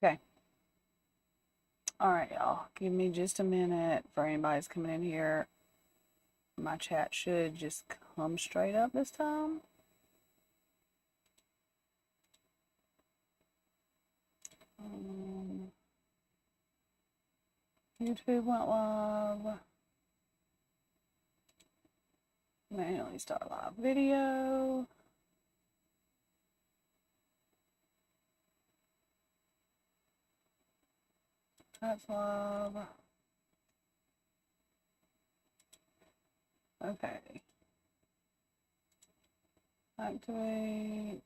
Okay. All right, y'all. Give me just a minute for anybody's coming in here. My chat should just come straight up this time. YouTube went live. Manually start live video. That's live. Okay. Activate.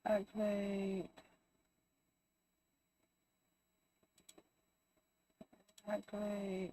Activate. Activate.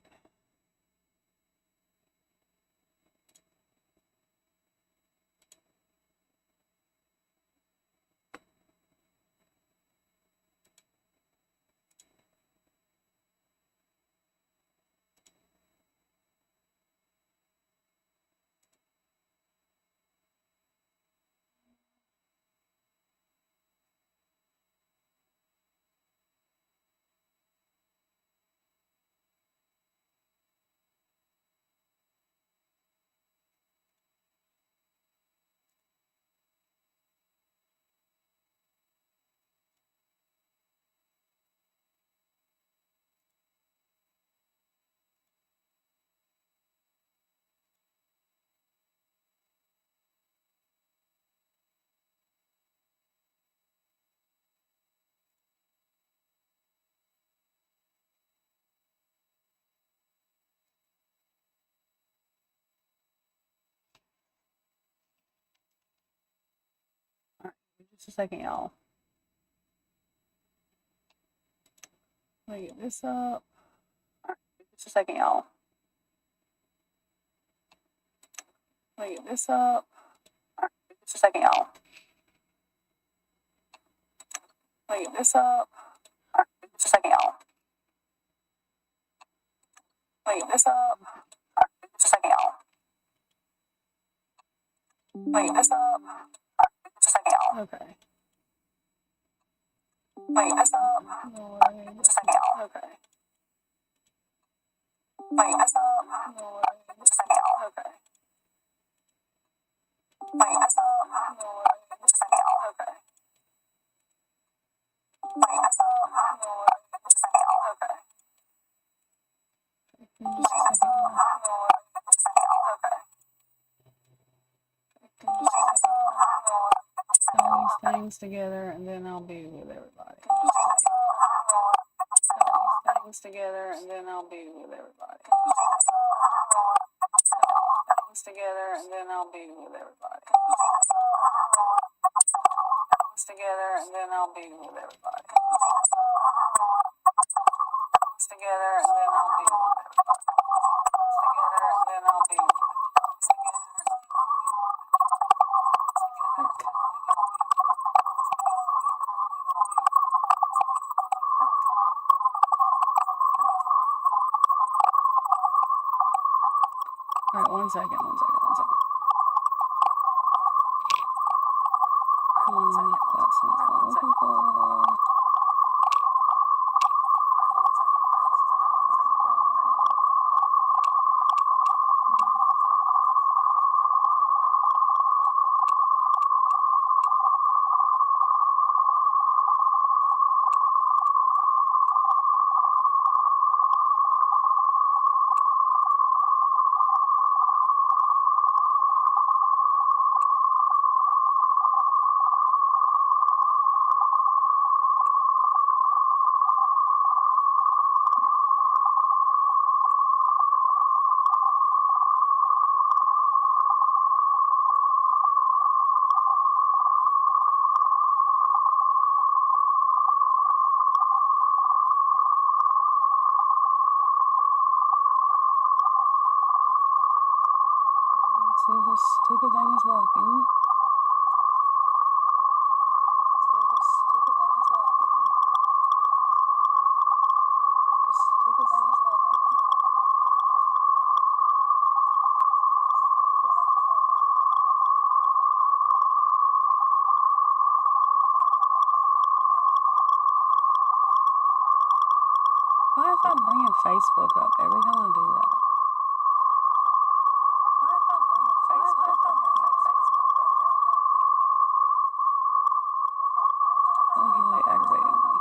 All right, just a second, y'all. Let me get this up. All right, just a second, y'all. Let me get this up. All right, just a second, y'all. Let me get this up. All right, just a second, y'all. Let me get this up. All right, just a second, y'all. Let me get this up. All right, just a second, y'all. Okay. Let me get this up. All right, just a second, y'all. Okay. Let me get this up. All right, just a second, y'all. Okay. Let me get this up. All right, just a second, y'all. Okay. Let me get this up. All right, just a second, y'all. Okay. Just a second. All right, just a second, y'all. Okay. Just a second. All these things together, and then I'll be with everybody. Just a second. All these things together, and then I'll be with everybody. Just a second. Things together, and then I'll be with everybody. Things together, and then I'll be with everybody. Things together, and then I'll be with everybody. Together, and then I'll be with everybody. All right, one second. That's not looking for. See, this stupid thing is working. See, this stupid thing is working. This stupid thing is working. is that bringing Facebook up every time I do that? Why is that bringing Facebook up every time I do that? That was really aggravating me.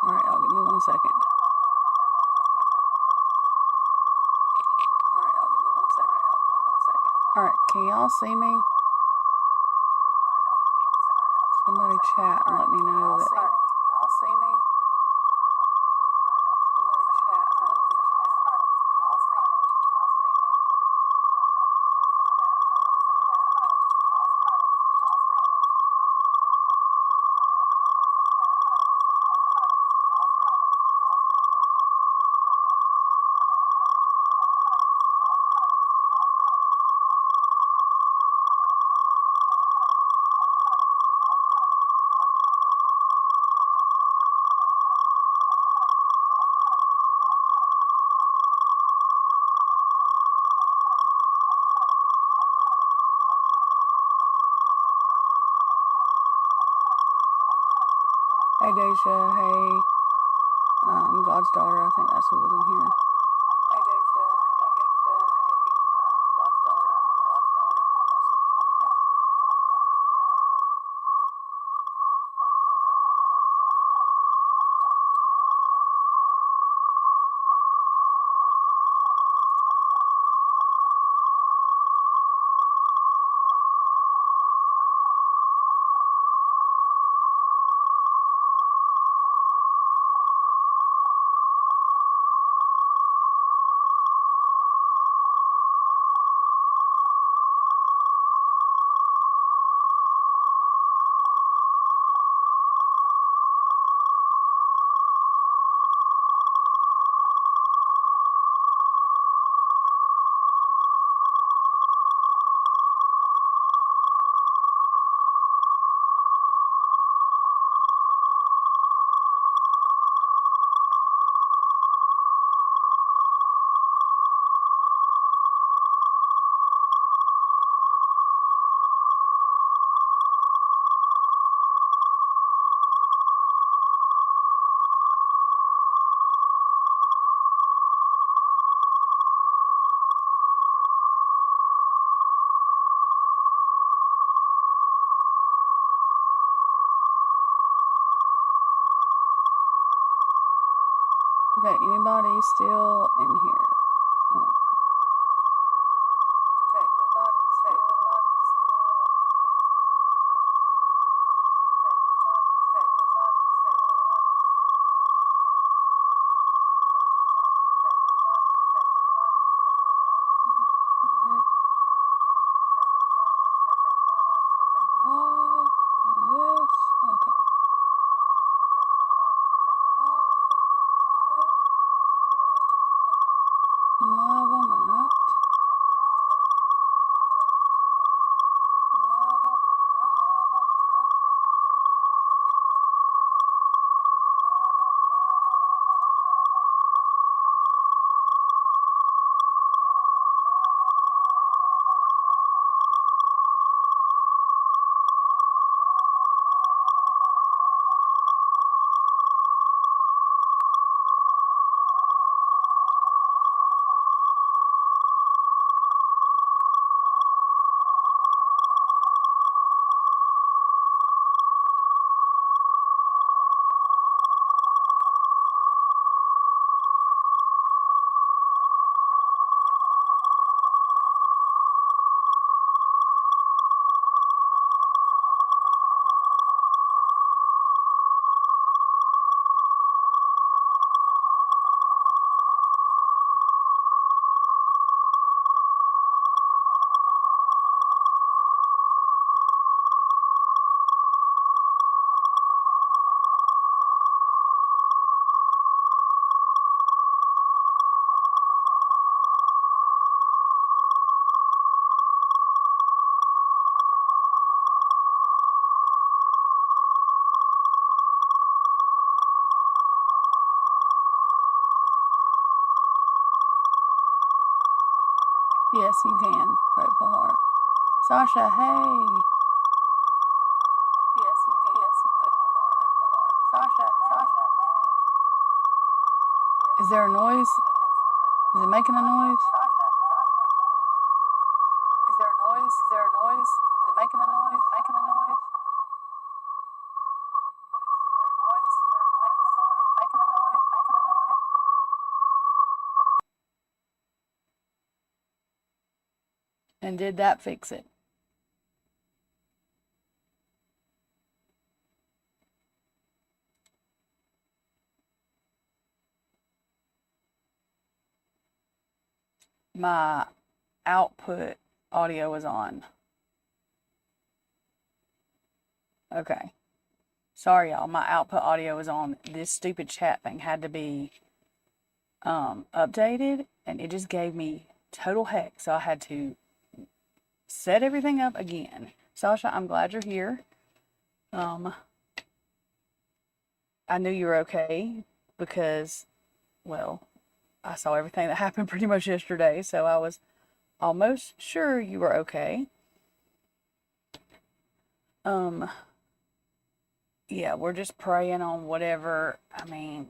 Alright, y'all, give me 1 second. Alright, can y'all see me? Somebody chat and let me know that. Can y'all see me? Somebody chat and let me know. Hey Deja, hey, God's daughter, I think that's who was in here. Hey Deja, hey, God's daughter, I think that's who was in here. Okay, anybody still in here? Okay, anybody still in here? Okay. Love on Yes, you can. Grateful heart. Sasha, hey. Yes, you can. Grateful heart. Sasha, Sasha, hey. Is there a noise? Is it making a noise? Sasha, Sasha. Is there a noise? Is there a noise? Is it making a noise? Is it making a noise? And did that fix it? My output audio was on. Okay. Sorry, y'all. My output audio was on. This stupid chat thing had to be updated, and it just gave me total heck. So I had to set everything up again. Sasha, I'm glad you're here. I knew you were okay because, well, I saw everything that happened pretty much yesterday, so I was almost sure you were okay. Yeah, we're just praying on whatever, I mean,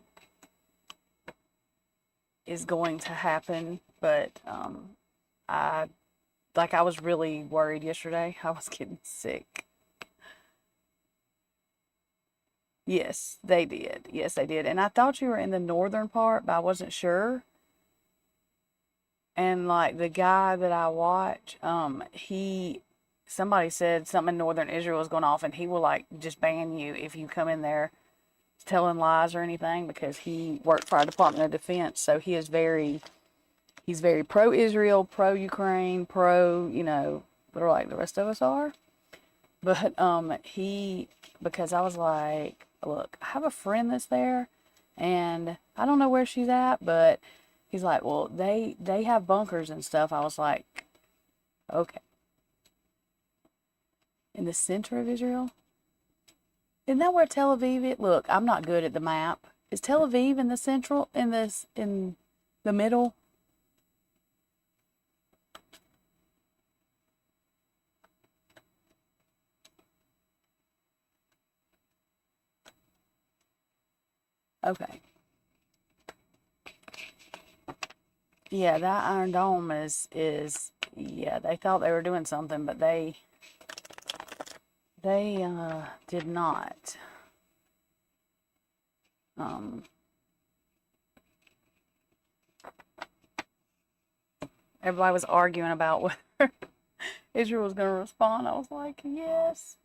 is going to happen, but I was really worried yesterday. I was getting sick. Yes, they did. Yes, they did. And I thought you were in the northern part, but I wasn't sure. And like the guy that I watch, somebody said something in northern Israel was going off, and he will like just ban you if you come in there telling lies or anything, because he worked for our Department of Defense. So he's very pro-Israel, pro-Ukraine, like the rest of us are. But because I was like, look, I have a friend that's there, and I don't know where she's at, but he's like, well, they have bunkers and stuff. I was like, okay. In the center of Israel? Isn't that where Tel Aviv is? Look, I'm not good at the map. Is Tel Aviv in the central, in the middle? Okay. Yeah, that Iron Dome is yeah, they thought they were doing something, but they did not. Everybody was arguing about whether Israel was going to respond. I was like, yes.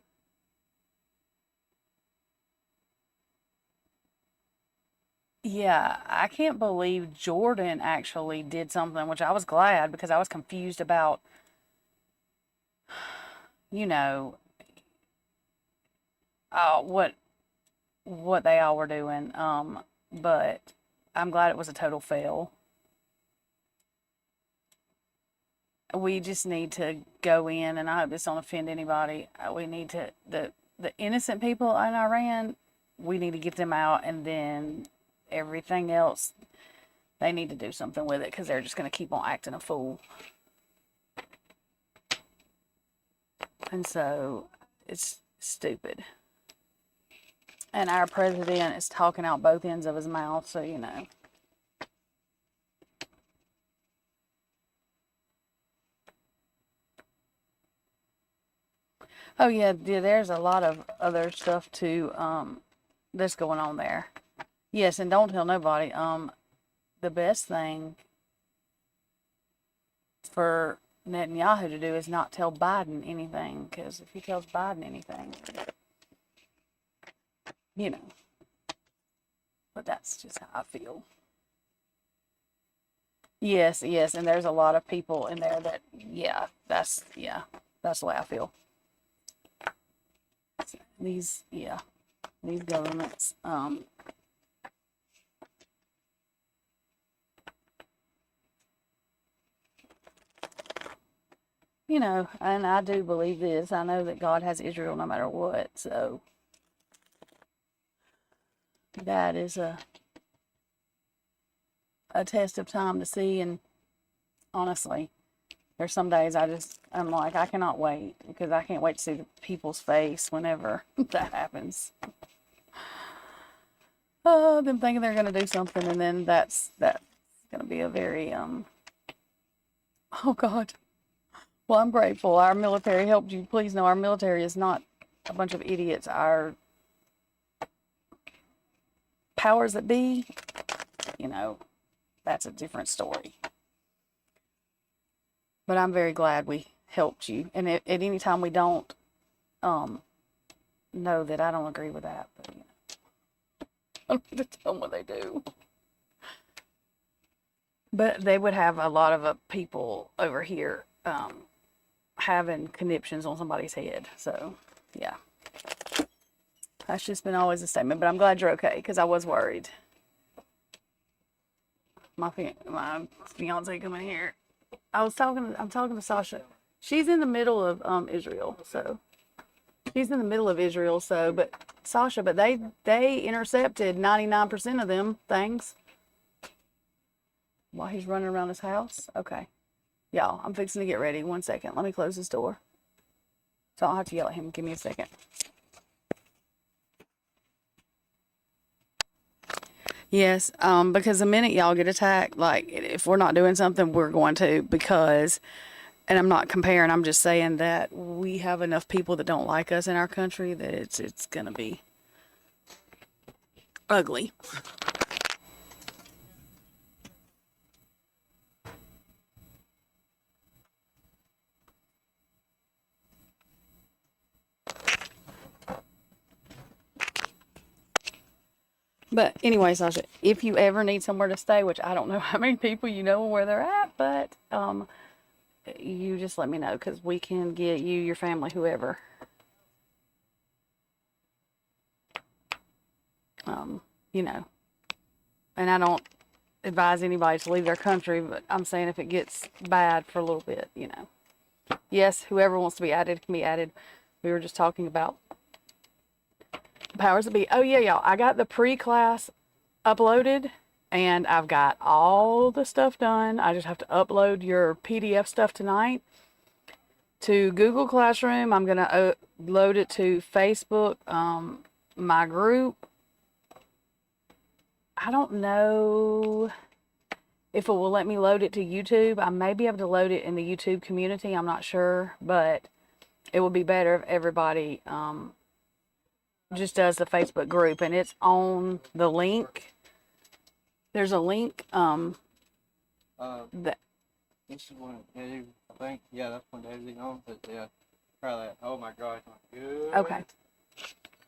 Yeah, I can't believe Jordan actually did something, which I was glad, because I was confused about, you know, what they all were doing. But I'm glad it was a total fail. We just need to go in, and I hope this don't offend anybody. We need to the innocent people in Iran. We need to get them out, and then everything else, they need to do something with it, because they're just going to keep on acting a fool. And so it's stupid. And our president is talking out both ends of his mouth, so you know. Oh yeah, there's a lot of other stuff too that's going on there. Yes, and don't tell nobody. The best thing for Netanyahu to do is not tell Biden anything, because if he tells Biden anything, you know. But that's just how I feel. Yes, yes, and there's a lot of people in there that, that's the way I feel. These governments, you know, and I do believe this. I know that God has Israel no matter what, so that is a test of time to see. And honestly, There's some days I'm like, I cannot wait, because I can't wait to see the people's face whenever that happens. Oh, them thinking they're going to do something, and then that's going to be a very, oh God. Well, I'm grateful. Our military helped you. Please know our military is not a bunch of idiots. Our powers that be, you know, that's a different story. But I'm very glad we helped you. And at any time we don't, know that I don't agree with that. But, you know, I don't have to tell them what they do. But they would have a lot of people over here having conniptions on somebody's head. So, yeah. That's just been always a statement. But I'm glad you're okay, because I was worried. My fiance coming here. I'm talking to Sasha. She's in the middle of Israel, so she's in the middle of Israel. So, but Sasha, but they intercepted 99% of them things while he's running around his house. Okay, y'all, I'm fixing to get ready. 1 second. Let me close this door, so I'll have to yell at him. Give me a second. Yes, because the minute y'all get attacked, like if we're not doing something, we're going to, because, and I'm not comparing, I'm just saying that we have enough people that don't like us in our country that it's gonna be ugly. But anyway, Sasha, if you ever need somewhere to stay, which I don't know how many people you know where they're at, but you just let me know, because we can get you, your family, whoever. You know, and I don't advise anybody to leave their country, but I'm saying if it gets bad for a little bit, you know. Yes, whoever wants to be added can be added. We were just talking about powers that be. Oh yeah, y'all, I got the pre-class uploaded, and I've got all the stuff done. I just have to upload your PDF stuff tonight to Google Classroom. I'm gonna load it to Facebook, my group. I don't know if it will let me load it to YouTube. I may be able to load it in the YouTube community. I'm not sure, but it would be better if everybody just does the Facebook group, and it's on the link. There's a link that this is one I think. Yeah, that's one Daisy on. But yeah, try that. Oh my gosh, good. Okay.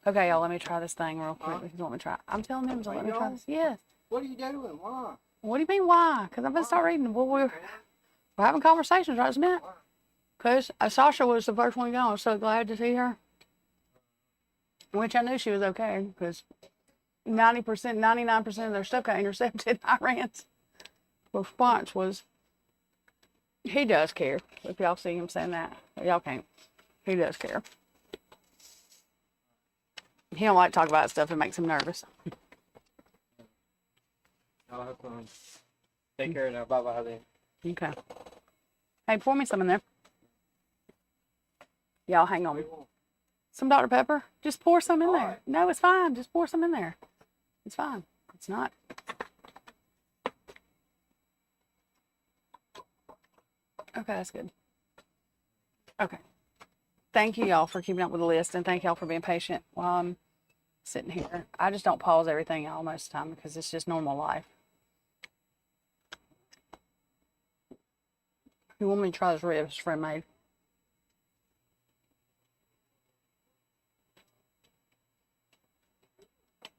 Okay, y'all, let me try this thing real quick. If you want me to try, I'm telling them to let me try this. Yes. What are you doing? Why? What do you mean why? Because I'm gonna start reading. Well, we're having conversations right this minute. Because Sasha was the first one gone. I was so glad to see her. Which I knew she was okay, because 90%, 99% of their stuff got intercepted. Iran's response was, he does care. If y'all see him saying that, y'all can't. He does care. He don't like to talk about stuff that makes him nervous. I'll have fun. Take care now. Bye-bye then. Okay. Hey, pour me some in there. Y'all hang on. Some Dr. Pepper? Just pour some in there. No, it's fine. Just pour some in there. It's fine. It's not. Okay, that's good. Okay. Thank you, y'all, for keeping up with the list, and thank y'all for being patient while I'm sitting here. I just don't pause everything y'all most of the time, because it's just normal life. You want me to try this ribs friend made?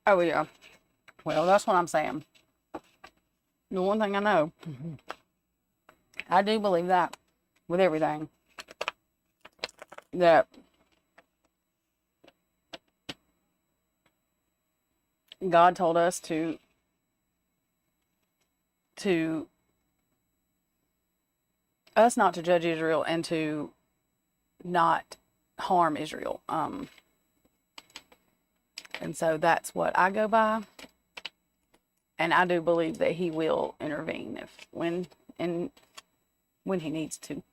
Oh yeah. Well, that's what I'm saying. The one thing I know, I do believe that with everything, that God told us to us not to judge Israel and to not harm Israel. And so that's what I go by. And I do believe that he will intervene when he needs to.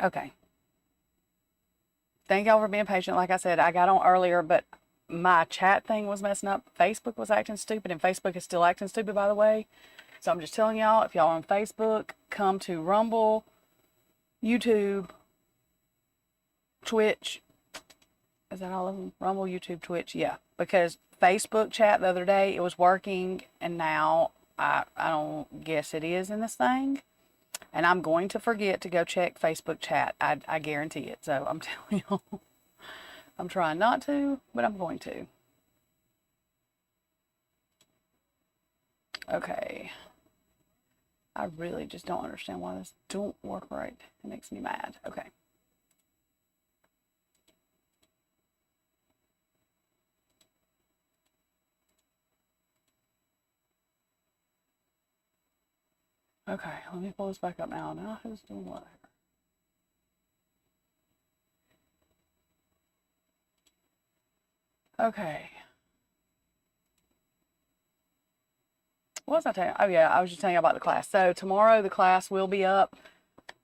Okay. Thank y'all for being patient. Like I said, I got on earlier, but my chat thing was messing up. Facebook was acting stupid, and Facebook is still acting stupid, by the way. So I'm just telling y'all, if y'all are on Facebook, come to Rumble, YouTube, Twitch. Is that all of them? Rumble, YouTube, Twitch. Yeah, because Facebook chat the other day, it was working, and now I don't guess it is in this thing. And I'm going to forget to go check Facebook chat. I guarantee it. So I'm telling y'all, I'm trying not to, but I'm going to. Okay. I really just don't understand why this don't work right. It makes me mad. Okay. Okay, let me pull this back up now. Now who's doing what? Okay. What was I telling you? Oh yeah, I was just telling you about the class. So tomorrow the class will be up.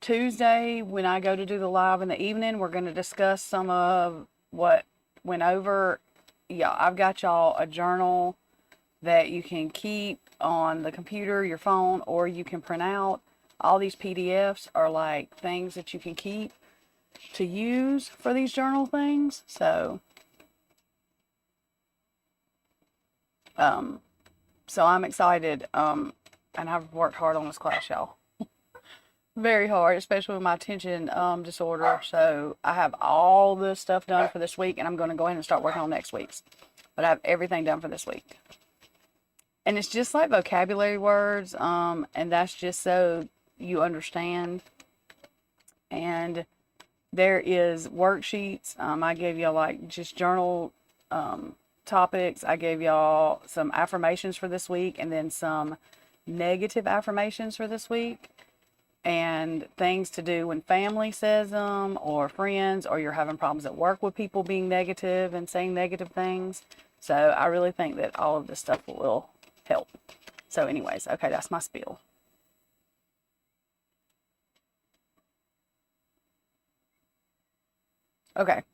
Tuesday, when I go to do the live in the evening, we're going to discuss some of what went over. Yeah, I've got y'all a journal that you can keep on the computer, your phone, or you can print out. All these PDFs are like things that you can keep to use for these journal things. So I'm excited. And I've worked hard on this class, y'all. Very hard, especially with my attention disorder. So I have all this stuff done for this week, and I'm going to go ahead and start working on next week's. But I have everything done for this week. And it's just like vocabulary words, and that's just so you understand. And there is worksheets. I gave y'all like just journal topics. I gave y'all some affirmations for this week, and then some negative affirmations for this week, and things to do when family says them, or friends, or you're having problems at work with people being negative and saying negative things. So I really think that all of this stuff will help. So anyways, okay, that's my spiel. Okay.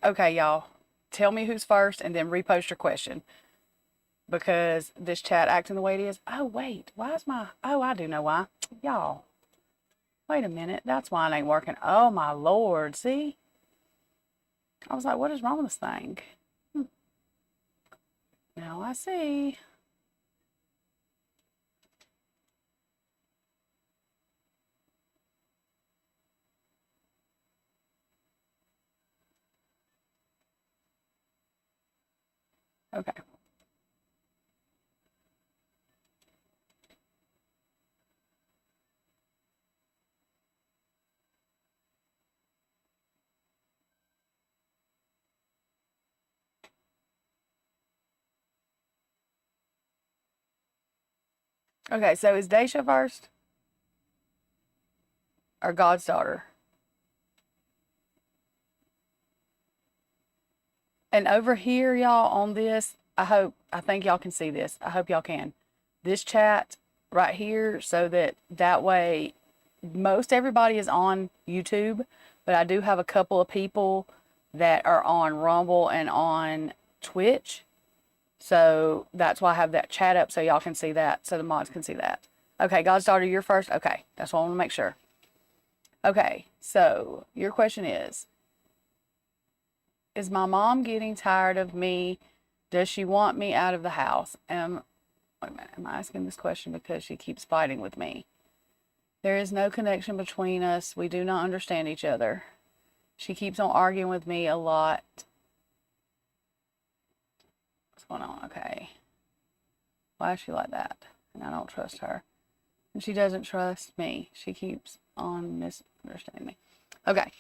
Okay, y'all. Tell me who's first and then repost your question. Because this chat acting the way it is. Oh, wait. Why is my... Oh, I do know why. Y'all. Wait a minute. That's why it ain't working. Oh, my Lord. See? I was like, what is wrong with this thing? Now I see. Okay. Okay, so is Daisha first? Or God's daughter? And over here, y'all, on this, I think y'all can see this. I hope y'all can. This chat right here, so that way, most everybody is on YouTube, but I do have a couple of people that are on Rumble and on Twitch. So that's why I have that chat up, so y'all can see that, so the mods can see that. Okay, God's daughter, you're first. Okay, that's what I want to make sure. Okay, so your question is my mom getting tired of me? Does she want me out of the house? Wait a minute, am I asking this question because she keeps fighting with me? There is no connection between us. We do not understand each other. She keeps on arguing with me a lot. What's going on? Okay. Why is she like that? And I don't trust her. And she doesn't trust me. She keeps on misunderstanding me. Okay.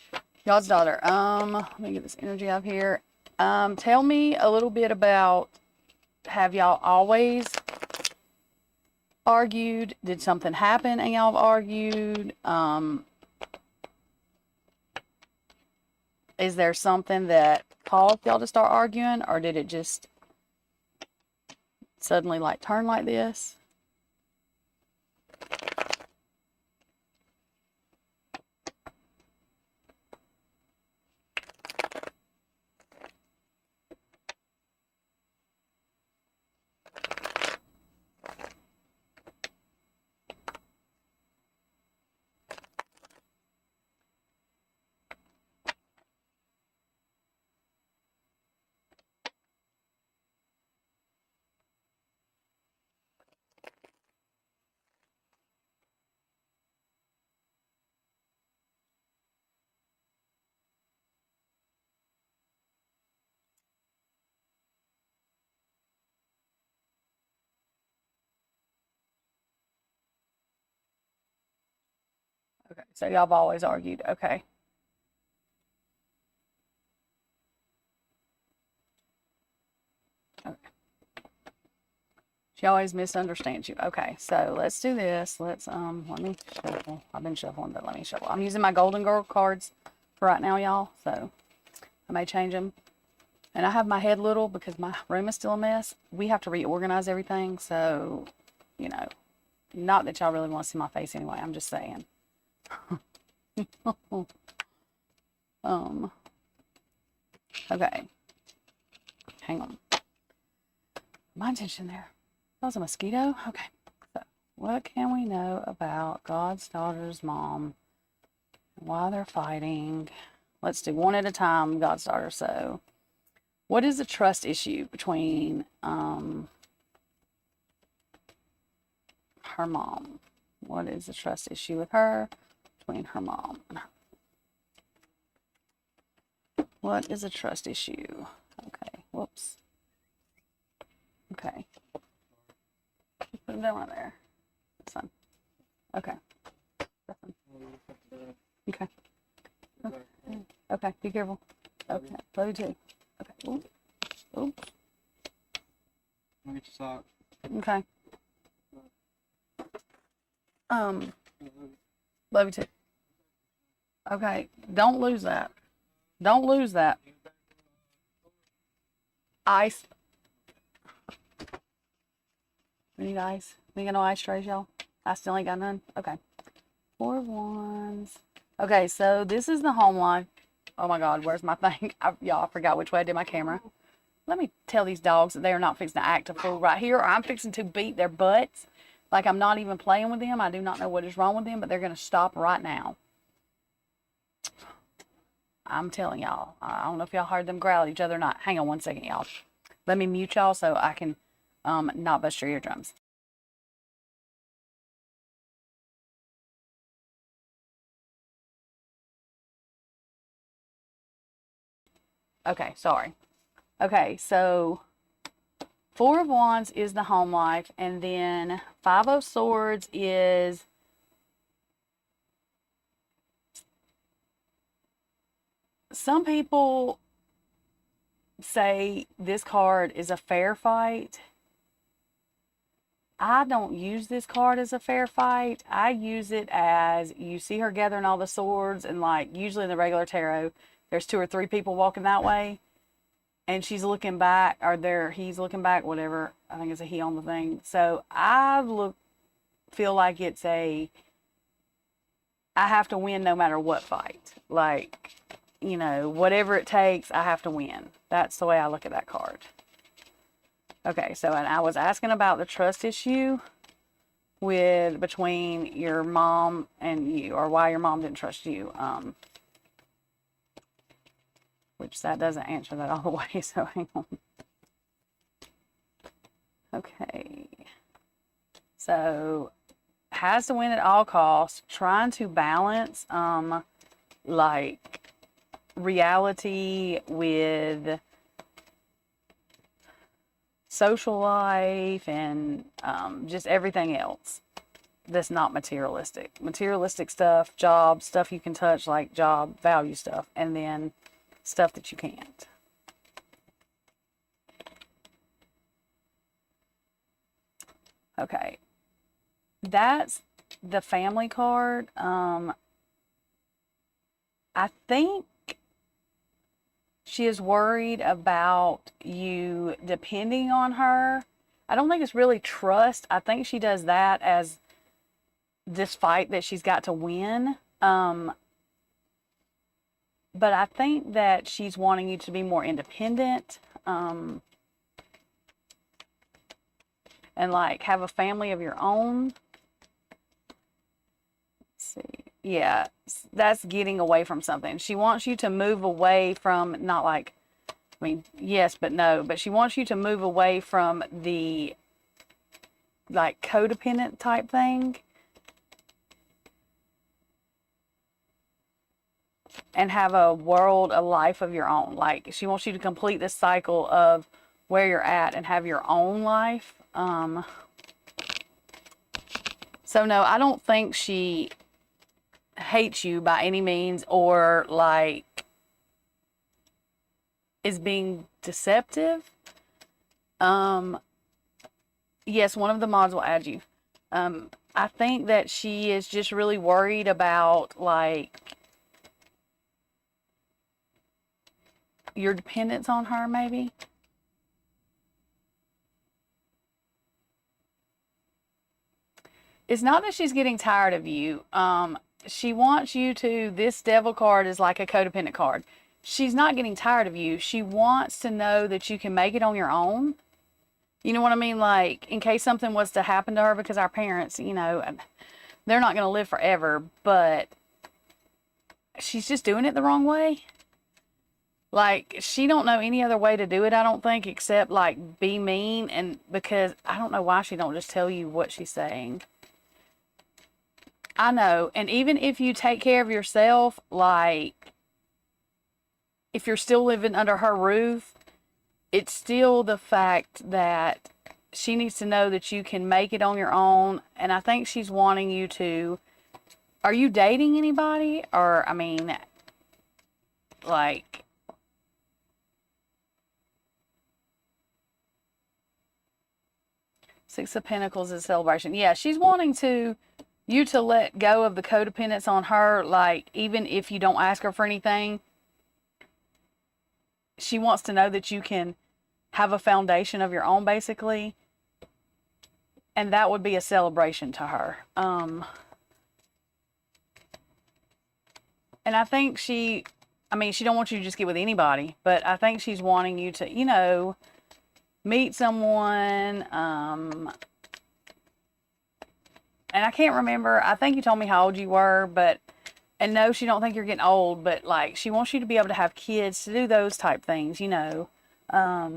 God's daughter. Let me get this energy up here. Tell me a little bit about, have y'all always argued? Did something happen and y'all have argued? Is there something that caused y'all to start arguing, or did it just suddenly like turn like this? So y'all have always argued. Okay. Okay. She always misunderstands you. Okay, so let's do this. Let me shuffle. I've been shuffling, but let me shuffle. I'm using my Golden Girl cards for right now, y'all. So I may change them. And I have my head little because my room is still a mess. We have to reorganize everything. So, you know, not that y'all really want to see my face anyway. I'm just saying. Okay. Hang on. My attention there. That was a mosquito? Okay. So, what can we know about God's daughter's mom? Why they're fighting? Let's do one at a time, God's daughter. So, what is the trust issue between her mom? What is the trust issue with her between her mom and her? What is a trust issue? Okay. Whoops. Okay. Put them down right there. That's fine. Okay. Okay. Okay. Be careful. Okay. Love you too. Okay. Oops. Oops. I'll get your sock. Okay. Love you too. Okay. Don't lose that. Don't lose that. Ice. We need ice. We got no ice trays, y'all? I still ain't got none. Okay. 4 of Wands. Okay, so this is the home life. Oh my God, where's my thing? Y'all, I forgot which way I did my camera. Let me tell these dogs that they are not fixing to act a fool right here, or I'm fixing to beat their butts. Like I'm not even playing with them. I do not know what is wrong with them, but they're going to stop right now. I'm telling y'all. I don't know if y'all heard them growl at each other or not. Hang on one second, y'all. Let me mute y'all so I can not bust your eardrums. Okay, sorry. Okay, so 4 of Wands is the home life, and then 5 of Swords is some people say this card is a fair fight. I don't use this card as a fair fight. I use it as you see her gathering all the swords, and like usually in the regular tarot, there's 2 or 3 people walking that way, and she's looking back, or he's looking back, whatever. I think it's a he on the thing. So feel like it's I have to win no matter what fight. Like, you know, whatever it takes, I have to win. That's the way I look at that card. Okay, so and I was asking about the trust issue between your mom and you, or why your mom didn't trust you. Which that doesn't answer that all the way, so hang on. Okay. So has to win at all costs, trying to balance like reality with social life and just everything else that's not materialistic. Materialistic stuff, job, stuff you can touch, like job, value stuff, and then stuff that you can't. Okay. That's the family card. I think she is worried about you depending on her. I don't think it's really trust. I think she does that as this fight that she's got to win. But I think that she's wanting you to be more independent, and like have a family of your own. Let's see. Yeah, that's getting away from something. She wants you to move away from, not like, I mean, yes, but no, but she wants you to move away from the like codependent type thing and have a life of your own. Like she wants you to complete this cycle of where you're at and have your own life. So no, I don't think she hates you by any means, or like is being deceptive. Yes, one of the mods will add you. I think that she is just really worried about like your dependence on her, maybe. It's not that she's getting tired of you. She wants you to, this devil card is like a codependent card. She's not getting tired of you. She wants to know that you can make it on your own. You know what I mean? Like, in case something was to happen to her, because our parents, you know, they're not going to live forever, but she's just doing it the wrong way. Like, she don't know any other way to do it, I don't think, except, like, be mean. And because I don't know why she don't just tell you what she's saying. I know. And even if you take care of yourself, like, if you're still living under her roof, it's still the fact that she needs to know that you can make it on your own. And I think she's wanting you to, are you dating anybody? Or, I mean, like, Six of Pentacles is celebration. Yeah, she's wanting you to let go of the codependence on her. Like, even if you don't ask her for anything, she wants to know that you can have a foundation of your own, basically. And that would be a celebration to her. And I think she don't want you to just get with anybody, but I think she's wanting you to, you know, meet someone. And I can't remember, I think you told me how old you were, but, and no, she don't think you're getting old, but like, she wants you to be able to have kids, to do those type things, you know. Yeah,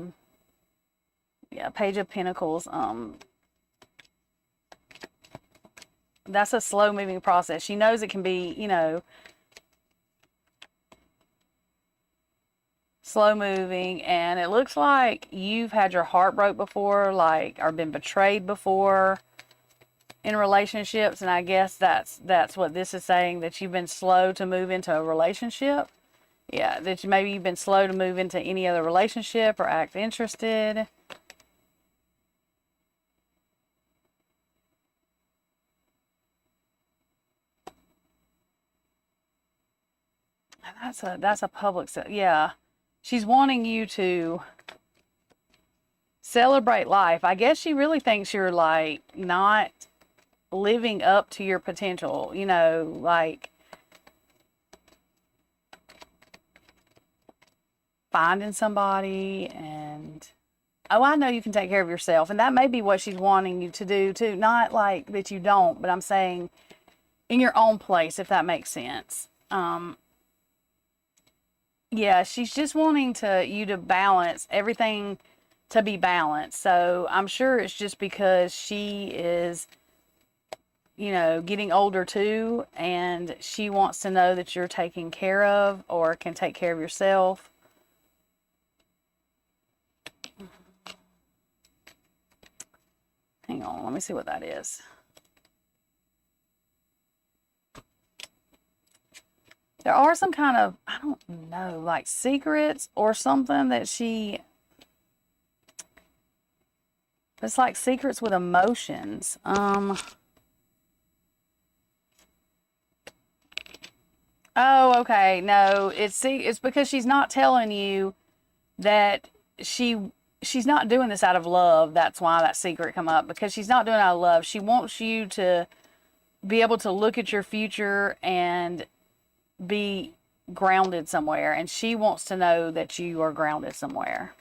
Page of Pentacles. That's a slow moving process. She knows it can be, you know, slow moving, and it looks like you've had your heart broke before, like, or been betrayed before in relationships. And I guess that's what this is saying, that you've been slow to move into a relationship. Yeah, that maybe you've been slow to move into any other relationship or act interested. That's a public, yeah. She's wanting you to celebrate life. I guess she really thinks you're like not living up to your potential, you know, like finding somebody and, oh, I know you can take care of yourself. And that may be what she's wanting you to do too. Not like that you don't, but I'm saying in your own place, if that makes sense. Yeah, she's just wanting you to balance everything, to be balanced. So I'm sure it's just because she is, you know, getting older too, and she wants to know that you're taken care of or can take care of yourself. Hang on, let me see what that is. There are some kind of, I don't know, like secrets or something that it's like secrets with emotions. Oh, okay. No, it's because she's not telling you that she's not doing this out of love. That's why that secret come up, because she's not doing it out of love. She wants you to be able to look at your future and be grounded somewhere, and she wants to know that you are grounded somewhere.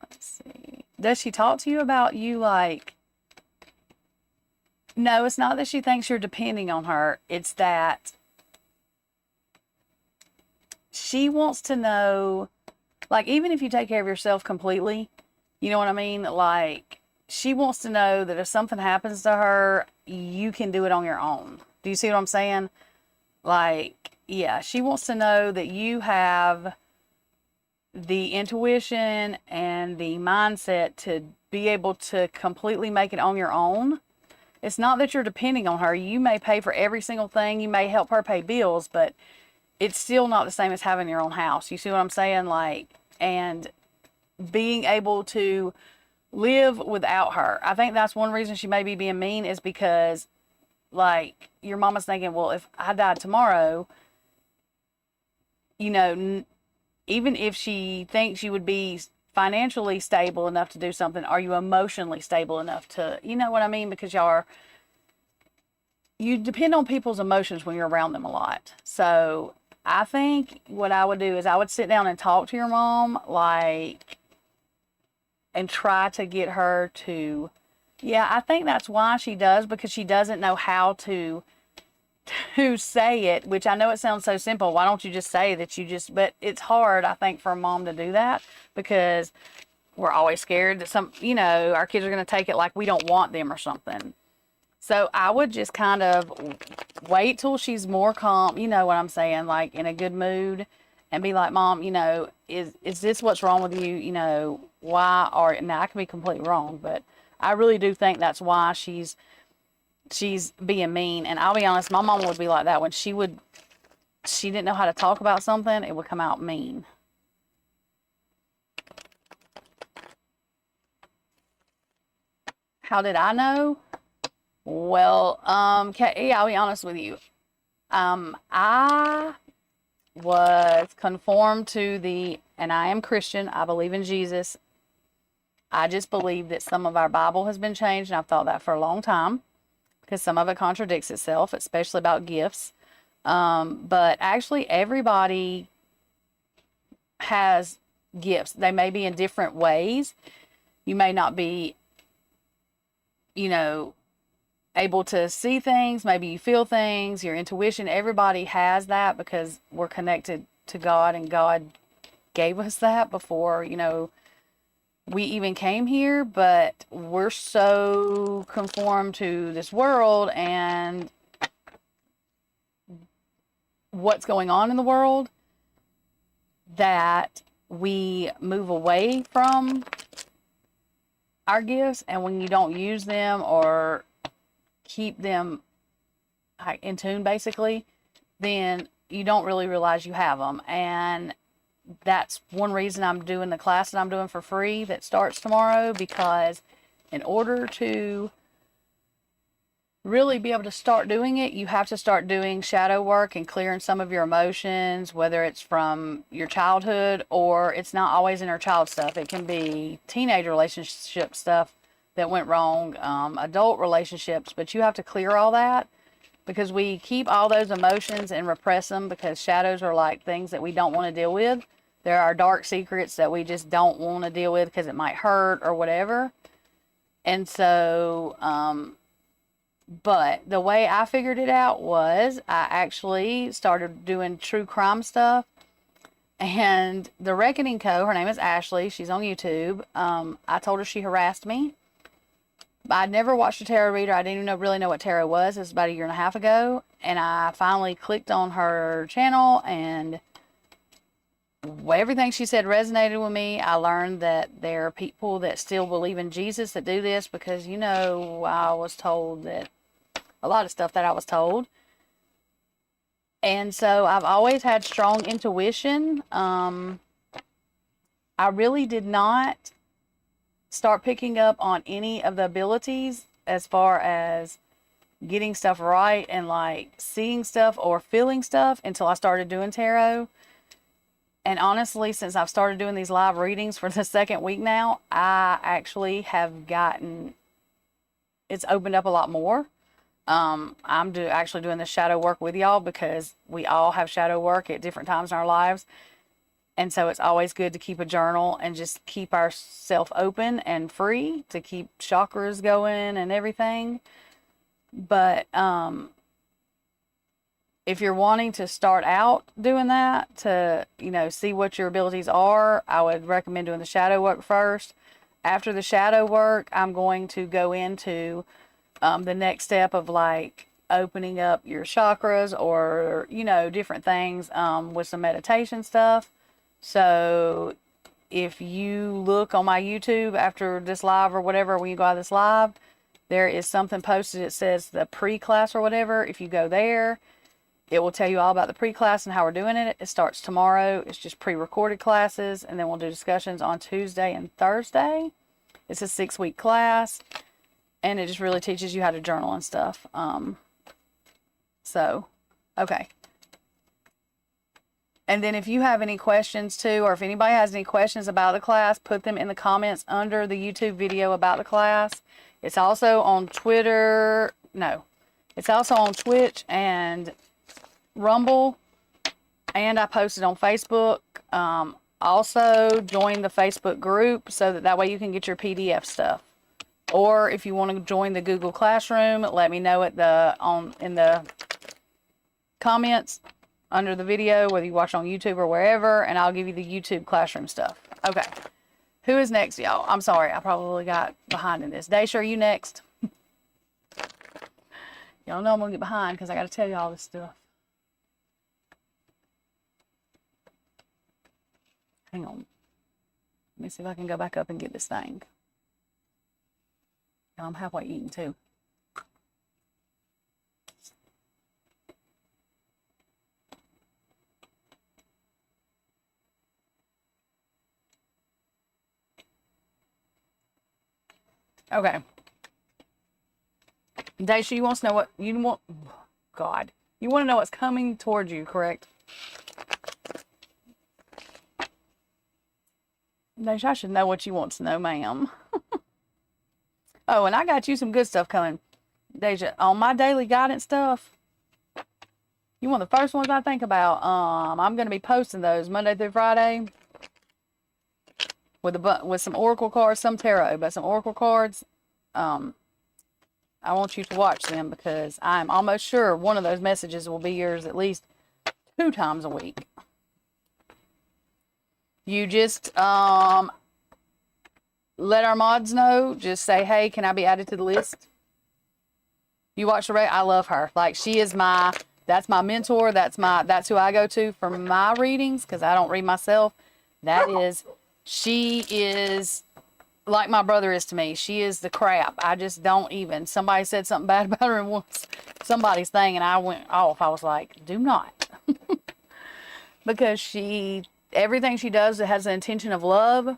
Let's see. Does she talk to you about you like, no, it's not that she thinks you're depending on her. It's that she wants to know, like, even if you take care of yourself completely, you know what I mean? Like, she wants to know that if something happens to her, you can do it on your own. Do you see what I'm saying? Like, yeah, she wants to know that you have the intuition and the mindset to be able to completely make it on your own. It's not that you're depending on her. You may pay for every single thing. You may help her pay bills, but it's still not the same as having your own house. You see what I'm saying? Like, and being able to live without her. I think that's one reason she may be being mean, is because, like, your mama's thinking, well, if I died tomorrow, you know, even if she thinks you would be financially stable enough to do something, are you emotionally stable enough to, you know what I mean? Because you depend on people's emotions when you're around them a lot. So I think what I would do is I would sit down and talk to your mom, like, and try to get her to, yeah, I think that's why she does, because she doesn't know how to say it, which I know it sounds so simple. Why don't you just say that you just, but it's hard, I think, for a mom to do that, because we're always scared that our kids are going to take it like we don't want them or something. So I would just kind of wait till she's more calm, you know what I'm saying, like in a good mood, and be like, Mom, is this what's wrong with you? Why are, now I could be completely wrong, but I really do think that's why she's being mean. And I'll be honest, my mom would be like that when she didn't know how to talk about something, it would come out mean. How did I know? Well, yeah, I'll be honest with you. I was conformed to and I am Christian. I believe in Jesus. I just believe that some of our Bible has been changed, and I've thought that for a long time, because some of it contradicts itself, especially about gifts. But actually, everybody has gifts. They may be in different ways. You may not be, able to see things. Maybe you feel things, your intuition. Everybody has that, because we're connected to God, and God gave us that before, we even came here. But we're so conformed to this world and what's going on in the world that we move away from our gifts. And when you don't use them or keep them in tune, basically, then you don't really realize you have them. And that's one reason I'm doing the class that I'm doing for free that starts tomorrow, because in order to really be able to start doing it, you have to start doing shadow work and clearing some of your emotions, whether it's from your childhood, or it's not always inner child stuff. It can be teenage relationship stuff that went wrong, adult relationships, but you have to clear all that, because we keep all those emotions and repress them, because shadows are like things that we don't want to deal with. There are dark secrets that we just don't want to deal with because it might hurt or whatever. And so, but the way I figured it out was I actually started doing true crime stuff. And the Reckoning Co., her name is Ashley, she's on YouTube. I told her she harassed me. I'd never watched a tarot reader. I didn't even really know what tarot was. It was about a year and a half ago. And I finally clicked on her channel, and everything she said resonated with me. I learned that there are people that still believe in Jesus that do this, because, I was told that a lot of stuff that I was told. And so I've always had strong intuition. I really did not start picking up on any of the abilities as far as getting stuff right and like seeing stuff or feeling stuff until I started doing tarot. And honestly, since I've started doing these live readings for the second week now, I actually have it's opened up a lot more. I'm actually doing the shadow work with y'all, because we all have shadow work at different times in our lives. And so it's always good to keep a journal and just keep ourselves open and free to keep chakras going and everything. But if you're wanting to start out doing that to, see what your abilities are, I would recommend doing the shadow work first. After the shadow work, I'm going to go into the next step of like opening up your chakras or, you know, different things with some meditation stuff. So if you look on my YouTube after this live or whatever, when you go out of this live, there is something posted. It says the pre-class or whatever. If you go there, it will tell you all about the pre-class and how we're doing it. It starts tomorrow. It's just pre-recorded classes, and then we'll do discussions on Tuesday and Thursday. It's a 6-week class, and it just really teaches you how to journal and stuff. So, okay. And then if you have any questions too, or if anybody has any questions about the class, put them in the comments under the YouTube video about the class. It's also on Twitter. No, it's also on Twitch and Rumble, and I posted on Facebook. Also join the Facebook group so that way you can get your PDF stuff. Or if you want to join the Google Classroom, let me know at in the comments under the video, whether you watch on YouTube or wherever, and I'll give you the YouTube Classroom stuff. Okay. Who is next, y'all? I'm sorry, I probably got behind in this. Daisha, are you next? Y'all know I'm gonna get behind because I got to tell you all this stuff. Hang on. Let me see if I can go back up and get this thing. I'm halfway eating too. Okay. Daisha, you want to know what you want? God, you want to know what's coming towards you, correct? Daisha, I should know what you want to know, ma'am. Oh, and I got you some good stuff coming. Daisha, on my daily guidance stuff, you one of the first ones I think about. I'm going to be posting those Monday through Friday with some oracle cards, some tarot, but some oracle cards. I want you to watch them because I'm almost sure one of those messages will be yours at least 2 times a week. You just let our mods know. Just say, hey, can I be added to the list? You watch the I love her. Like, she is that's my mentor. That's who I go to for my readings because I don't read myself. She is like my brother is to me. She is the crap. I just don't even. Somebody said something bad about her in somebody's thing, and I went off. I was like, do not. Because everything she does has an intention of love.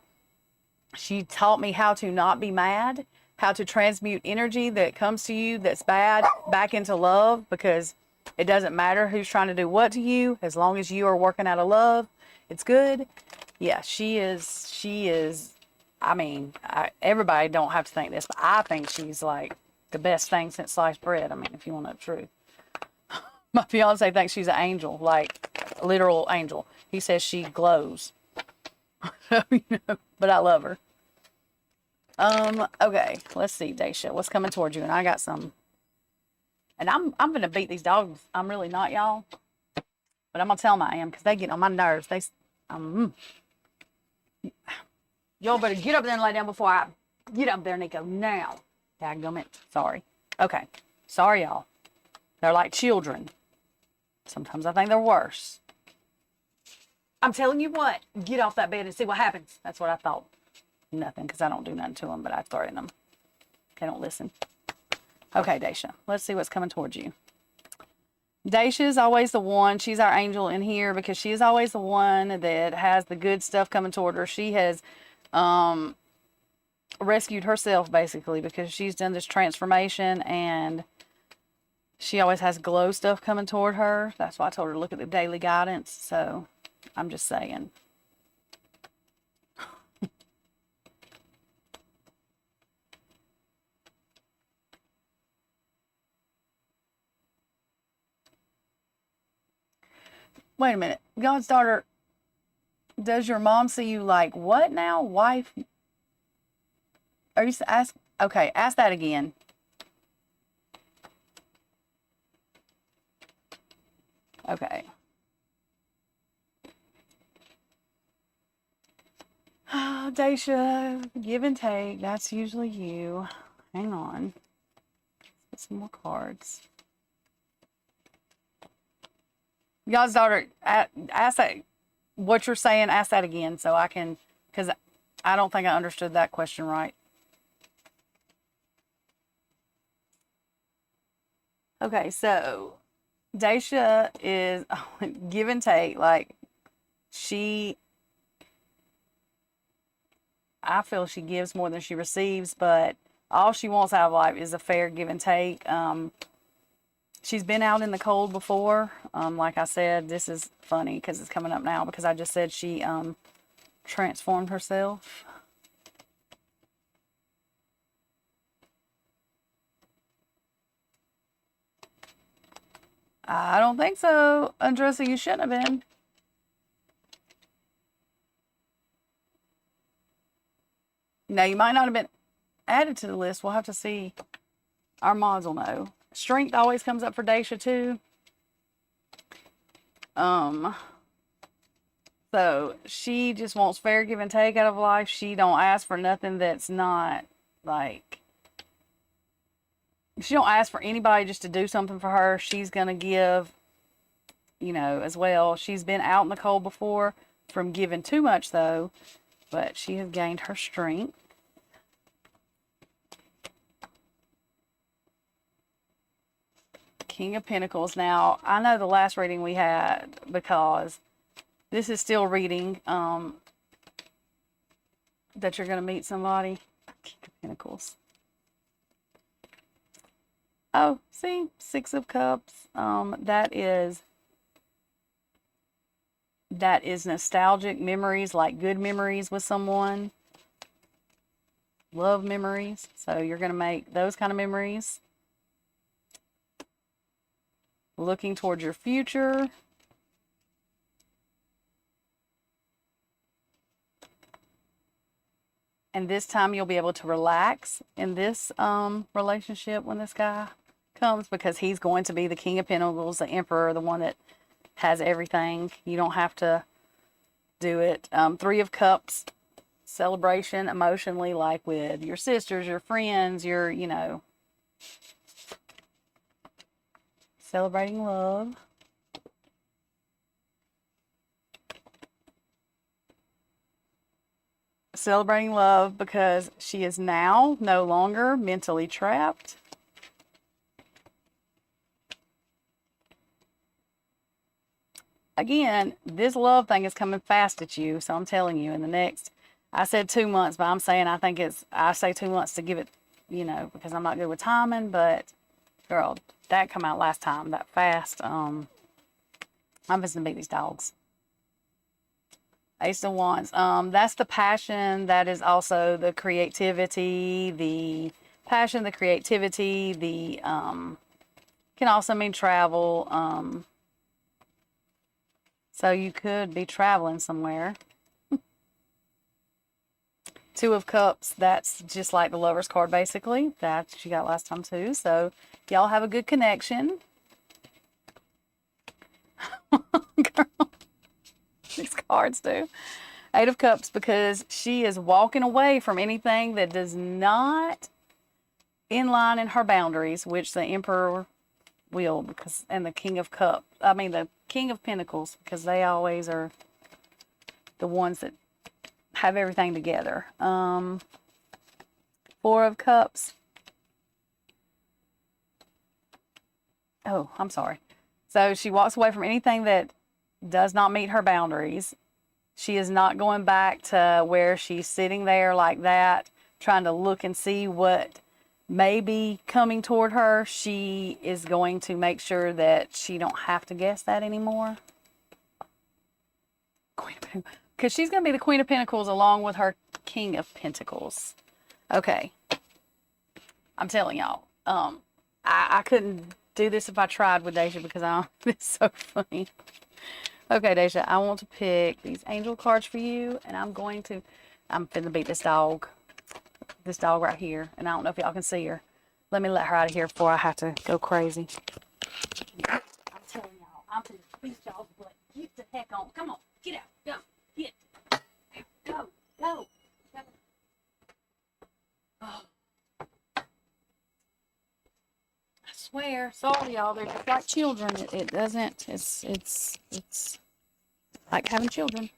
She taught me how to not be mad, how to transmute energy that comes to you that's bad back into love, because it doesn't matter who's trying to do what to you, as long as you are working out of love, it's good. Yeah, she is, I mean, everybody don't have to think this, but I think she's like the best thing since sliced bread. I mean, if you want to know the truth. My fiance thinks she's an angel, like a literal angel. He says she glows. But I love her. Okay, let's see, Daisha, what's coming towards you? And I got some. And I'm gonna beat these dogs. I'm really not, y'all. But I'm gonna tell them I am because they get on my nerves. Y'all better get up there and lay down before I get up there, Nico. Now. Dadgummit. Sorry. Okay. Sorry, y'all. They're like children. Sometimes I think they're worse. I'm telling you what. Get off that bed and see what happens. That's what I thought. Nothing, because I don't do nothing to them, but I threaten them. They don't listen. Okay, Daisha. Let's see what's coming towards you. Daisha is always the one. She's our angel in here because she is always the one that has the good stuff coming toward her. She has rescued herself, basically, because she's done this transformation, and she always has glow stuff coming toward her. That's why I told her to look at the daily guidance. So I'm just saying. Wait a minute. God's daughter, does your mom see you like what now? Wife? Are you ask? Okay, ask that again. Okay. Oh, Daisha, give and take. That's usually you. Hang on. Let's get some more cards. Y'all's daughter, ask that, what you're saying, ask that again so I can, because I don't think I understood that question right. Okay, so Daisha is give and take. Like, I feel she gives more than she receives, but all she wants out of life is a fair give and take. She's been out in the cold before. Like I said, this is funny because it's coming up now because I just said she transformed herself. I don't think so, Andressa. You shouldn't have been. No, you might not have been added to the list. We'll have to see. Our mods will know. Strength always comes up for Daisha too. So she just wants fair give and take out of life. She don't ask for nothing that's not like, she don't ask for anybody just to do something for her. She's gonna give, as well. She's been out in the cold before from giving too much though, but she has gained her strength. King of Pentacles. Now, I know the last reading we had, because this is still reading that you're going to meet somebody. King of Pentacles. Oh, see? Six of Cups. That is nostalgic memories, like good memories with someone. Love memories. So you're going to make those kind of memories. Looking towards your future. And this time you'll be able to relax in this relationship when this guy comes, because he's going to be the King of Pentacles, the Emperor, the one that has everything. You don't have to do it. Three of Cups, celebration emotionally, like with your sisters, your friends, your, celebrating love. Celebrating love because she is now no longer mentally trapped. Again, this love thing is coming fast at you. So I'm telling you, in the next, I said 2 months, but I'm saying I say 2 months to give it, because I'm not good with timing, but girl, that come out last time, that fast. I'm just gonna beat these dogs. Ace of Wands. That's the passion. That is also the creativity, the passion, the creativity, the, can also mean travel. So you could be traveling somewhere. Two of Cups, that's just like the Lover's card, basically. That you got last time too. So y'all have a good connection. Girl, these cards do. Eight of Cups, because she is walking away from anything that does not inline in her boundaries, which the Emperor will, because, and the King of Cups, the King of Pentacles, because they always are the ones that have everything together. Four of Cups. Oh, I'm sorry. So she walks away from anything that does not meet her boundaries. She is not going back to where she's sitting there like that, trying to look and see what may be coming toward her. She is going to make sure that she don't have to guess that anymore. Because she's going to be the Queen of Pentacles along with her King of Pentacles. Okay. I'm telling y'all. I couldn't do this if I tried with Daisha, because it's so funny. Okay, Daisha, I want to pick these angel cards for you, and I'm finna beat this dog right here, and I don't know if y'all can see her. Let me let her out of here before I have to go crazy. I'm telling y'all, I'm finna beat y'all's butt. Get the heck on. Come on, get out, go, get, go, go. Oh. I swear. Sorry, y'all. They're just like children. It doesn't. It's like having children.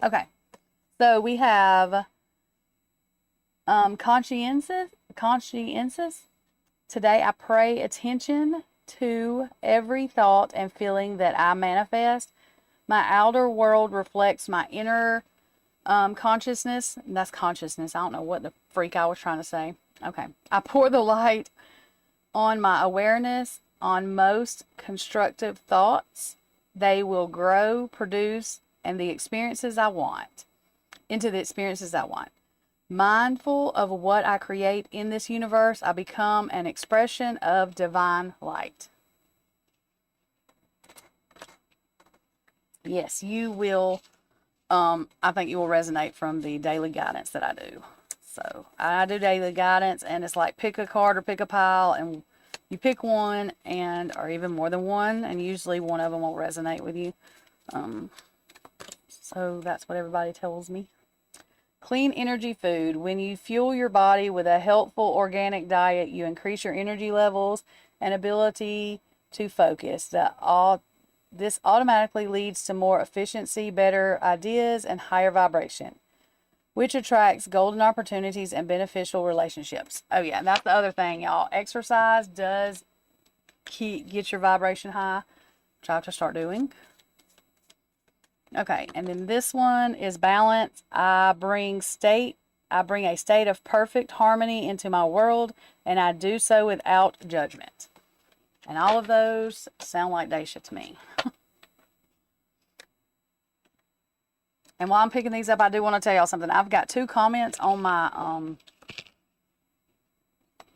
Okay. So we have conscientious. Today I pay attention to every thought and feeling that I manifest. My outer world reflects my inner consciousness. That's consciousness. I don't know what the freak I was trying to say. Okay. I pour the light on my awareness on most constructive thoughts. They will grow, produce, and the experiences I want. Into the experiences I want. Mindful of what I create in this universe, I become an expression of divine light. Yes, you will. I think you will resonate from the daily guidance that I do. So I do daily guidance, and it's like pick a card or pick a pile, and you pick one, or even more than one, and usually one of them will resonate with you. So that's what everybody tells me. Clean energy food. When you fuel your body with a helpful organic diet, you increase your energy levels and ability to focus. This automatically leads to more efficiency, better ideas, and higher vibration, which attracts golden opportunities and beneficial relationships. Oh yeah, and that's the other thing, y'all. Exercise does get your vibration high, which I have to start doing. Okay, and then this one is balance. I bring a state of perfect harmony into my world, and I do so without judgment. And all of those sound like Daisha to me. And while I'm picking these up, I do want to tell y'all something. I've got 2 comments on my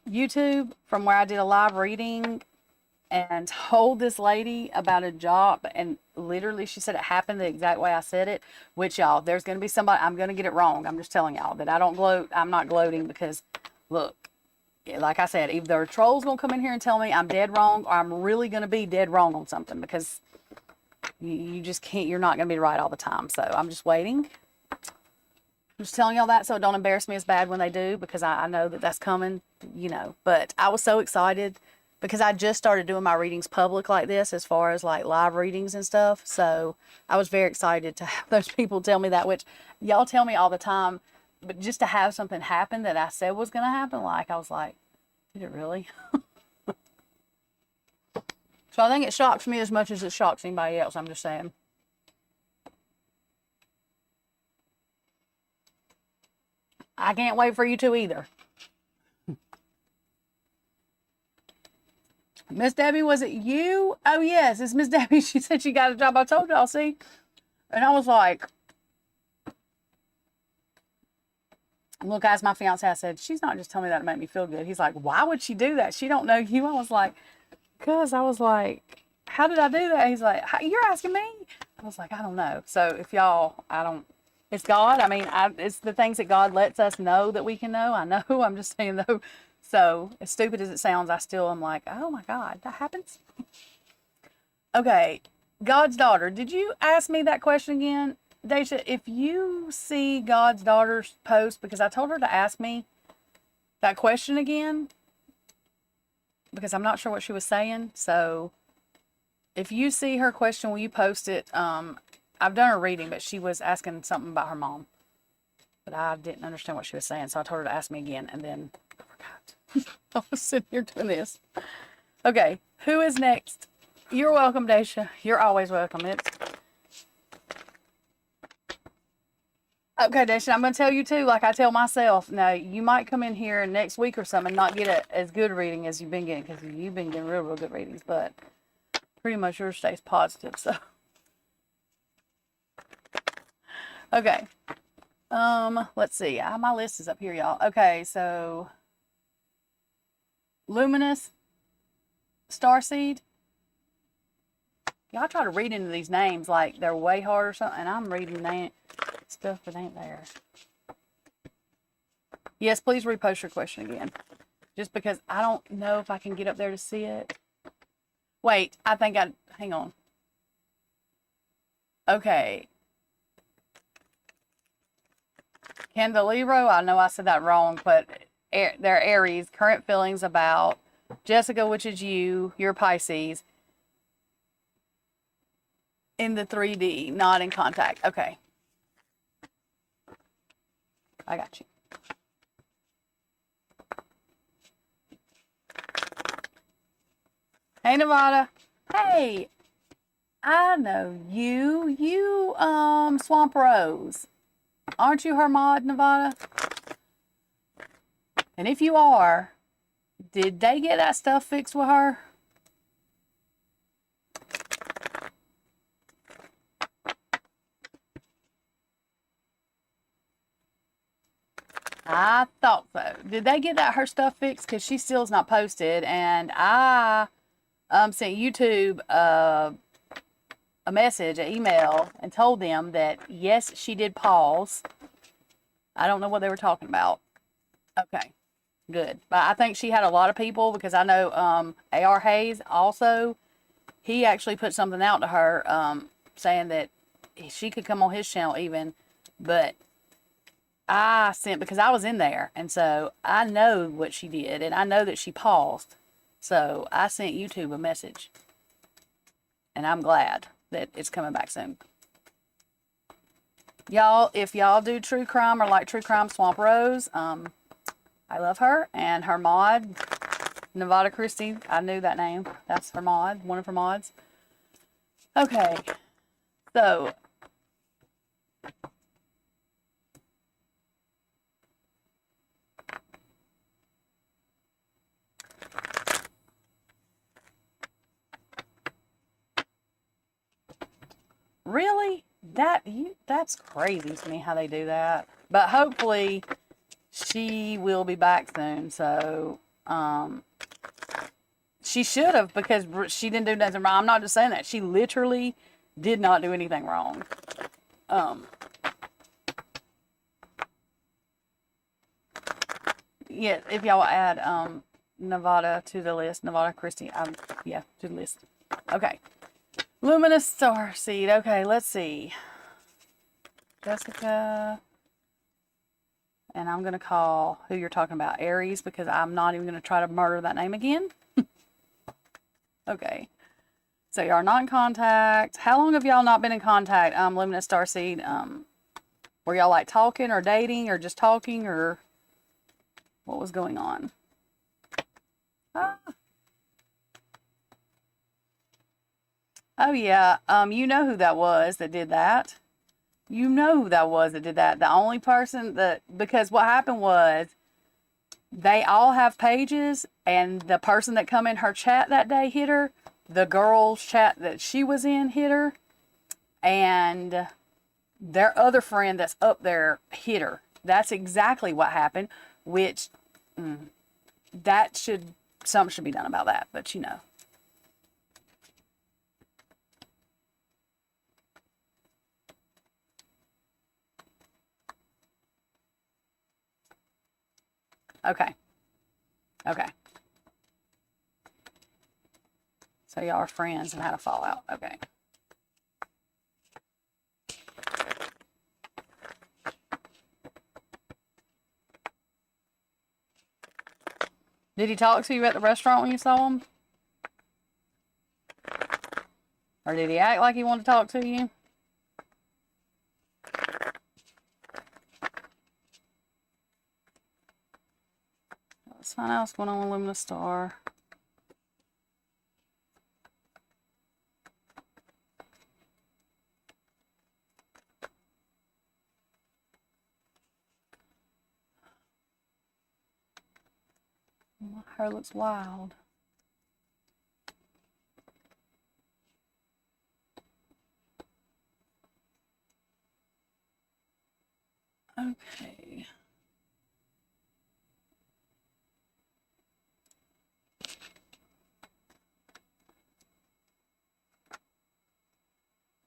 YouTube from where I did a live reading and told this lady about a job, and literally she said it happened the exact way I said it, which y'all, there's going to be somebody, I'm going to get it wrong. I'm just telling y'all that I don't gloat. I'm not gloating because, look, like I said, either a troll's going to come in here and tell me I'm dead wrong, or I'm really going to be dead wrong on something, because you just can't, you're not going to be right all the time. So I'm just waiting. I'm just telling y'all that so it don't embarrass me as bad when they do, because I know that that's coming, you know. But I was so excited because I just started doing my readings public like this, as far as like live readings and stuff. So I was very excited to have those people tell me that, which y'all tell me all the time. But just to have something happen that I said was going to happen, like, I was like, did it really? So I think it shocks me as much as it shocks anybody else. I'm just saying. I can't wait for you to either. Miss Debbie, was it you? Oh, yes, it's Miss Debbie. She said she got a job. I told y'all, see? And I was like, look, as my fiance, I said, she's not just telling me that to make me feel good. He's like, why would she do that? She don't know you. I was like, because I was like, how did I do that? He's like, you're asking me? I was like, I don't know. So if y'all, it's God. I mean, it's the things that God lets us know that we can know. I know. I'm just saying, though. So as stupid as it sounds, I still am like, oh my God, that happens. Okay. God's daughter. Did you ask me that question again? Daisha, if you see God's daughter's post, because I told her to ask me that question again, because I'm not sure what she was saying. So if you see her question, will you post it? I've done a reading, but she was asking something about her mom, but I didn't understand what she was saying. So I told her to ask me again, and then I forgot. I was sitting here doing this. Okay. Who is next? You're welcome, Daisha. You're always welcome. Okay, Daisha, I'm going to tell you too, like I tell myself. Now, you might come in here next week or something and not get as good reading as you've been getting, because you've been getting real, real good readings, but pretty much yours stays positive, so. Okay. Let's see. My list is up here, y'all. Okay, so Luminous Starseed. Y'all try to read into these names like they're way hard or something, and I'm reading stuff that ain't there. Yes, please repost your question again. Just because I don't know if I can get up there to see it. Wait, hang on. Okay. Candelero, I know I said that wrong, but they're Aries. Current feelings about Jessica, which is you, you're Pisces, in the 3D, not in contact. Okay. I got you. Hey, Nevada. Hey, I know you. You, Swamp Rose. Aren't you her mod, Nevada? And if you are, did they get that stuff fixed with her? I thought so. Did they get that her stuff fixed? Because she still's not posted, and I sent YouTube a message, an email, and told them that yes, she did pause. I don't know what they were talking about. Okay, good. But I think she had a lot of people, because I know AR Hayes also, he actually put something out to her saying that she could come on his channel even, but I sent, because I was in there, and so I know what she did, and I know that she paused. So I sent YouTube a message, and I'm glad that it's coming back soon. Y'all, if y'all do true crime or like true crime, Swamp Rose, I love her, and her mod, Nevada Christie, I knew that name. That's her mod, one of her mods. Okay, so really, that's crazy to me how they do that. But hopefully she will be back soon. So she should have, because she didn't do nothing wrong. I'm not just saying that. She literally did not do anything wrong. Yeah, if y'all add Nevada to the list, Nevada Christie, yeah, to the list. Okay. Luminous Star Seed. Okay, let's see. Jessica. And I'm going to call who you're talking about, Aries, because I'm not even going to try to murder that name again. Okay. So y'all are not in contact. How long have y'all not been in contact, Luminous Starseed? Were y'all like talking or dating or just talking, or what was going on? Ah. Oh yeah. You know who that was that did that. You know who that was that did that. The only person that, because what happened was they all have pages, and the person that come in her chat that day hit her. The girl's chat that she was in hit her, and their other friend that's up there hit her. That's exactly what happened, which something should be done about that, but you know. Okay. Okay. So y'all are friends and had a fallout. Okay. Did he talk to you at the restaurant when you saw him? Or did he act like he wanted to talk to you? Let's find out what's going on with Luminous Star. My hair looks wild. Okay.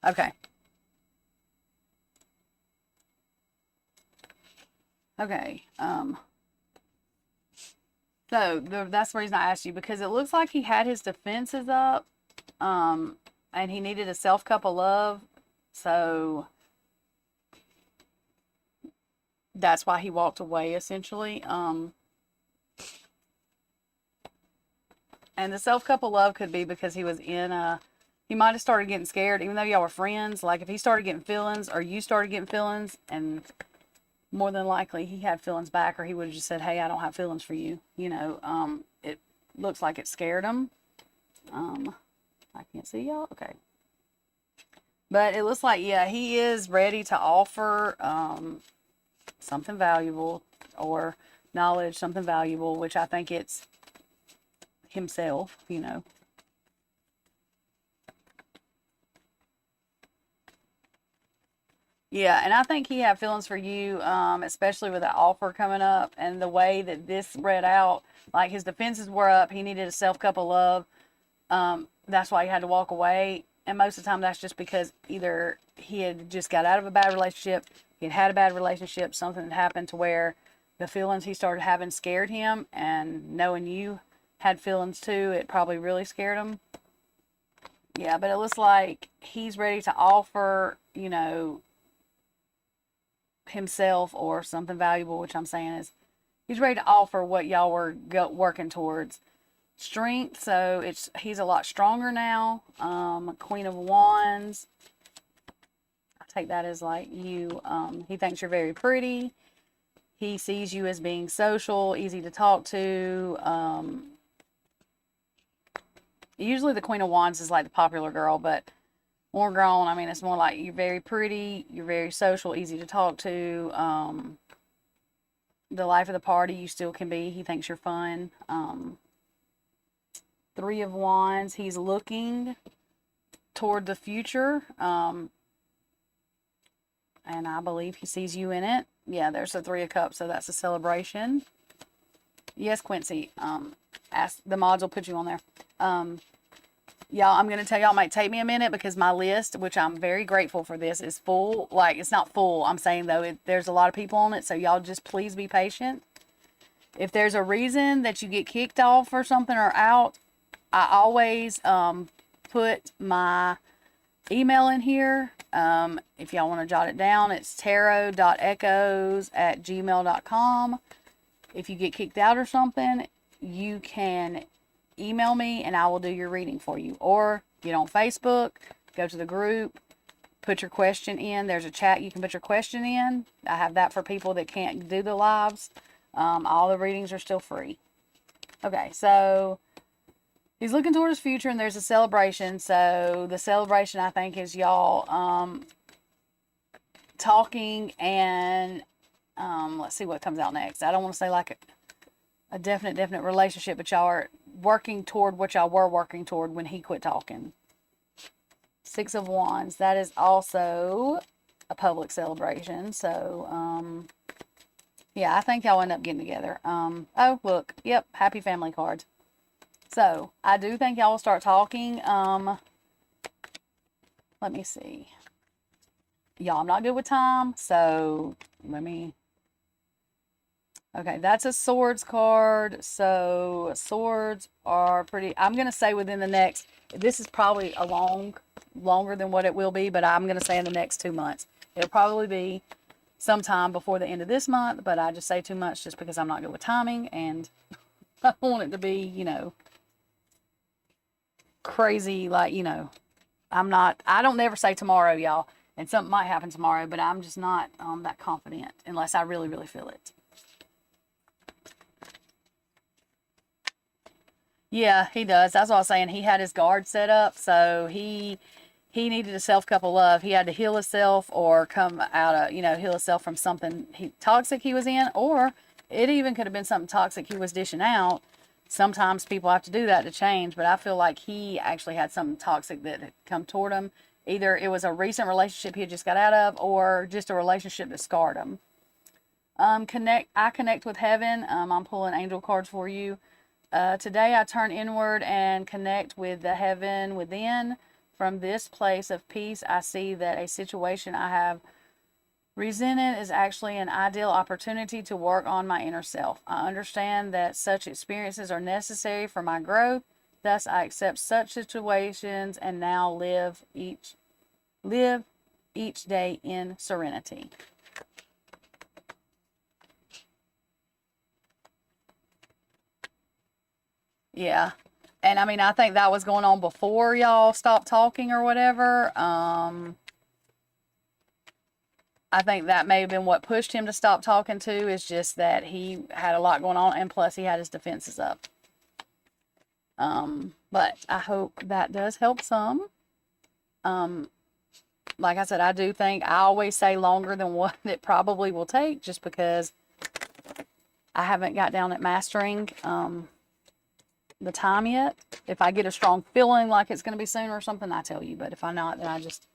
Okay. Okay. So that's the reason I asked you, because it looks like he had his defenses up, and he needed a self-cup of love. So that's why he walked away, essentially. And the self-couple love could be because he was in a, he might have started getting scared, even though y'all were friends. Like if he started getting feelings or you started getting feelings, and more than likely he had feelings back, or he would have just said, hey, I don't have feelings for you. You know, it looks like it scared him. I can't see y'all. Okay. But it looks like, yeah, he is ready to offer something valuable or knowledge, something valuable, which I think it's himself, you know. Yeah, and I think he had feelings for you, especially with the offer coming up and the way that this read out. Like his defenses were up. He needed a self-cup of love. That's why he had to walk away. And most of the time that's just because either he had just got out of a bad relationship, he had had a bad relationship, something had happened to where the feelings he started having scared him, and knowing you had feelings too, it probably really scared him. Yeah, but it looks like he's ready to offer, you know, himself or something valuable, which I'm saying is he's ready to offer what y'all were working towards. Strength, so he's a lot stronger now. Queen of Wands, I take that as like you. He thinks you're very pretty. He sees you as being social, easy to talk to. Usually the Queen of Wands is like the popular girl, but more grown, I mean, it's more like you're very pretty, you're very social, easy to talk to. The life of the party you still can be. He thinks you're fun. Three of Wands, he's looking toward the future. And I believe he sees you in it. Yeah, there's the Three of Cups, so that's a celebration. Yes, Quincy. Ask the mods will put you on there. Y'all, I'm going to tell y'all, it might take me a minute because my list, which I'm very grateful for this, is full. Like, it's not full. I'm saying, though, there's a lot of people on it, so y'all just please be patient. If there's a reason that you get kicked off or something or out, I always put my email in here. If y'all want to jot it down, it's tarot.echoes@gmail.com. If you get kicked out or something, you can email me and I will do your reading for you. Or get on Facebook, go to the group, put your question in. There's a chat you can put your question in. I have that for people that can't do the lives. All the readings are still free. Okay, so he's looking toward his future and there's a celebration. So the celebration, I think, is y'all talking and let's see what comes out next. I don't want to say like a definite relationship, but y'all are working toward what y'all were working toward when he quit talking. Six of Wands, that is also a public celebration. So, yeah, I think y'all end up getting together. Oh, look, yep, happy family cards. So, I do think y'all will start talking. Let me see. Y'all, I'm not good with time, so let me... Okay, that's a swords card. So swords are pretty, I'm going to say within the next, this is probably longer than what it will be, but I'm going to say in the next 2 months. It'll probably be sometime before the end of this month, but I just say too much just because I'm not good with timing and I want it to be, you know, crazy, like, you know, I don't never say tomorrow, y'all, and something might happen tomorrow, but I'm just not that confident unless I really, really feel it. Yeah, he does. That's what I was saying. He had his guard set up, so he needed a self-cup of love. He had to heal himself or come out of, you know, heal himself from something toxic he was in, or it even could have been something toxic he was dishing out. Sometimes people have to do that to change, but I feel like he actually had something toxic that had come toward him. Either it was a recent relationship he had just got out of, or just a relationship that scarred him. I connect with heaven. I'm pulling angel cards for you. Today I turn inward and connect with the heaven within. From this place of peace, I see that a situation I have resented is actually an ideal opportunity to work on my inner self. I understand that such experiences are necessary for my growth. Thus, I accept such situations and now live each day in serenity. Yeah. And I mean, I think that was going on before y'all stopped talking or whatever. I think that may have been what pushed him to stop talking too, is just that he had a lot going on, and plus he had his defenses up. But I hope that does help some. Like I said, I do think, I always say longer than what it probably will take, just because I haven't got down at mastering the time yet. If I get a strong feeling like it's going to be sooner or something, I tell you. But if I'm not, then I just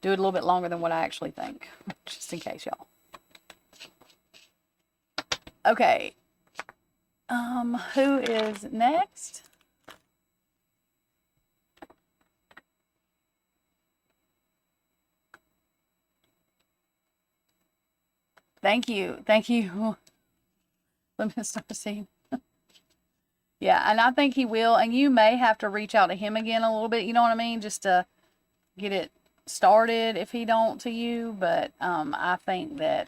do it a little bit longer than what I actually think, just in case, y'all. Okay. Who is next? Thank you. Thank you. Let me start seeing. Yeah, and I think he will. And you may have to reach out to him again a little bit, you know what I mean? Just to get it started if he don't to you. But I think that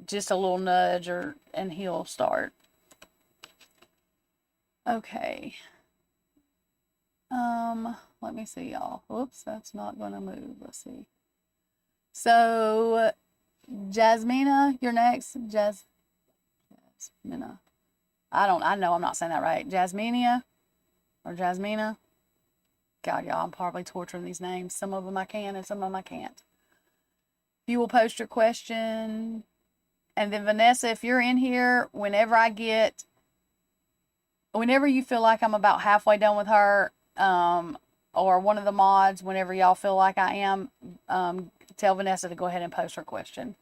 just a little nudge and he'll start. Okay. Let me see, y'all. Whoops, that's not gonna move. Let's see. So Jasmina, you're next. Jasmina. I know I'm not saying that right. Jasminia or Jasmina. God, y'all, I'm probably torturing these names. Some of them I can and some of them I can't. You will post your question. And then Vanessa, if you're in here, whenever you feel like I'm about halfway done with her, or one of the mods, whenever y'all feel like I am, tell Vanessa to go ahead and post her question.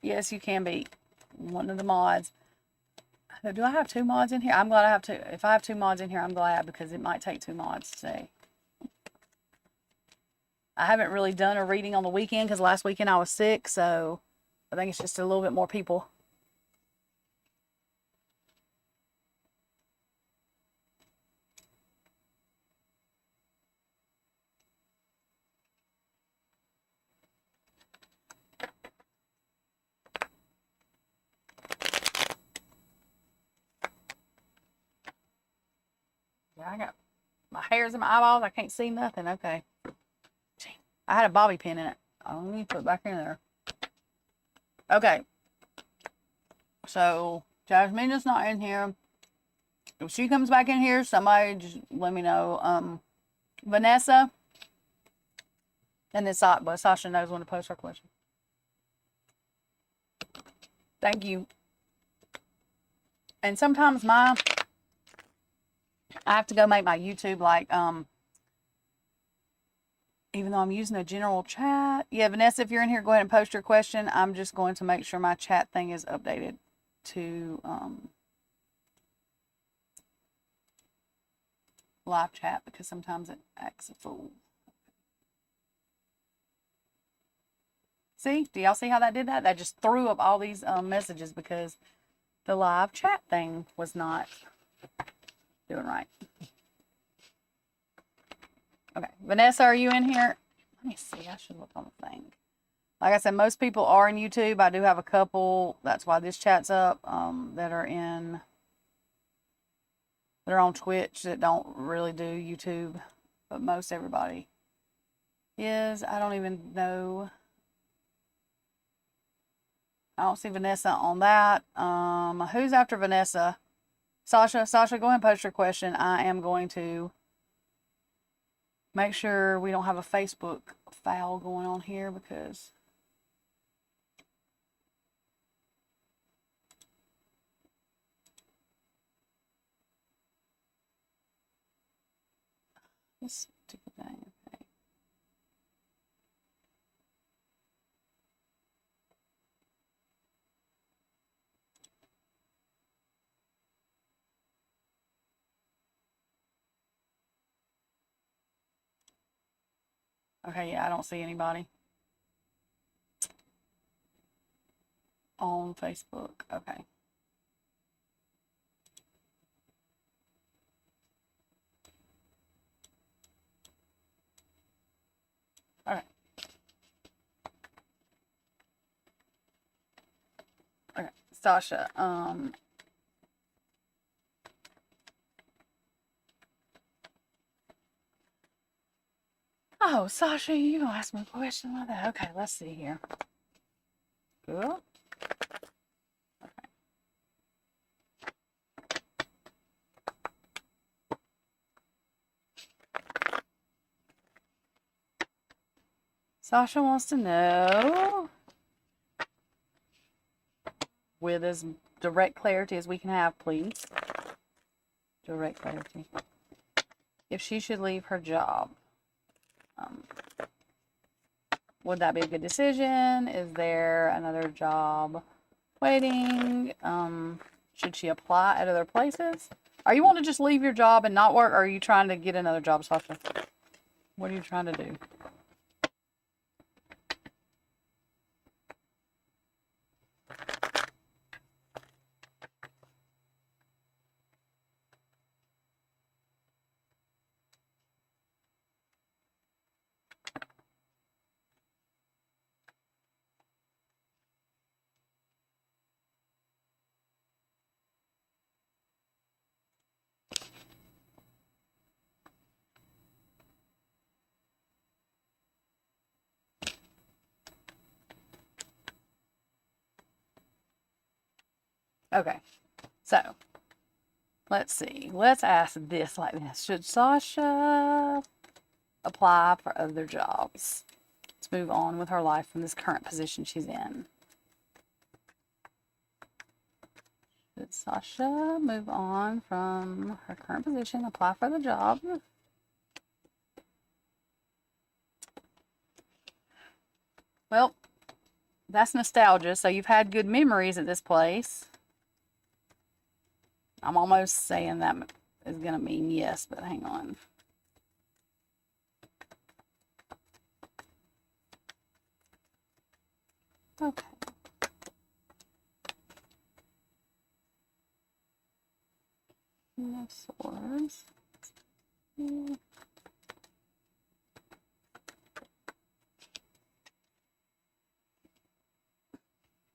Yes, you can be one of the mods. Do I have 2 mods in here? I'm glad I have 2. If I have 2 mods in here, I'm glad, because it might take 2 mods today. I haven't really done a reading on the weekend because last weekend I was sick, so I think it's just a little bit more people. Yeah, I got my hairs in my eyeballs. I can't see nothing. Okay. I had a bobby pin in it. I don't need to put it back in there. Okay. So Jasmina's not in here. If she comes back in here, somebody just let me know. Vanessa. And then Sasha knows when to post her question. Thank you. And sometimes I have to go make my YouTube like, even though I'm using a general chat. Yeah, Vanessa, if you're in here, go ahead and post your question. I'm just going to make sure my chat thing is updated to live chat, because sometimes it acts a fool. See? Do y'all see how that did that? That just threw up all these messages because the live chat thing was not doing right. Okay. Vanessa, are you in here? Let me see. I should look on the thing. Like I said, most people are in YouTube. I do have a couple. That's why this chat's up, that are on Twitch that don't really do YouTube. But most everybody is. I don't even know. I don't see Vanessa on that. Who's after Vanessa? Sasha, go ahead and post your question. I am going to make sure we don't have a Facebook foul going on here, because this stupid thing. Okay. Okay, yeah, I don't see anybody on Facebook. Okay. All right. Okay, Sasha, Oh, Sasha, you gonna ask me a question like that? Okay, let's see here. Cool. Okay. Sasha wants to know, with as direct clarity as we can have, please. Direct clarity. If she should leave her job, would that be a good decision? Is there another job waiting? Should she apply at other places? Are you wanting to just leave your job and not work, or are you trying to get another job, Sasha? What are you trying to do? Okay, so let's see. Let's ask this like this. Should Sasha apply for other jobs to move on with her life from this current position she's in? Should Sasha move on from her current position, apply for the job? Well, that's nostalgia, so you've had good memories at this place. I'm almost saying that is going to mean yes, but hang on. Okay. No swords. Yeah.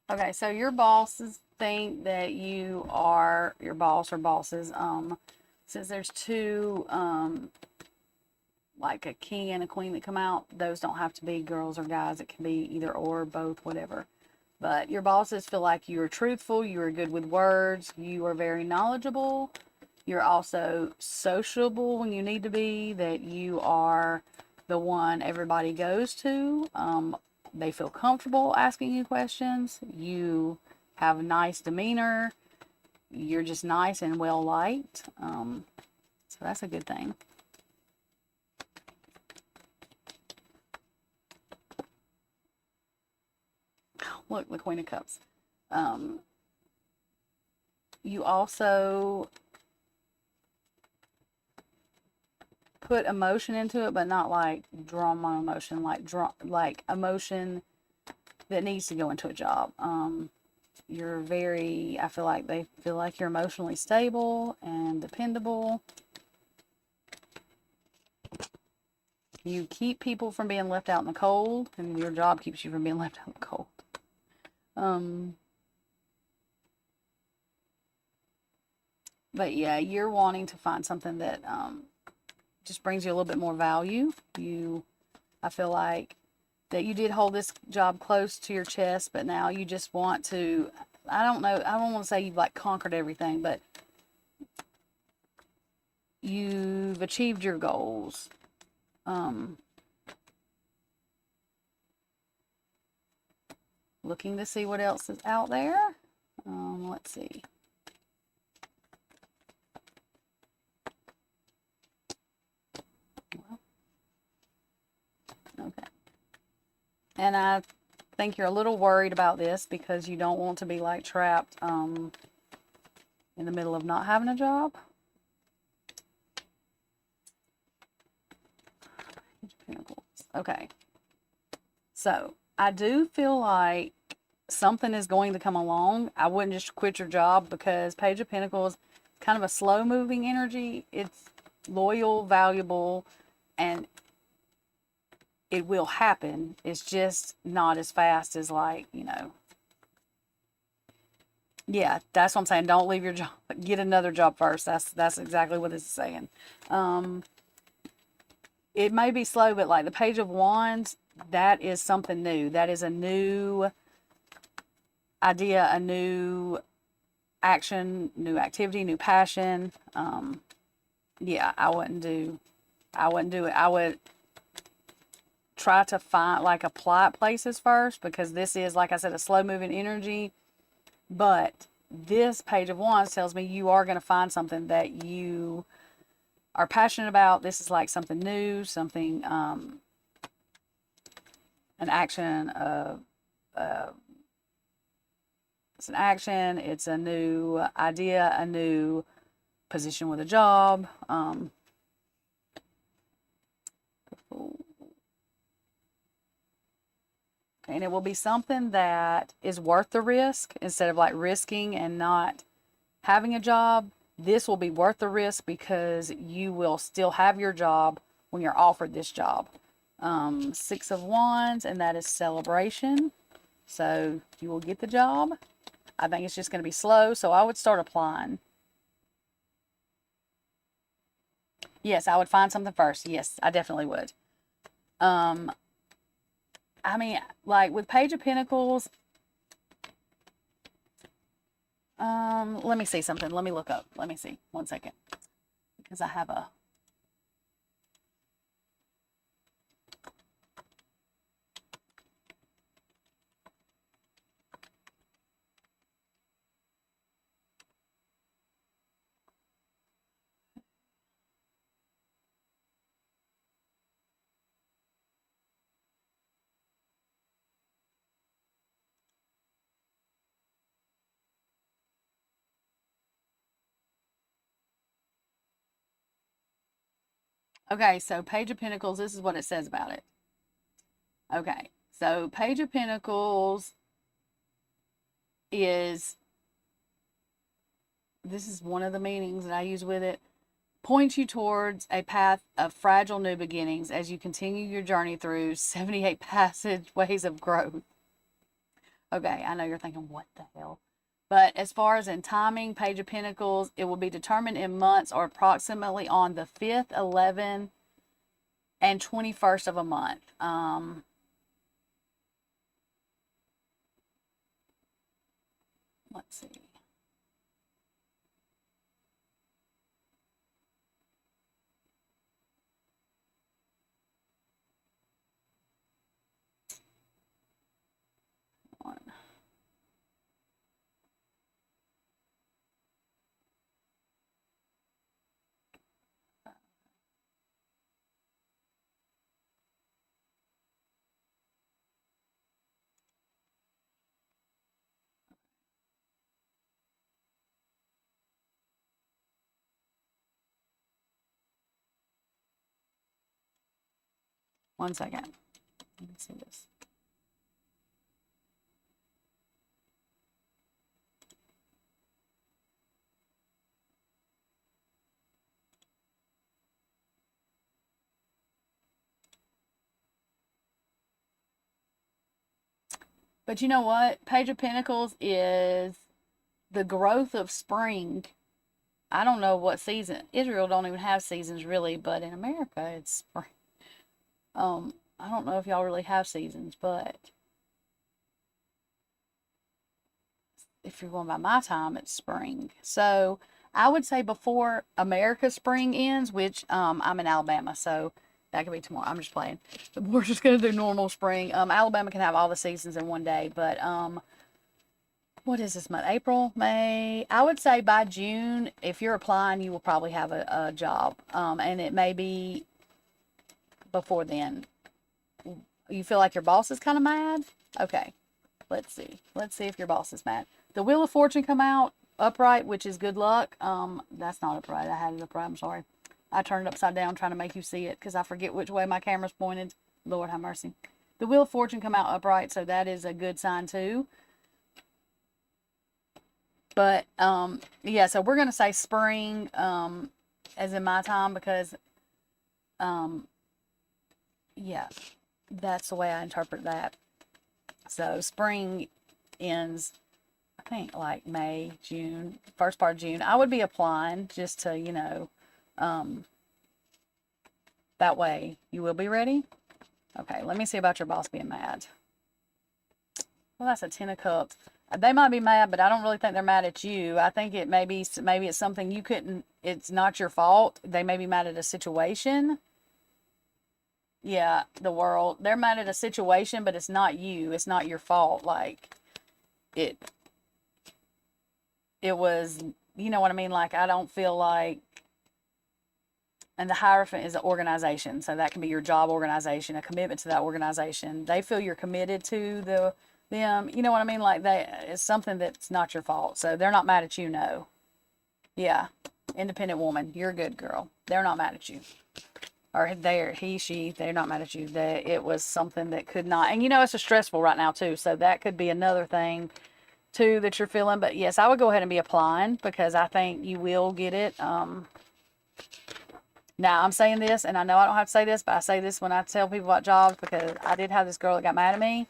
Okay, so your bosses think that you are your boss or bosses. Since there's two, like a king and a queen that come out, those don't have to be girls or guys. It can be either or, both, whatever. But your bosses feel like you are truthful, you are good with words, you are very knowledgeable, you're also sociable when you need to be, that you are the one everybody goes to. They feel comfortable asking you questions. You have a nice demeanor. You're just nice and well liked. So that's a good thing. Look, the Queen of Cups. You also put emotion into it, but not like drama emotion, like emotion that needs to go into a job. You're very, I feel like they feel like you're emotionally stable and dependable. You keep people from being left out in the cold, and your job keeps you from being left out in the cold. But yeah, you're wanting to find something that just brings you a little bit more value. I feel like that you did hold this job close to your chest, but now you just want to, I don't know, I don't want to say you've like conquered everything, but you've achieved your goals. Looking to see what else is out there. Let's see. Okay. And I think you're a little worried about this because you don't want to be like trapped in the middle of not having a job. Okay. So I do feel like something is going to come along. I wouldn't just quit your job, because Page of Pentacles, kind of a slow moving energy. It's loyal, valuable, and it will happen. It's just not as fast as, like, you know. Yeah, that's what I'm saying. Don't leave your job. Get another job first. That's exactly what this is saying. it may be slow, but like the Page of Wands, that is something new. That is a new idea, a new action, new activity, new passion. Yeah, I wouldn't do it. I would try to find, like, apply it places first, because this is, like I said, a slow moving energy. But this Page of Wands tells me you are going to find something that you are passionate about. This is like something new, something, an action, it's an action, it's a new idea, a new position with a job. And it will be something that is worth the risk, instead of like risking and not having a job. This will be worth the risk because you will still have your job when you're offered this job. Six of Wands, and that is celebration. So you will get the job. I think it's just going to be slow, so I would start applying. Yes, I would find something first. Yes, I definitely would. I mean, like with Page of Pentacles, let me see something. Let me look up. Let me see. 1 second. Because I have a... Okay, so Page of Pentacles, this is what it says about it. Okay, so Page of Pentacles is, this is one of the meanings that I use with it, points you towards a path of fragile new beginnings as you continue your journey through 78 passageways of growth. Okay, I know you're thinking, what the hell? But as far as in timing, Page of Pentacles, it will be determined in months or approximately on the 5th, 11th, and 21st of a month. Let's see. One. One second. Let me see this. But you know what? Page of Pentacles is the growth of spring. I don't know what season. Israel don't even have seasons really, but in America it's spring. I don't know if y'all really have seasons, but if you're going by my time, it's spring. So I would say before America's spring ends, which I'm in Alabama, so that could be tomorrow. I'm just playing. But we're just gonna do normal spring. Alabama can have all the seasons in one day, but what is this month? April, May. I would say by June, if you're applying, you will probably have a job. And it may be before then. You feel like your boss is kind of mad? Okay, let's see. Let's see if your boss is mad. The Wheel of Fortune come out upright, which is good luck. That's not upright. I had it upright. I'm sorry. I turned it upside down trying to make you see it because I forget which way my camera's pointed. Lord have mercy. The Wheel of Fortune come out upright, so that is a good sign too. But yeah, so we're gonna say spring, as in my time, because yeah, that's the way I interpret that. So spring ends, I think, like May, June, first part of June. I would be applying just to, you know, That way, you will be ready. Okay, let me see about your boss being mad. Well, that's a 10 of cups. They might be mad, but I don't really think they're mad at you. I think it maybe it's something you couldn't, it's not your fault. They may be mad at a situation. Yeah, the world. They're mad at a situation, but it's not you. It's not your fault. Like, it was, you know what I mean? Like, I don't feel like, and the Hierophant is an organization. So that can be your job organization, a commitment to that organization. They feel you're committed to them. You know what I mean? Like, it's something that's not your fault. So they're not mad at you, no. Yeah. Independent woman. You're a good girl. They're not mad at you. Or they're not mad at you. It was something that could not, and you know, it's stressful right now too. So that could be another thing too that you're feeling. But yes, I would go ahead and be applying because I think you will get it. Now I'm saying this, and I know I don't have to say this, but I say this when I tell people about jobs because I did have this girl that got mad at me,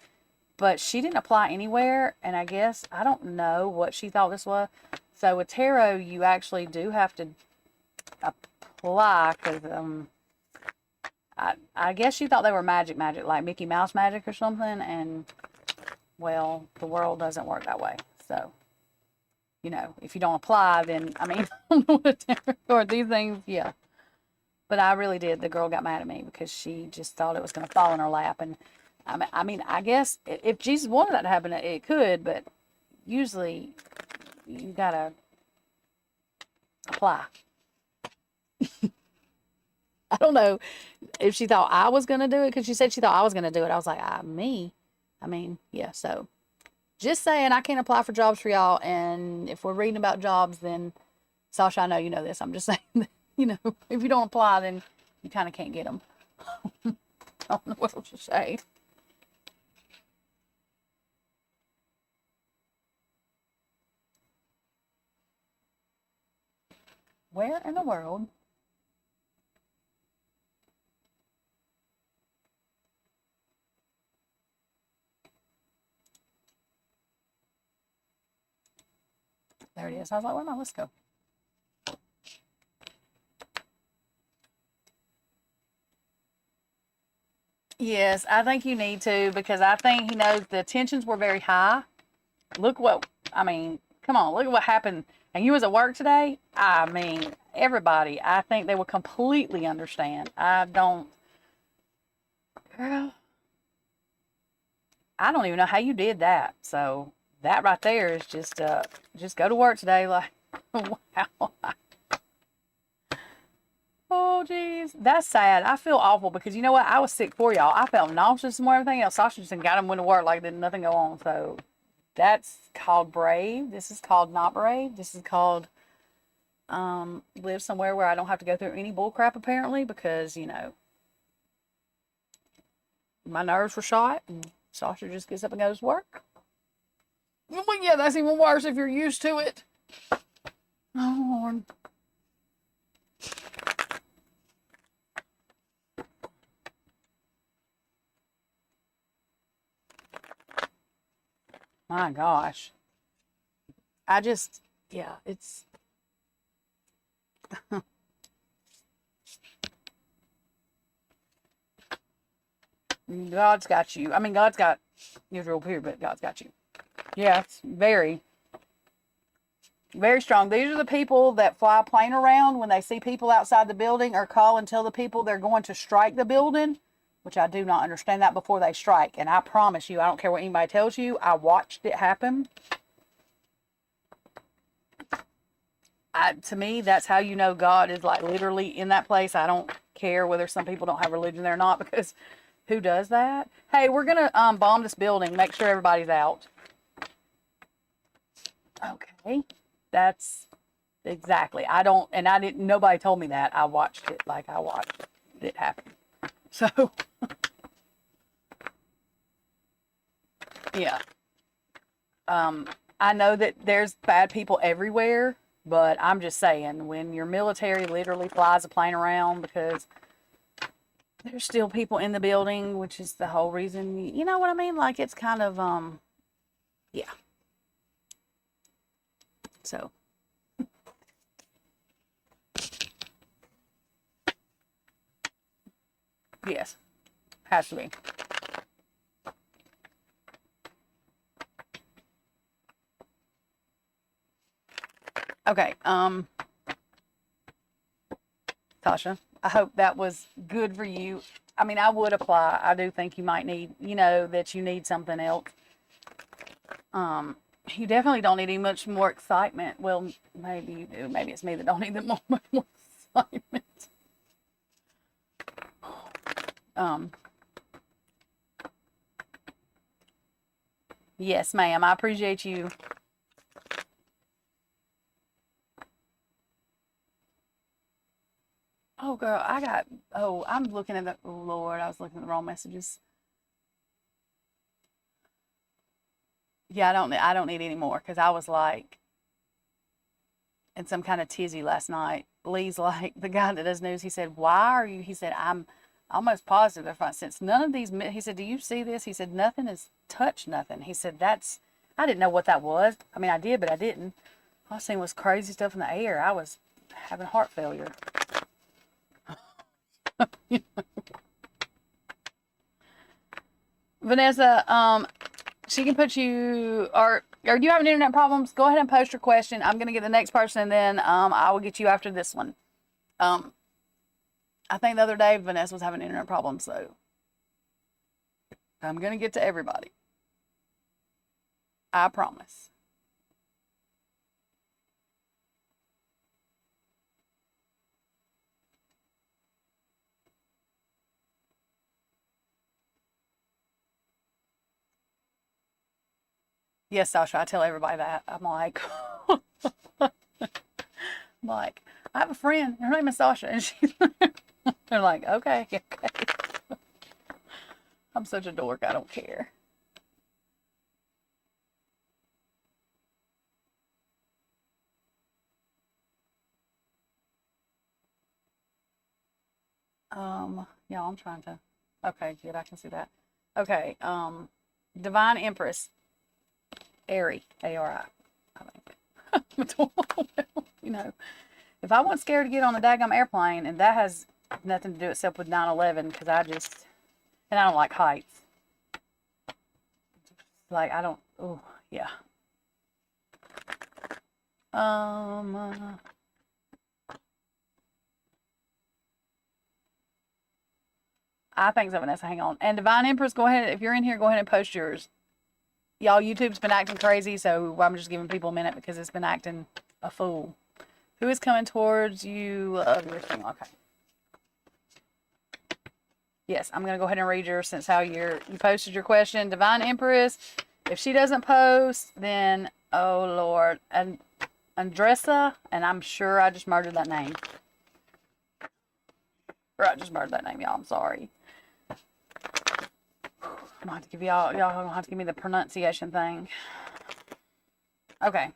but she didn't apply anywhere. And I guess, I don't know what she thought this was. So with tarot, you actually do have to apply because, I guess she thought they were magic, like Mickey Mouse magic or something, and, well, the world doesn't work that way. So, you know, if you don't apply, then, I mean, I don't know what a tarot card, these things, yeah. But I really did. The girl got mad at me because she just thought it was going to fall in her lap. And, I mean, I guess if Jesus wanted that to happen, it could, but usually you got to apply. I don't know if she thought I was going to do it because she said she thought I was going to do it. I was like, me? I mean, yeah, so just saying I can't apply for jobs for y'all. And if we're reading about jobs, then Sasha, I know you know this. I'm just saying that, you know, if you don't apply, then you kind of can't get them. I don't know what else to say. Where in the world? There it is. I was like, where am I? Let's go. Yes, I think you need to because I think he knows the tensions were very high. Look what, I mean, come on, look at what happened. And you was at work today? I mean, everybody, I think they would completely understand. Girl, I don't even know how you did that. So that right there is just go to work today. Like, wow. Oh, geez. That's sad. I feel awful because you know what? I was sick for y'all. I felt nauseous and more everything else. Sasha just got him went to work like did nothing go on. So that's called brave. This is called not brave. This is called live somewhere where I don't have to go through any bull crap apparently because, you know, my nerves were shot and Sasha just gets up and goes to work. Well, yeah, that's even worse if you're used to it. Oh, Lord. My gosh. Yeah, it's. God's got you. I mean, God's got Israel here, but God's got you. Yeah, it's very, very strong. These are the people that fly a plane around when they see people outside the building or call and tell the people they're going to strike the building, which I do not understand that before they strike. And I promise you, I don't care what anybody tells you, I watched it happen. To me, that's how you know God is like literally in that place. I don't care whether some people don't have religion there or not because who does that? Hey, we're going to bomb this building. Make sure everybody's out. Okay. That's exactly. Nobody told me that. I watched it like I watched it happen. So, yeah. I know that there's bad people everywhere, but I'm just saying when your military literally flies a plane around because there's still people in the building, which is the whole reason, you know what I mean? Like it's kind of, yeah. So. Yes. Has to be. Okay, Tasha, I hope that was good for you. I mean, I would apply. I do think you might need, that you need something else. You definitely don't need any much more excitement. Well, maybe you do. Maybe it's me that don't need much more excitement. Yes, ma'am. I appreciate you. Oh, girl, I'm looking at the, oh, Lord, I was looking at the wrong messages. Yeah, I don't need any more because I was like in some kind of tizzy last night. Lee's like, the guy that does news, he said, why are you, he said, I'm almost positive if I, since none of these, he said, do you see this? He said, nothing has touched nothing. He said, I didn't know what that was. I mean, I did, but I didn't. All I seen was crazy stuff in the air. I was having heart failure. Vanessa, she can put you, or you having internet problems? Go ahead and post your question. I'm going to get the next person, and then I will get you after this one. I think the other day Vanessa was having internet problems, so I'm going to get to everybody. I promise. Yes, Sasha, I tell everybody that. I'm like, I have a friend. Her name is Sasha, and they're like, okay. I'm such a dork. I don't care. Yeah, I'm trying to. Okay, good. I can see that. Okay. Divine Empress, Ari, A-R-I, I think. If I wasn't scared to get on a daggum airplane, and that has nothing to do except with 9/11, because I don't like heights. Like, I don't, oh, yeah. I think so, Vanessa. Hang on. And Divine Empress, go ahead. If you're in here, go ahead and post yours. Y'all, YouTube's been acting crazy, so I'm just giving people a minute because it's been acting a fool. Who is coming towards you? Love your thing. Okay. Yes, I'm gonna go ahead and read yours since you posted your question. Divine Empress. If she doesn't post, then oh Lord, and Andressa, and I'm sure I just murdered that name. Or I just murdered that name, y'all. I'm sorry. I'm gonna have to give y'all gonna have to give me the pronunciation thing. Okay.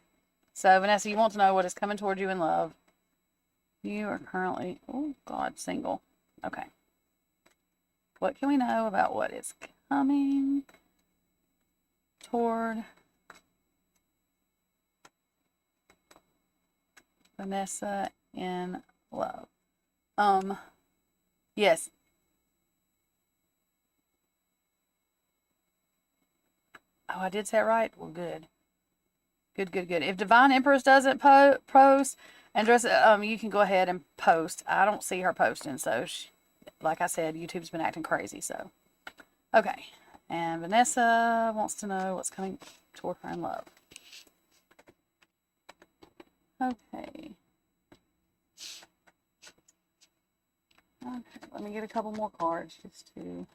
So Vanessa, you want to know what is coming toward you in love. You are currently, oh God, single. Okay. What can we know about what is coming toward Vanessa in love? Yes. Oh, I did say it right? Well, good. Good. If Divine Empress doesn't post, Andressa, you can go ahead and post. I don't see her posting, so like I said, YouTube's been acting crazy, so. Okay. And Vanessa wants to know what's coming toward her in love. Okay. Okay, let me get a couple more cards just to.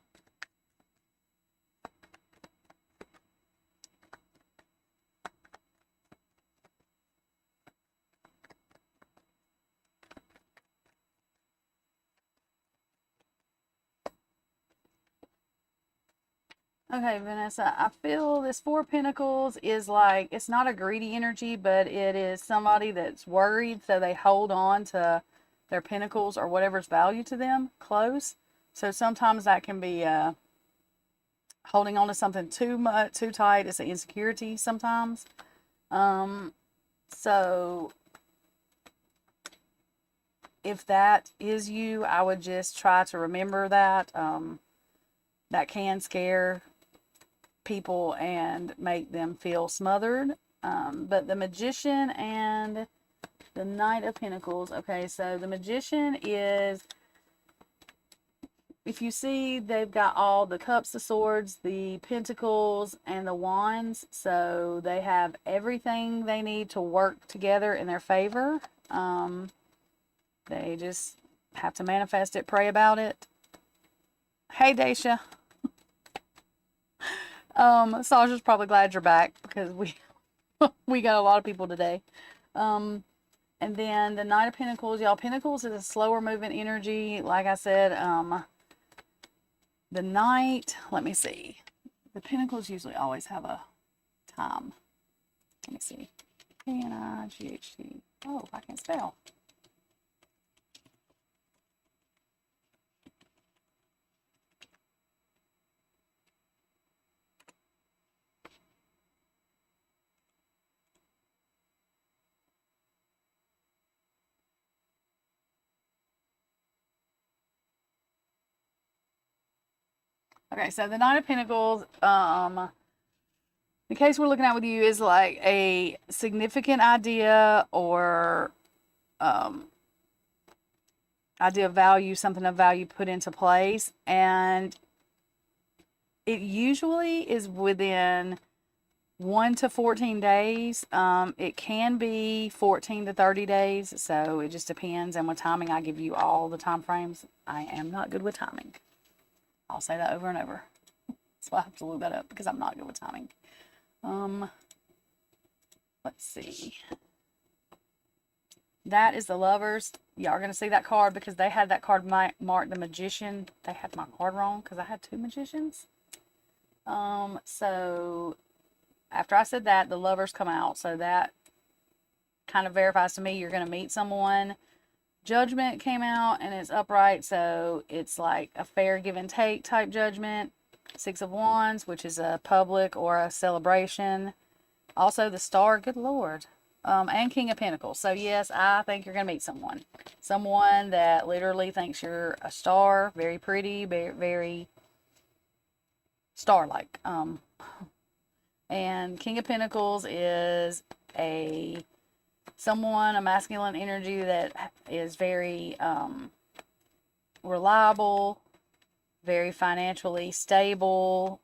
Okay, Vanessa, I feel this Four of Pentacles is like, it's not a greedy energy, but it is somebody that's worried, so they hold on to their pentacles or whatever's value to them close. So sometimes that can be holding on to something too much, too tight. It's an insecurity sometimes. So if that is you, I would just try to remember that. That can scare people and make them feel smothered. But the Magician and the Knight of Pentacles. Okay, so the Magician is, if you see, they've got all the cups, the swords, the pentacles, and the wands. So they have everything they need to work together in their favor. They just have to manifest it, pray about it. Hey, Daisha. Sasha's probably glad you're back because we got a lot of people today. And then the Knight of Pentacles, y'all. Pentacles is a slower moving energy. Like I said, the Knight, let me see. The Pentacles usually always have a time. Let me see. K-N-I-G-H-T. Oh, I can't spell. Okay, so the Knight of Pentacles, the case we're looking at with you is like a significant idea or idea of value, something of value put into place, and it usually is within 1 to 14 days. It can be 14 to 30 days, so it just depends. And with timing, I give you all the time frames. I am not good with timing. I'll say that over and over. So I have to look that up because I'm not good with timing. Let's see. That is the Lovers. Y'all are going to see that card because they had that card marked the Magician. They had my card wrong because I had 2 Magicians. So after I said that, the Lovers come out. So that kind of verifies to me you're going to meet someone. Judgment came out and it's upright. So it's like a fair give and take type judgment. 6 of Wands, which is a public or a celebration. Also the Star, good Lord. And King of Pentacles. So yes, I think you're going to meet someone. Someone that literally thinks you're a star, very pretty, very, very star-like. And King of Pentacles is a masculine energy that is very reliable, very financially stable.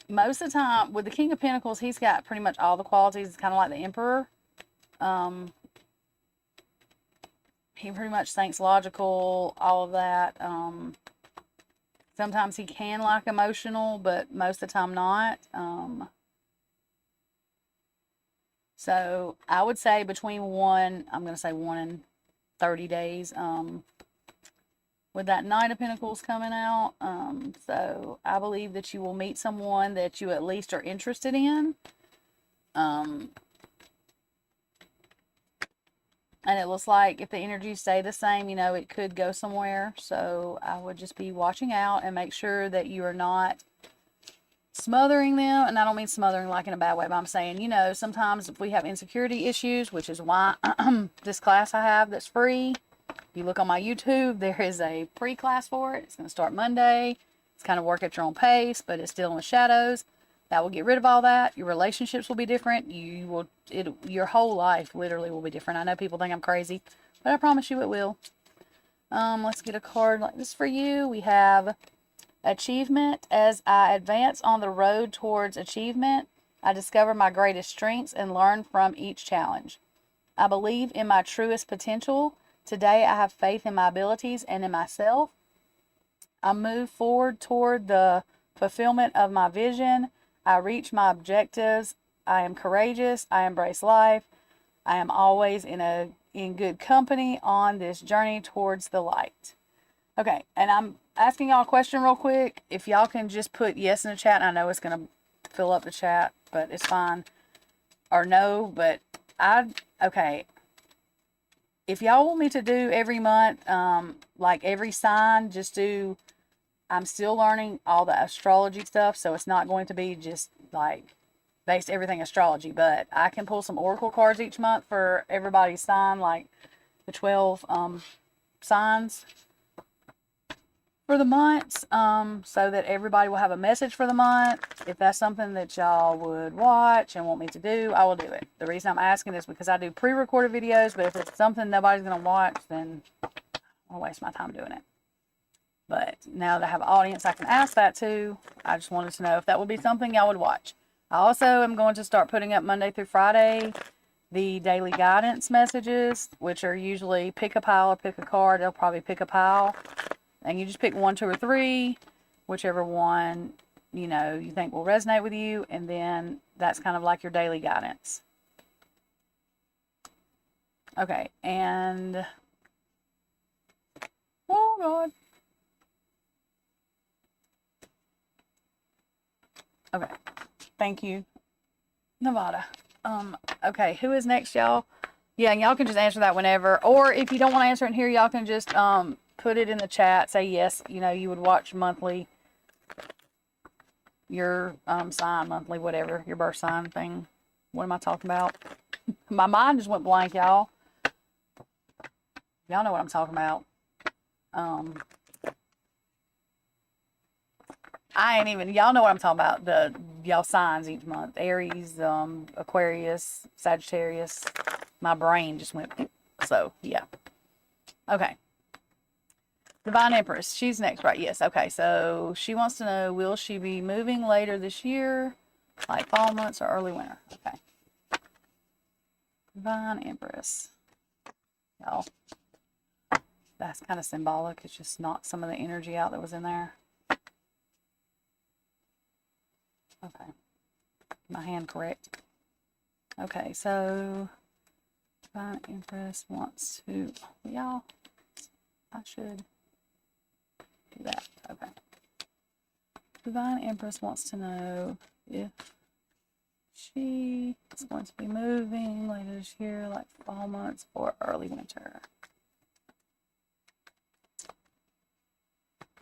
Most of the time, with the King of Pentacles, he's got pretty much all the qualities. It's kind of like the Emperor. He pretty much thinks logical, all of that. Sometimes he can like emotional, but most of the time not. So I would say between I'm going to say 1 and 30 days. With that Knight of Pentacles coming out. So I believe that you will meet someone that you at least are interested in. And it looks like if the energies stay the same, you know, it could go somewhere. So I would just be watching out and make sure that you are not smothering them. And I don't mean smothering like in a bad way, but I'm saying, you know, sometimes if we have insecurity issues, which is why this class I have that's free. If you look on my YouTube, there is a pre-class for it. It's going to start Monday. It's kind of work at your own pace, but it's still in the shadows. That will get rid of all that. Your relationships will be different. Your whole life literally will be different. I know people think I'm crazy, but I promise you it will. Let's get a card like this for you. We have Achievement. As I advance on the road towards achievement, I discover my greatest strengths and learn from each challenge. I believe in my truest potential. Today, I have faith in my abilities and in myself. I move forward toward the fulfillment of my vision. I reach my objectives. I am courageous. I embrace life. I am always in good company on this journey towards the light. Okay, and I'm asking y'all a question real quick. If y'all can just put yes in the chat, and I know it's going to fill up the chat, but it's fine. Or no, but okay. If y'all want me to do every month, like every sign, I'm still learning all the astrology stuff, so it's not going to be just like based everything astrology, but I can pull some oracle cards each month for everybody's sign, like the 12 signs for the months, so that everybody will have a message for the month. If that's something that y'all would watch and want me to do, I will do it. The reason I'm asking is because I do pre-recorded videos, but if it's something nobody's going to watch, then I'll waste my time doing it. But now that I have an audience I can ask that to, I just wanted to know if that would be something y'all would watch. I also am going to start putting up Monday through Friday the daily guidance messages, which are usually pick a pile or pick a card. They'll probably pick a pile. And you just pick 1, 2, or 3, whichever one, you know, you think will resonate with you. And then that's kind of like your daily guidance. Okay, and oh God. Okay, thank you, Nevada. Okay, who is next, y'all? Yeah, and y'all can just answer that whenever. Or if you don't want to answer it in here, y'all can just put it in the chat. Say yes, you know, you would watch monthly, your sign monthly, whatever, your birth sign thing. What am I talking about? My mind just went blank, y'all. Y'all know what I'm talking about. I ain't even, y'all know what I'm talking about. Y'all signs each month. Aries, Aquarius, Sagittarius. My brain just went, so yeah. Okay. Divine Empress, she's next, right? Yes. Okay, so she wants to know, will she be moving later this year, like fall months or early winter? Okay. Divine Empress. Y'all, that's kind of symbolic. It's just knocked some of the energy out that was in there. Okay. My hand correct. Okay, so Divine Empress wants to, y'all, I should do that. Okay. Divine Empress wants to know if she is going to be moving later this year, like fall months or early winter.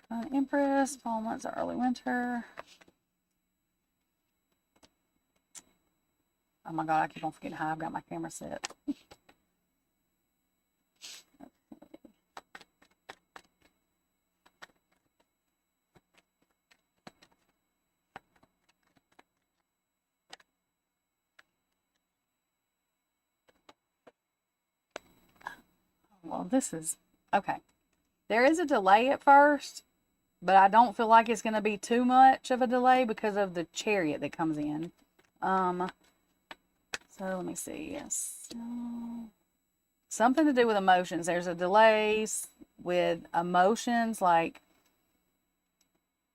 Divine Empress, fall months or early winter. Oh my God, I keep on forgetting how I've got my camera set. Well, this is, okay. There is a delay at first, but I don't feel like it's going to be too much of a delay because of the chariot that comes in. So let me see. Yes. Something to do with emotions. There's a delay with emotions. Like,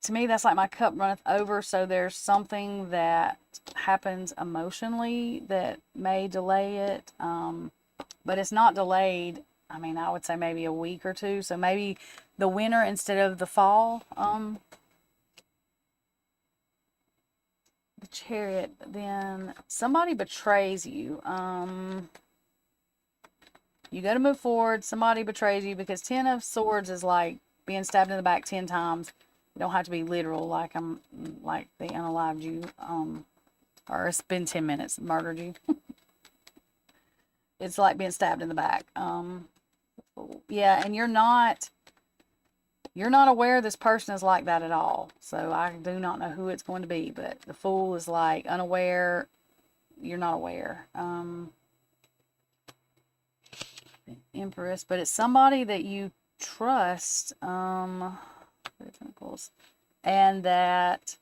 to me, that's like my cup runneth over. So there's something that happens emotionally that may delay it. But it's not delayed. I mean, I would say maybe a week or two. So maybe the winter instead of the fall. The chariot, then somebody betrays you. You got to move forward. Somebody betrays you because 10 of Swords is like being stabbed in the back 10 times. You don't have to be literal, like they unalived you, or it's been 10 minutes, murdered you. It's like being stabbed in the back. Yeah, and you're not aware this person is like that at all. So I do not know who it's going to be, but the Fool is like unaware. You're not aware. Empress, but it's somebody that you trust. And that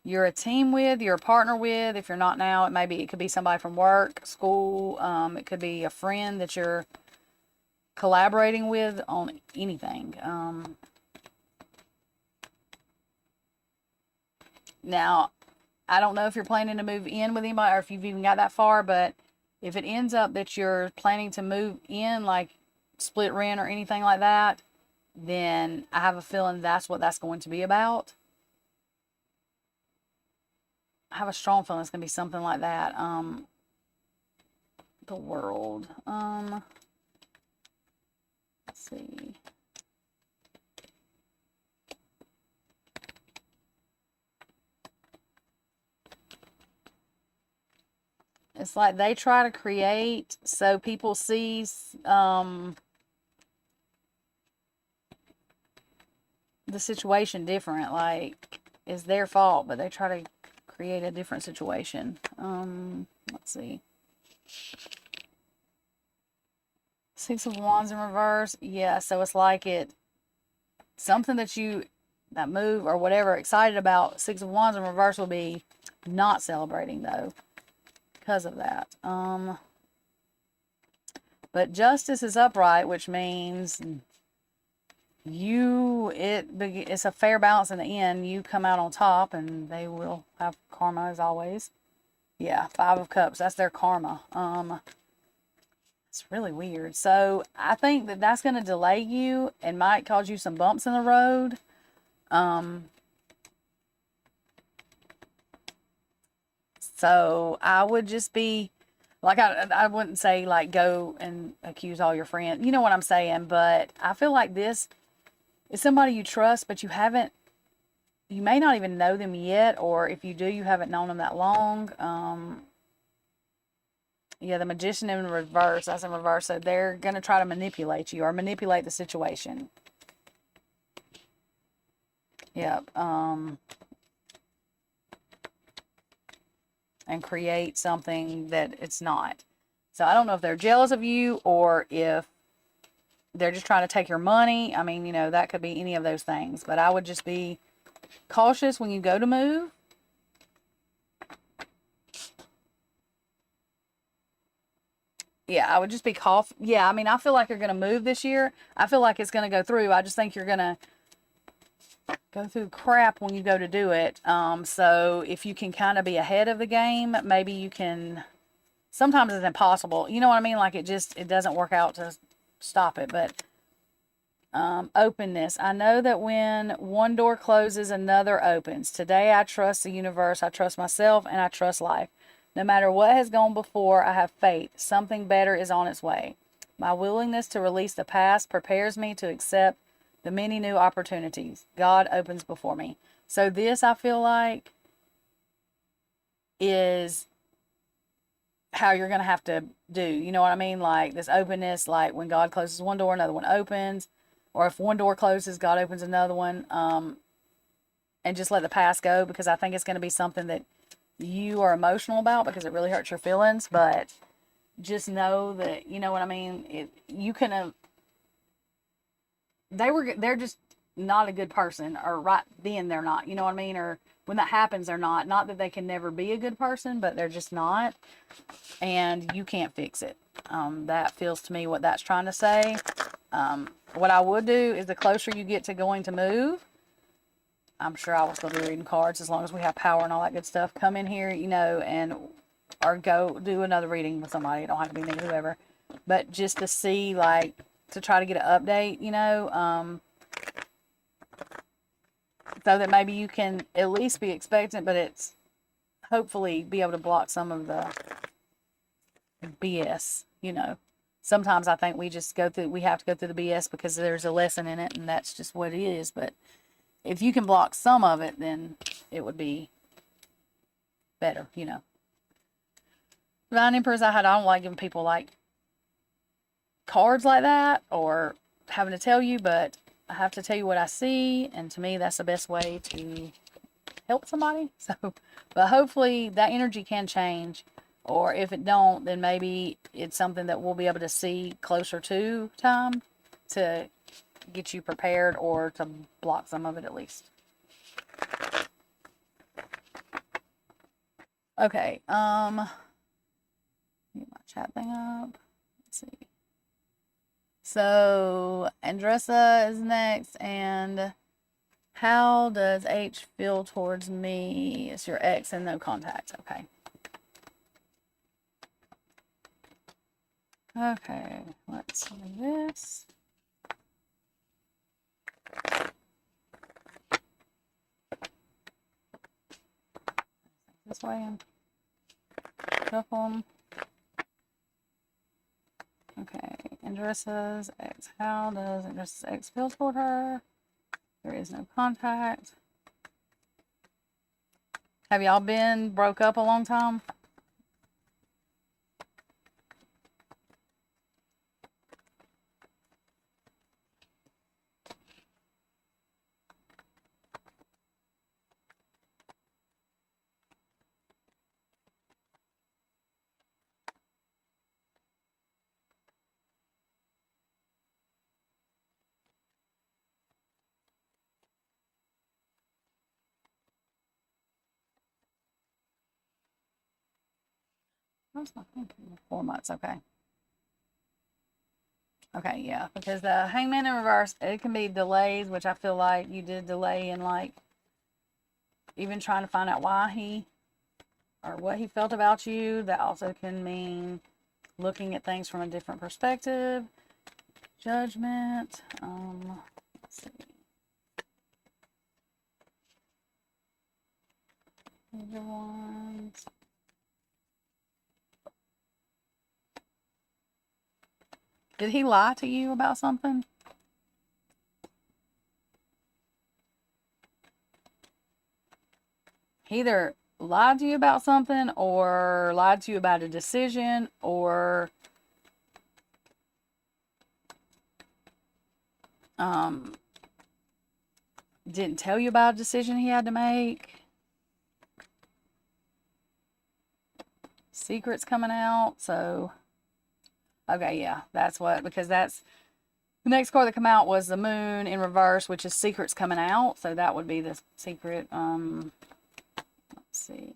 you're a team with, you're a partner with. If you're not now, it could be somebody from work, school. It could be a friend that you're collaborating with on anything. Now, I don't know if you're planning to move in with anybody or if you've even got that far, but if it ends up that you're planning to move in, like split rent or anything like that, then I have a feeling that's what that's going to be about. I have a strong feeling it's going to be something like that. The World. Let's see. It's like they try to create so people see the situation different. Like, it's their fault, but they try to create a different situation. Let's see. Six of Wands in reverse. Yeah, so it's like something that move or whatever, excited about. Six of Wands in reverse will be not celebrating, though, because of that. But justice is upright, which means it's a fair balance in the end. You come out on top, and they will have karma as always. Yeah, Five of Cups. That's their karma. It's really weird. So I think that's going to delay you and might cause you some bumps in the road. So I would just be like, I wouldn't say like go and accuse all your friends. You know what I'm saying? But I feel like this is somebody you trust, but you may not even know them yet, or if you do, you haven't known them that long. Yeah, the Magician in reverse, that's in reverse, so they're going to try to manipulate you or manipulate the situation. Yep. And create something that it's not. So I don't know if they're jealous of you or if they're just trying to take your money. I mean, that could be any of those things. But I would just be cautious when you go to move. Yeah, I would just be cautious. Yeah, I mean, I feel like you're going to move this year. I feel like it's going to go through. I just think you're going to go through crap when you go to do it. So if you can kind of be ahead of the game, maybe you can. Sometimes it's impossible. You know what I mean? Like it doesn't work out to stop it. But openness. I know that when one door closes, another opens. Today I trust the universe, I trust myself, and I trust life. No matter what has gone before, I have faith. Something better is on its way. My willingness to release the past prepares me to accept the many new opportunities God opens before me. So this, I feel like, is how you're going to have to do. You know what I mean? Like this openness, like when God closes one door, another one opens. Or if one door closes, God opens another one. And just let the past go, because I think it's going to be something that you are emotional about because it really hurts your feelings. But just know that, you know what I mean? They're just not a good person, or right then they're not, you know what I mean? Or when that happens, they're not. Not that they can never be a good person, but they're just not. And you can't fix it. That feels to me what that's trying to say. What I would do is the closer you get to going to move, I'm sure I will still be reading cards as long as we have power and all that good stuff. Come in here, or go do another reading with somebody. It don't have to be me, whoever. But just to see, like, to try to get an update, so that maybe you can at least be expectant, but it's hopefully be able to block some of the BS, Sometimes I think we have to go through the BS because there's a lesson in it, and that's just what it is. But if you can block some of it, then it would be better, Divine Empress, I don't like giving people like cards like that or having to tell you, but I have to tell you what I see, and to me that's the best way to help somebody. So, but hopefully that energy can change, or if it don't, then maybe it's something that we'll be able to see closer to time to get you prepared or to block some of it at least. Okay, get my chat thing up. Let's see. So Andressa is next, and how does H feel towards me? It's your ex and no contact. Okay. Okay, let's do this. This way and shuffle them. Okay, Andressa's ex. How does Andressa's ex feel toward her? There is no contact. Have y'all been broke up a long time? Where's my thinking? 4 months, okay. Okay, yeah, because the Hangman in reverse, it can be delays, which I feel like you did delay in, like, even trying to find out why he, or what he felt about you. That also can mean looking at things from a different perspective. Judgment, let's see. Other ones. Did he lie to you about something? He either lied to you about something, or lied to you about a decision, or didn't tell you about a decision he had to make. Secrets coming out. So, okay, yeah, that's what, because that's the next card that come out was the Moon in reverse, which is secrets coming out. So that would be the secret. Let's see.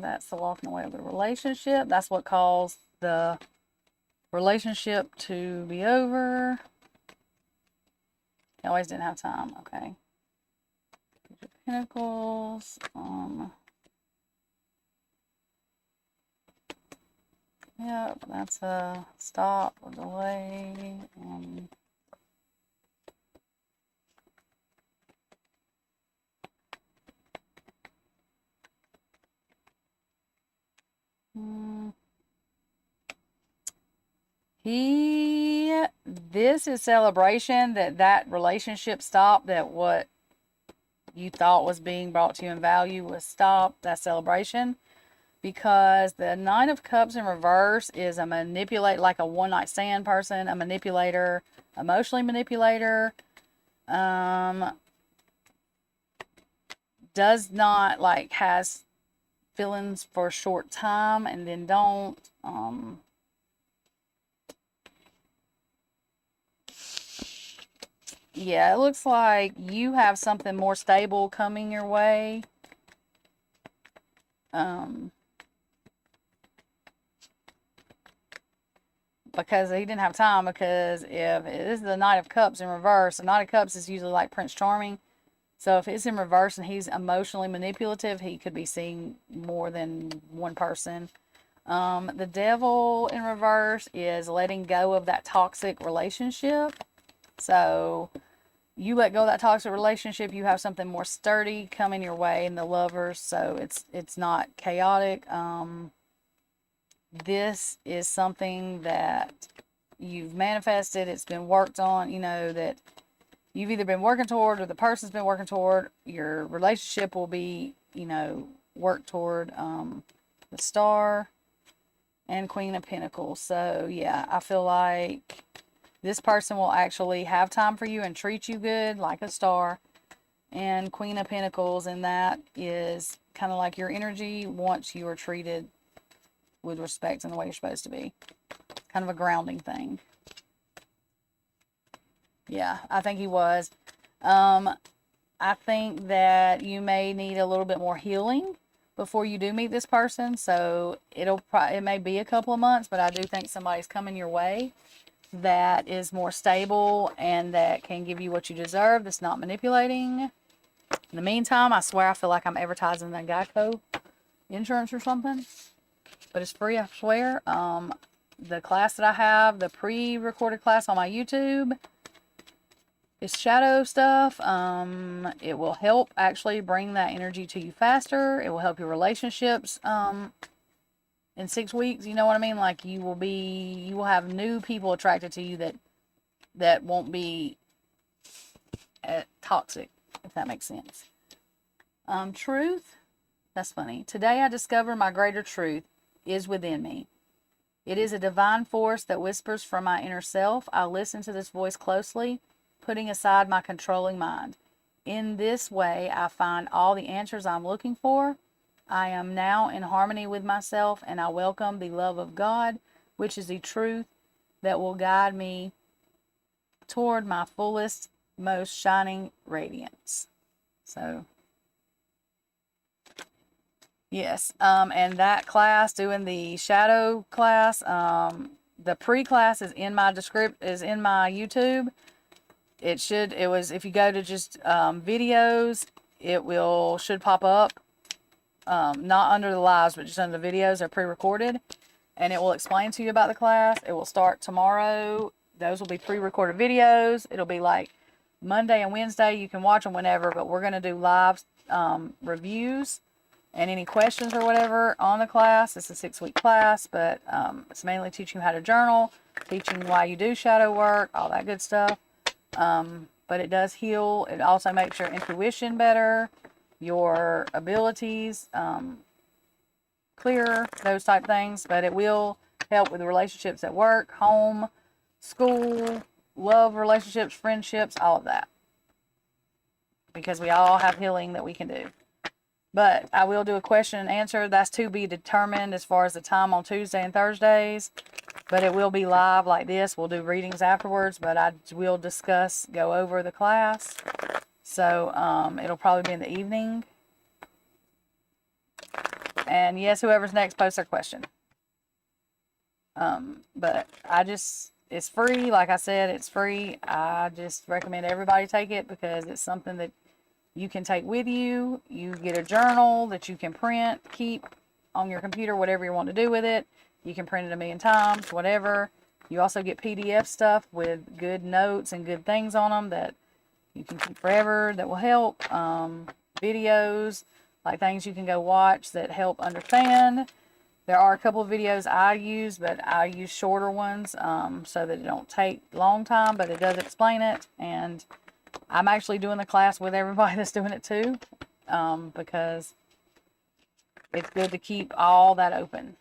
That's the walking away of the relationship. That's what caused the relationship to be over. He always didn't have time. Okay. Pentacles. Yep, that's a stop or delay. This is celebration that relationship stopped, that what you thought was being brought to you in value was stopped. That celebration, because the Nine of Cups in reverse is a manipulate, like a one night stand person, a manipulator, emotionally manipulator, does not, like, has feelings for a short time and then don't. Yeah, it looks like you have something more stable coming your way. Because he didn't have time, because if this is the Knight of Cups in reverse, the Knight of Cups is usually like Prince Charming. So if it's in reverse and he's emotionally manipulative, he could be seeing more than one person. The Devil in reverse is letting go of that toxic relationship. So you let go of that toxic relationship, you have something more sturdy coming your way in the Lovers. So it's not chaotic. This is something that you've manifested. It's been worked on, that you've either been working toward, or the person's been working toward. Your relationship will be, worked toward. The Star and Queen of Pentacles. So yeah, I feel like this person will actually have time for you and treat you good, like a star. And Queen of Pentacles, and that is kind of like your energy once you are treated with respect and the way you're supposed to be. Kind of a grounding thing. Yeah, I think he was. I think that you may need a little bit more healing before you do meet this person. So it may be a couple of months, but I do think somebody's coming your way that is more stable and that can give you what you deserve, that's not manipulating. In the meantime, I swear I feel like I'm advertising the Geico insurance or something, but it's free, I swear. The class that I have, the pre-recorded class on my YouTube, is shadow stuff. It will help actually bring that energy to you faster. It will help your relationships in 6 weeks. You know what I mean? Like, you will have new people attracted to you that won't be toxic, if that makes sense. Truth. That's funny. Today I discover my greater truth is within me. It is a divine force that whispers from my inner self. I listen to this voice closely, putting aside my controlling mind. In this way, I find all the answers I'm looking for. I am now in harmony with myself, and I welcome the love of God, which is the truth that will guide me toward my fullest most shining radiance. So, yes. And that class, doing the shadow class, the pre-class is in my YouTube. If you go to just videos, should pop up. Not under the lives, but just under the videos. They're pre-recorded. And it will explain to you about the class. It will start tomorrow. Those will be pre-recorded videos. It'll be like Monday and Wednesday. You can watch them whenever, but we're going to do live reviews and any questions or whatever on the class. It's a 6-week class, but it's mainly teaching you how to journal, teaching why you do shadow work, all that good stuff. But it does heal. It also makes your intuition better, your abilities clearer, those type things. But it will help with the relationships at work, home, school, love relationships, friendships, all of that. Because we all have healing that we can do. But I will do a question and answer. That's to be determined as far as the time on Tuesday and Thursdays. But it will be live like this. We'll do readings afterwards, but I will go over the class. So it'll probably be in the evening. And yes, whoever's next, post their question. But it's free. Like I said, it's free. I just recommend everybody take it because it's something that you can take with you. You get a journal that you can print, keep on your computer, whatever you want to do with it. You can print it 1,000,000 times, whatever. You also get PDF stuff with good notes and good things on them that you can keep forever that will help. Videos, like things you can go watch that help understand. There are a couple of videos I use, but I use shorter ones so that it don't take a long time, but it does explain it. And I'm actually doing the class with everybody that's doing it too, because it's good to keep all that open.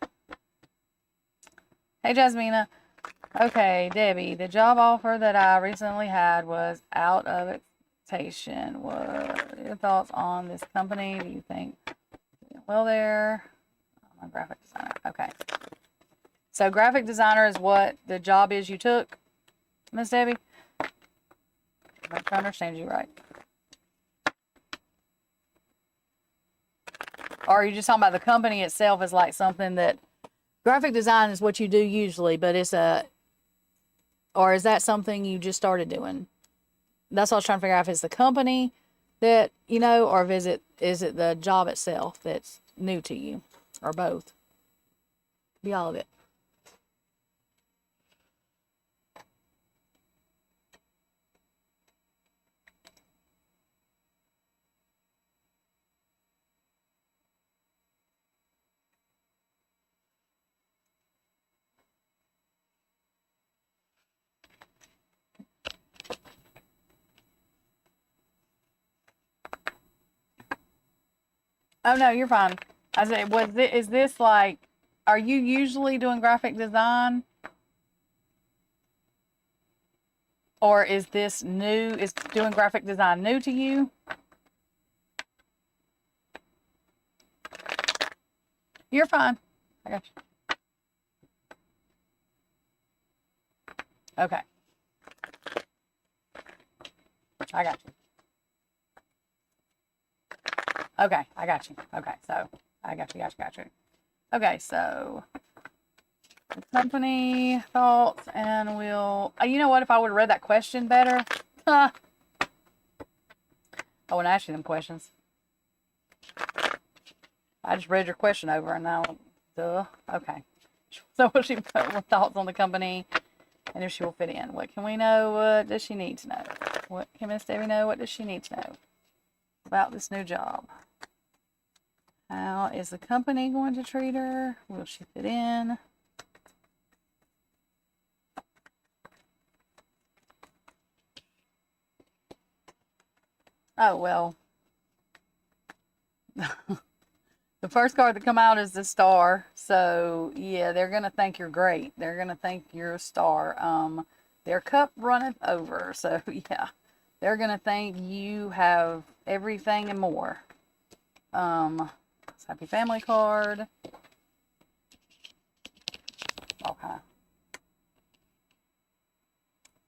Hey, Jasmina. Okay, Debbie, the job offer that I recently had was out of expectation. What are your thoughts on this company? Do you think well there? I'm a graphic designer. Okay. So graphic designer is what the job is you took, Miss Debbie? If I can understand you right. Or are you just talking about the company itself as like something that graphic design is what you do usually, but or is that something you just started doing? That's what I was trying to figure out, if it's the company that, or is it the job itself that's new to you, or both? Be all of it. Oh no, you're fine. I said, is this like, are you usually doing graphic design? Or is this new? Is doing graphic design new to you? You're fine. I got you. Okay. I got you. Okay, I got you. Okay, so I got you. Okay, so company thoughts, and we'll. You know what? If I would have read that question better, I wouldn't ask you them questions. I just read your question over, and now, duh. Okay. So what she put with thoughts on the company, and if she will fit in. What can we know? What does she need to know? What can Miss Debbie know? What does she need to know about this new job? How is the company going to treat her? Will she fit in? Oh, well. The first card that come out is the star. So, yeah, they're going to think you're great. They're going to think you're a star. Their cup runneth over. So, yeah, they're going to think you have everything and more. Happy family card. Okay.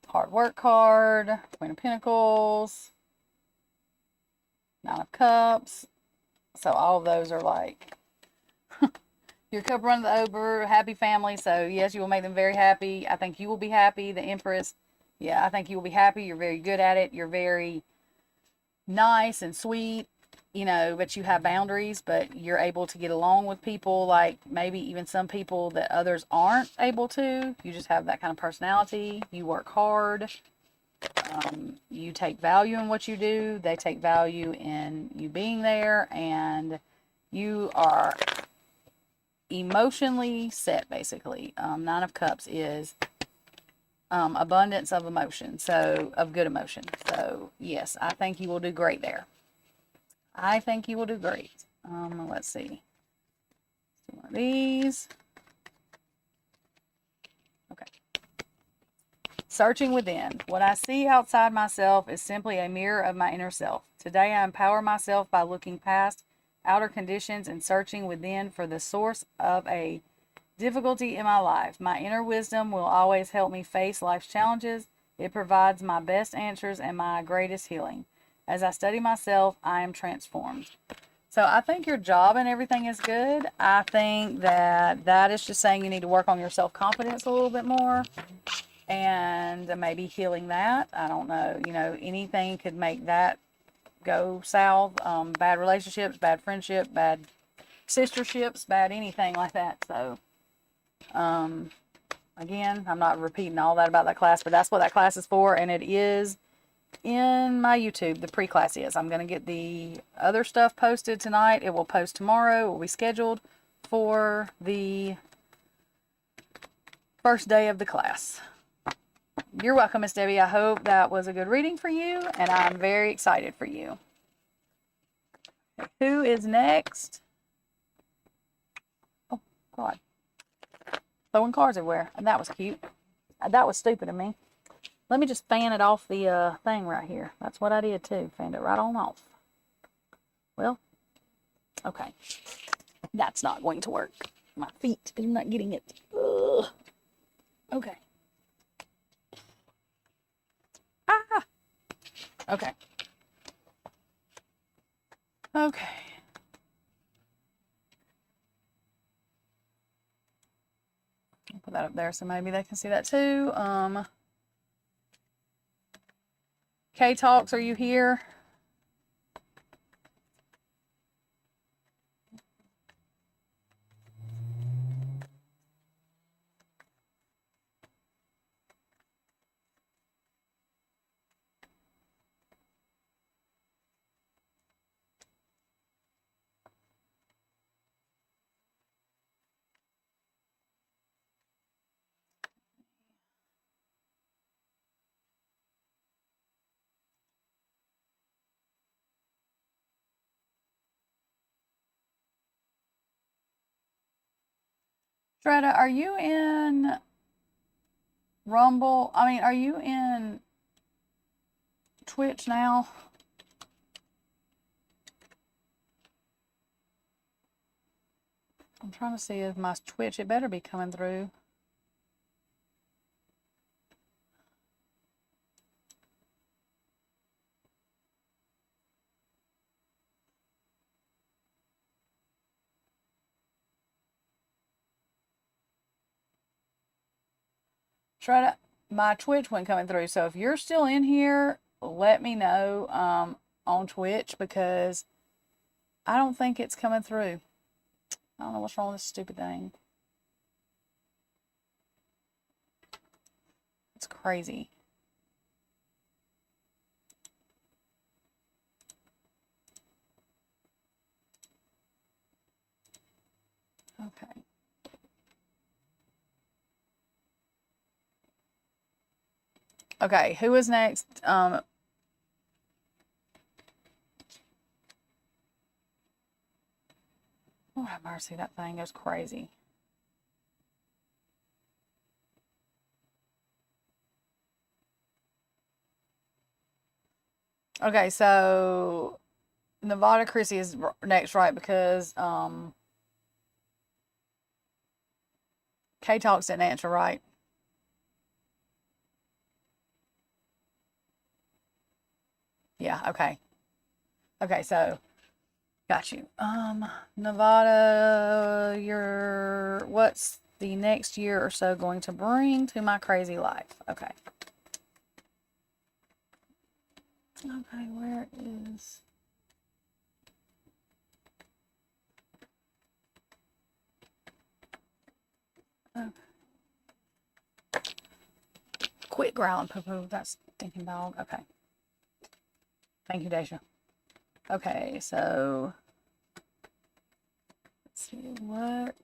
hard work card, Queen of Pentacles, Nine of Cups. So all of those are like your cup runneth over, happy family. So yes, you will make them very happy. I think you will be happy. The Empress, yeah, I think you will be happy. You're very good at it. You're very nice and sweet, you know, but you have boundaries, but you're able to get along with people, like maybe even some people that others aren't able to. You just have that kind of personality. You work hard. You take value in what you do. They take value in you being there, and you are emotionally set, basically. Nine of Cups is abundance of emotion, so of good emotion. So yes, I think you will do great there. I think you will do great. Let's see. One of these. Okay. Searching within. What I see outside myself is simply a mirror of my inner self. Today I empower myself by looking past outer conditions and searching within for the source of a difficulty in my life. My inner wisdom will always help me face life's challenges. It provides my best answers and my greatest healing. As I study myself, I am transformed. So I think your job and everything is good. I think that is just saying you need to work on your self-confidence a little bit more and maybe healing that. I don't know. You know, anything could make that go south. Bad relationships, bad friendship, bad sisterships, bad anything like that. So, again, I'm not repeating all that about that class, but that's what that class is for, and it is in my YouTube. The pre-class is. I'm going to get the other stuff posted tonight. It will post tomorrow. It will be scheduled for the first day of the class. You're welcome, Miss Debbie. I hope that was a good reading for you, and I'm very excited for you. Okay, who is next? Oh, God. Throwing cards everywhere. And that was cute. That was stupid of me. Let me just fan it off the thing right here. That's what I did too. Fanned it right on off. Well, okay. That's not going to work. My feet. I'm not getting it. Ugh. Okay. Ah! Okay. Okay. I'll put that up there so maybe they can see that too. K-Talks, are you here? Dretta, are you in Rumble? I mean, are you in Twitch now? I'm trying to see if my Twitch, it better be coming through. My Twitch wasn't coming through. So if you're still in here, let me know on Twitch, because I don't think it's coming through. I don't know what's wrong with this stupid thing. It's crazy. Okay. Okay, who is next? Oh, have mercy, that thing goes crazy. Okay, so Nevada Chrissy is next, right? Because K-Talks didn't answer right. Yeah, okay. Okay, so got you. Nevada, what's the next year or so going to bring to my crazy life? Okay. Okay, where is... Okay. Quit growling, poo-poo. That's stinking dog. Okay. Thank you, Deja. Okay, so... Let's see, what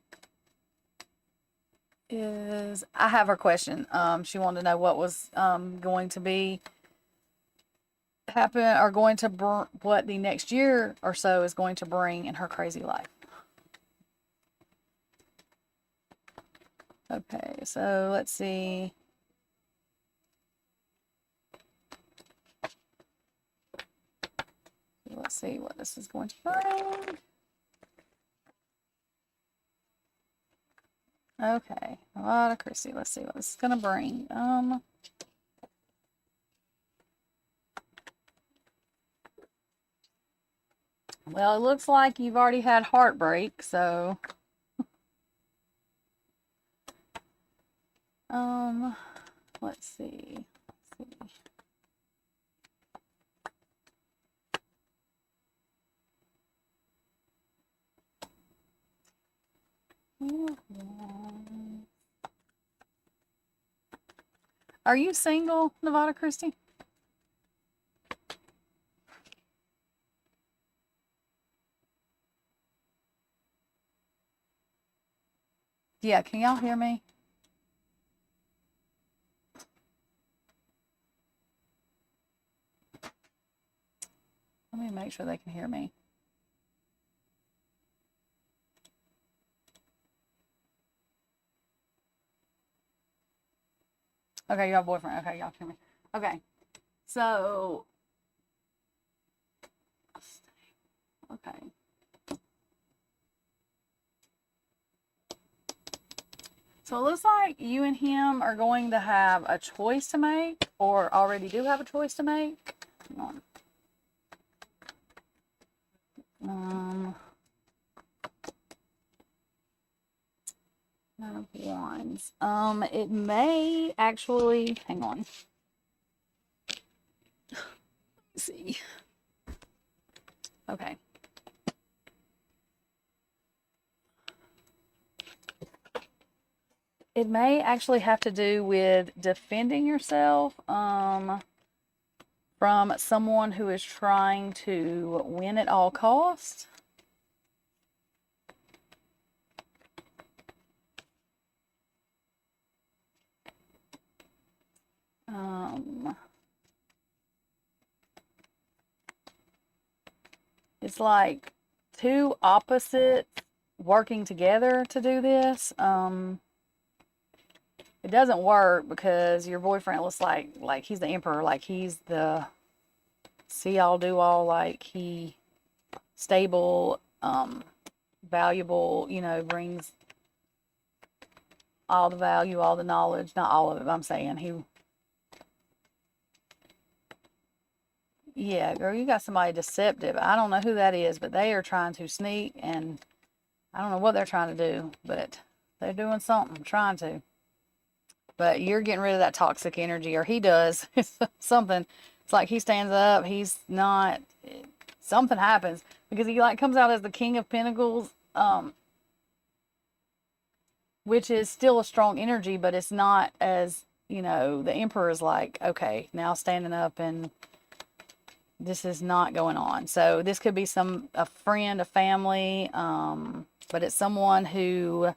is... I have her question. She wanted to know what was going to be happen or going to what the next year or so is going to bring in her crazy life. Okay, so let's see. Let's see what this is going to bring. Okay, a lot of Chrissy. Let's see what this is going to bring. Well, it looks like you've already had heartbreak, so let's see. Are you single, Nevada Christie? Yeah, can y'all hear me? Let me make sure they can hear me. Okay, you have a boyfriend. Okay, y'all hear me. Okay, so, okay. So it looks like you and him are going to have a choice to make, or already do have a choice to make. Hang on. Nine of Wands. It may actually, hang on. Let's see. Okay. It may actually have to do with defending yourself from someone who is trying to win at all costs. It's like two opposites working together to do this. It doesn't work because your boyfriend looks like he's the emperor, like he's the see all do all, like he stable, valuable, you know, brings all the value, all the knowledge, not all of it, but I'm saying he, yeah, girl, you got somebody deceptive. I don't know who that is, but they are trying to sneak, and I don't know what they're trying to do, but they're doing something, trying to. But you're getting rid of that toxic energy, or he does. It's something. It's like he stands up, he's not, something happens because he like comes out as the King of Pentacles, which is still a strong energy, but it's not as, you know, the Emperor is like, okay, now standing up and this is not going on. So this could be a friend, a family, but it's someone who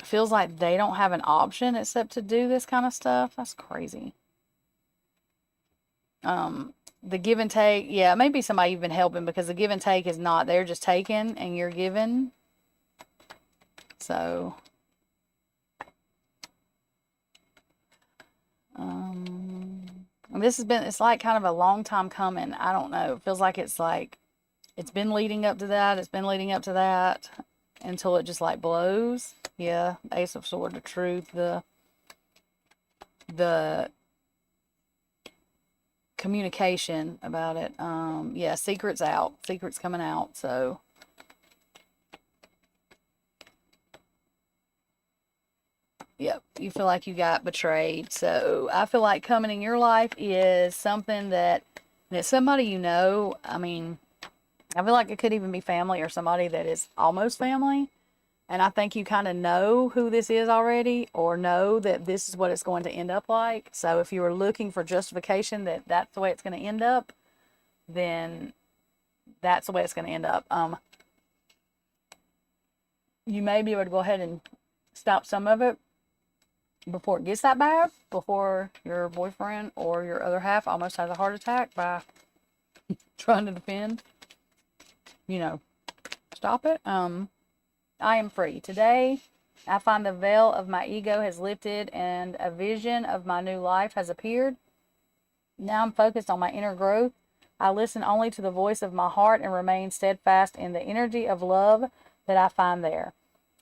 feels like they don't have an option except to do this kind of stuff. That's crazy. The give and take, yeah, maybe somebody you've been helping, because the give and take is not, they're just taking and you're giving. So, this has been, it's like kind of a long time coming. I don't know. It feels like it's been leading up to that. It's been leading up to that until it just like blows. Yeah, Ace of Swords, the truth, the communication about it. Yeah, secret's out. Secret's coming out. So yep, you feel like you got betrayed. So I feel like coming in your life is something that somebody you know. I mean, I feel like it could even be family or somebody that is almost family. And I think you kind of know who this is already, or know that this is what it's going to end up like. So if you were looking for justification that that's the way it's going to end up, then that's the way it's going to end up. You may be able to go ahead and stop some of it before it gets that bad, before your boyfriend or your other half almost has a heart attack by trying to defend. You know, stop it. I am free. Today, I find the veil of my ego has lifted and a vision of my new life has appeared. Now I'm focused on my inner growth. I listen only to the voice of my heart and remain steadfast in the energy of love that I find there.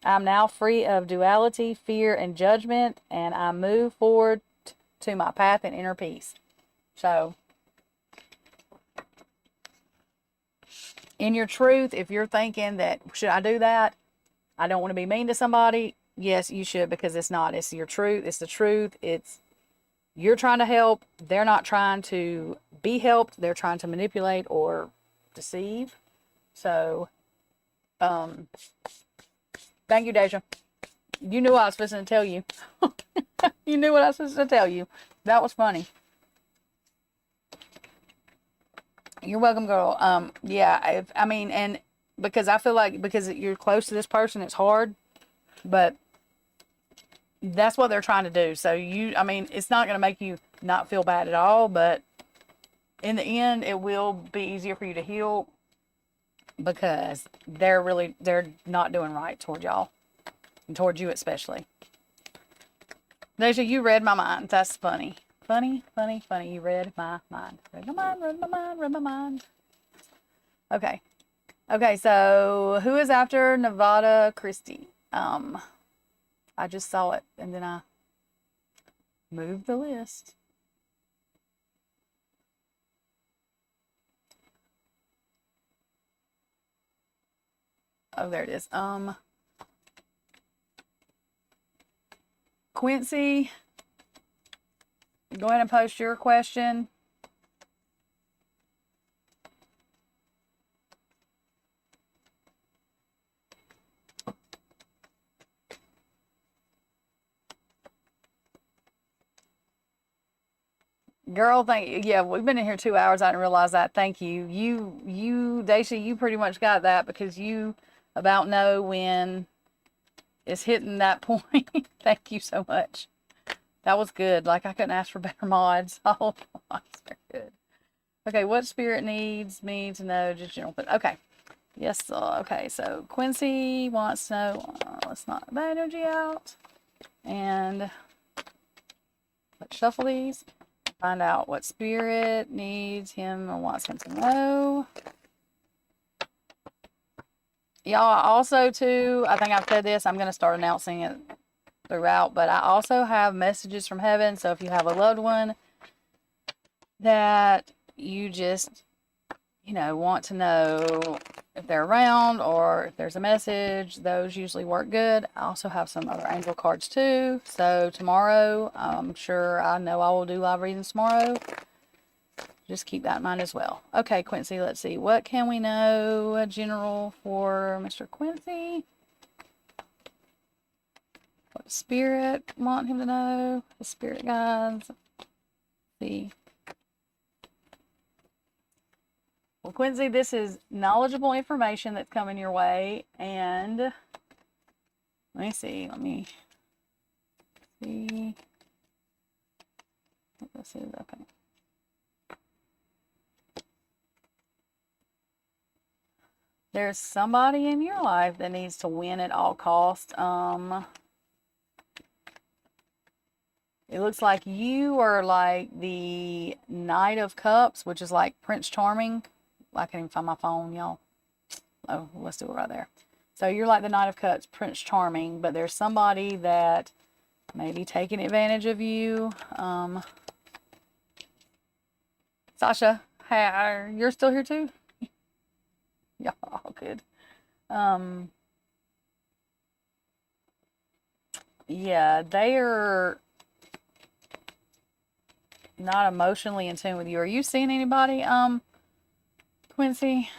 I'm now free of duality, fear, and judgment, and I move forward to my path in inner peace. So, in your truth, if you're thinking that, should I do that? I don't want to be mean to somebody. Yes, you should, because it's not. It's your truth. It's the truth. It's you're trying to help. They're not trying to be helped. They're trying to manipulate or deceive. So, thank you, Deja. You knew what I was supposed to tell you. You knew what I was supposed to tell you. That was funny. You're welcome, girl. Yeah, I mean, and because I feel like because you're close to this person, it's hard, but that's what they're trying to do. So I mean, it's not going to make you not feel bad at all, but in the end, it will be easier for you to heal because they're not doing right toward y'all and toward you especially. Deja, you read my mind. That's funny. Funny. You read my mind. Read my mind. Okay. Okay, so who is after Nevada Christie? I just saw it and then I moved the list. Oh, there it is. Quincy, go ahead and post your question. Girl, yeah, we've been in here 2 hours. I didn't realize that. Thank you. Daisha, you pretty much got that because you about know when it's hitting that point. Thank you so much. That was good. Like, I couldn't ask for better mods. Oh, they're good. Okay, what spirit needs me to know? Just general. Okay. Yes. Okay, so Quincy wants to know. Let's knock that energy out. And let's shuffle these. Find out what spirit needs him or wants him to know. Y'all, also, too, I think I've said this. I'm going to start announcing it throughout, but I also have messages from heaven. So if you have a loved one that you just, want to know if they're around or if there's a message, those usually work good. I also have some other angel cards too. So tomorrow, I'm sure I know I will do live readings tomorrow. Just keep that in mind as well. Okay, Quincy, let's see. What can we know general for Mr. Quincy? What spirit want him to know? The spirit guides. See. Well, Quincy, this is knowledgeable information that's coming your way. And let me see. What this is. Okay. There's somebody in your life that needs to win at all costs. It looks like you are like the Knight of Cups, which is like Prince Charming. I can't even find my phone, y'all. Oh, let's do it right there. So you're like the Knight of Cups, Prince Charming, but there's somebody that may be taking advantage of you. It's Sasha, hey, you're still here too? Yeah, all good. Yeah, they are not emotionally in tune with you. Are you seeing anybody, Quincy?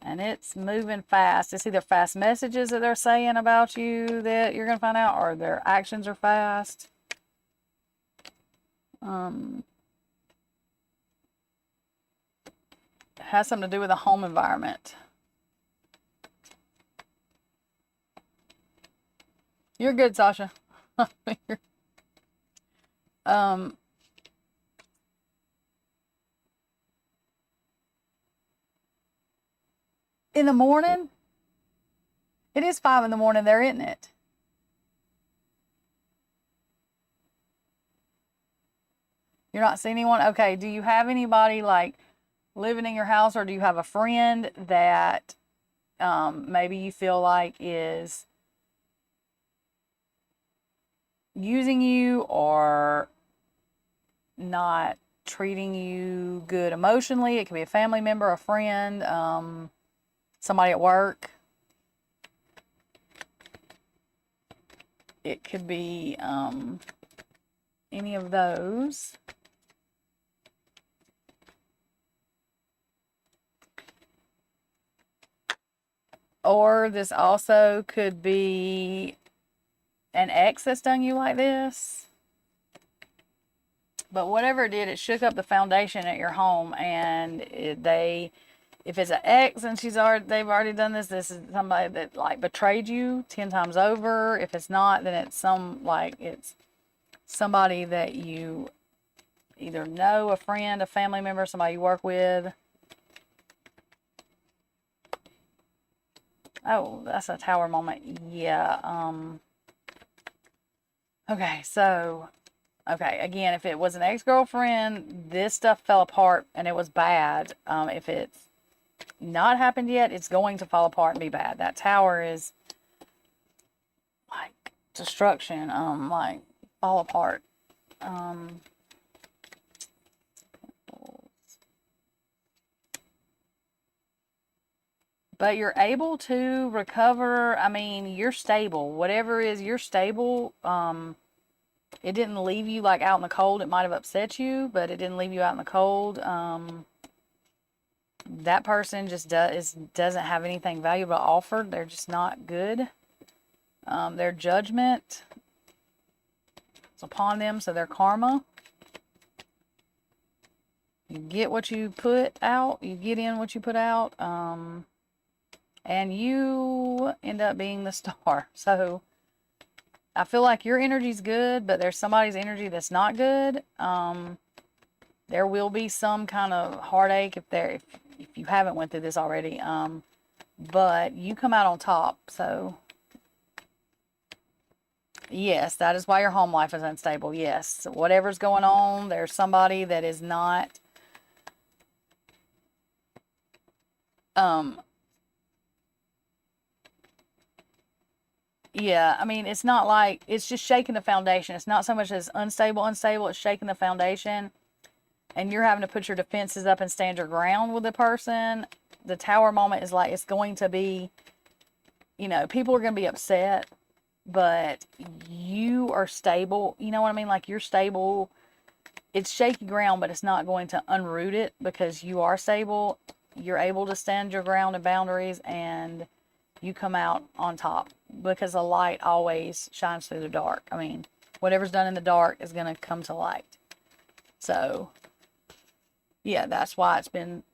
And it's moving fast. It's either fast messages that they're saying about you that you're going to find out, or their actions are fast. It has something to do with the home environment. You're good, Sasha. In the morning, it is 5 in the morning there, isn't it? You're not seeing anyone? Okay, do you have anybody like living in your house, or do you have a friend that maybe you feel like is using you or not treating you good emotionally? It could be a family member, a friend, somebody at work. It could be any of those. Or this also could be an ex that's done you like this. But whatever it did, it shook up the foundation at your home, and if it's an ex and they've already done this, this is somebody that like betrayed you 10 times over. If it's not, then it's somebody that you either know, a friend, a family member, somebody you work with. Oh, that's a tower moment. Yeah. Okay, so, okay, again, if it was an ex-girlfriend, this stuff fell apart and it was bad. If it's not happened yet, it's going to fall apart and be bad. That tower is like destruction, like fall apart. But you're able to recover. I mean, you're stable. Whatever it is, you're stable. It didn't leave you like out in the cold. It might have upset you, but it didn't leave you out in the cold. That person just doesn't have anything valuable to offer. They're just not good. Their judgment is upon them, so their karma. You get what you put out. You get in what you put out. And you end up being the star. So I feel like your energy's good, but there's somebody's energy that's not good. There will be some kind of heartache if you haven't went through this already. But you come out on top. So yes, that is why your home life is unstable. Yes, whatever's going on, there's somebody that is not yeah, I mean, it's not like, it's just shaking the foundation. It's not so much as unstable, it's shaking the foundation. And you're having to put your defenses up and stand your ground with the person. The tower moment is like, it's going to be, people are going to be upset, but you are stable. You know what I mean? Like, you're stable. It's shaky ground, but it's not going to unroot it because you are stable. You're able to stand your ground and boundaries, and you come out on top because the light always shines through the dark. I mean, whatever's done in the dark is going to come to light. So, yeah, that's why it's been,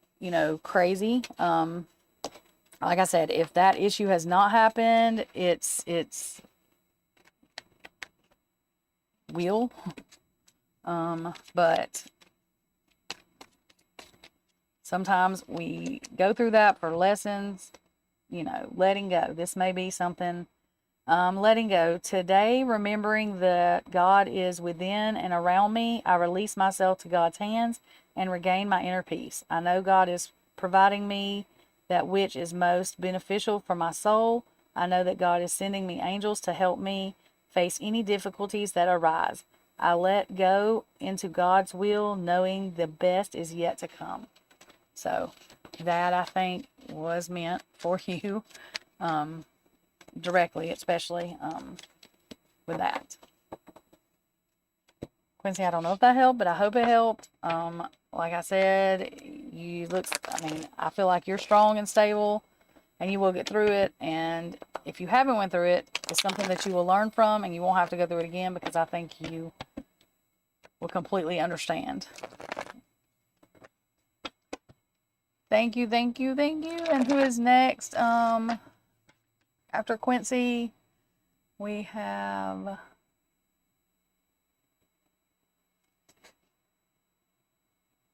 crazy. Like I said, if that issue has not happened, it's will. But sometimes we go through that for lessons, letting go. This may be something, letting go. Today, remembering that God is within and around me, I release myself to God's hands and regain my inner peace. I know God is providing me that which is most beneficial for my soul. I know that God is sending me angels to help me face any difficulties that arise. I let go into God's will, knowing the best is yet to come. So that, I think, was meant for you, directly, especially with that. Quincy, I don't know if that helped, but I hope it helped. Like I said, I feel like you're strong and stable, and you will get through it. And if you haven't went through it, it's something that you will learn from, and you won't have to go through it again, because I think you will completely understand. Thank you, thank you, thank you. And who is next? After Quincy, we have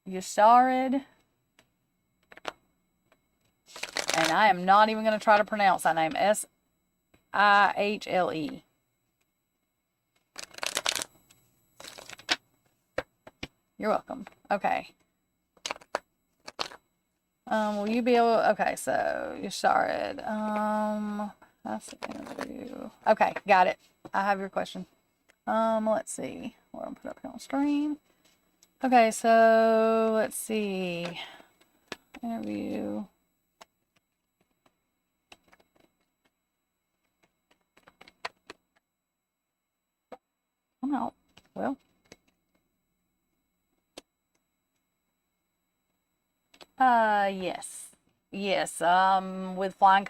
Yasharid. And I am not even going to try to pronounce that name. Sihle. You're welcome. Okay. Will you be able... Okay, so Yasharid. That's the interview. Okay, got it. I have your question. Let's see. We're going to put up here on screen. Okay, so let's see. Interview. Come out. Well. Yes. Yes, with flying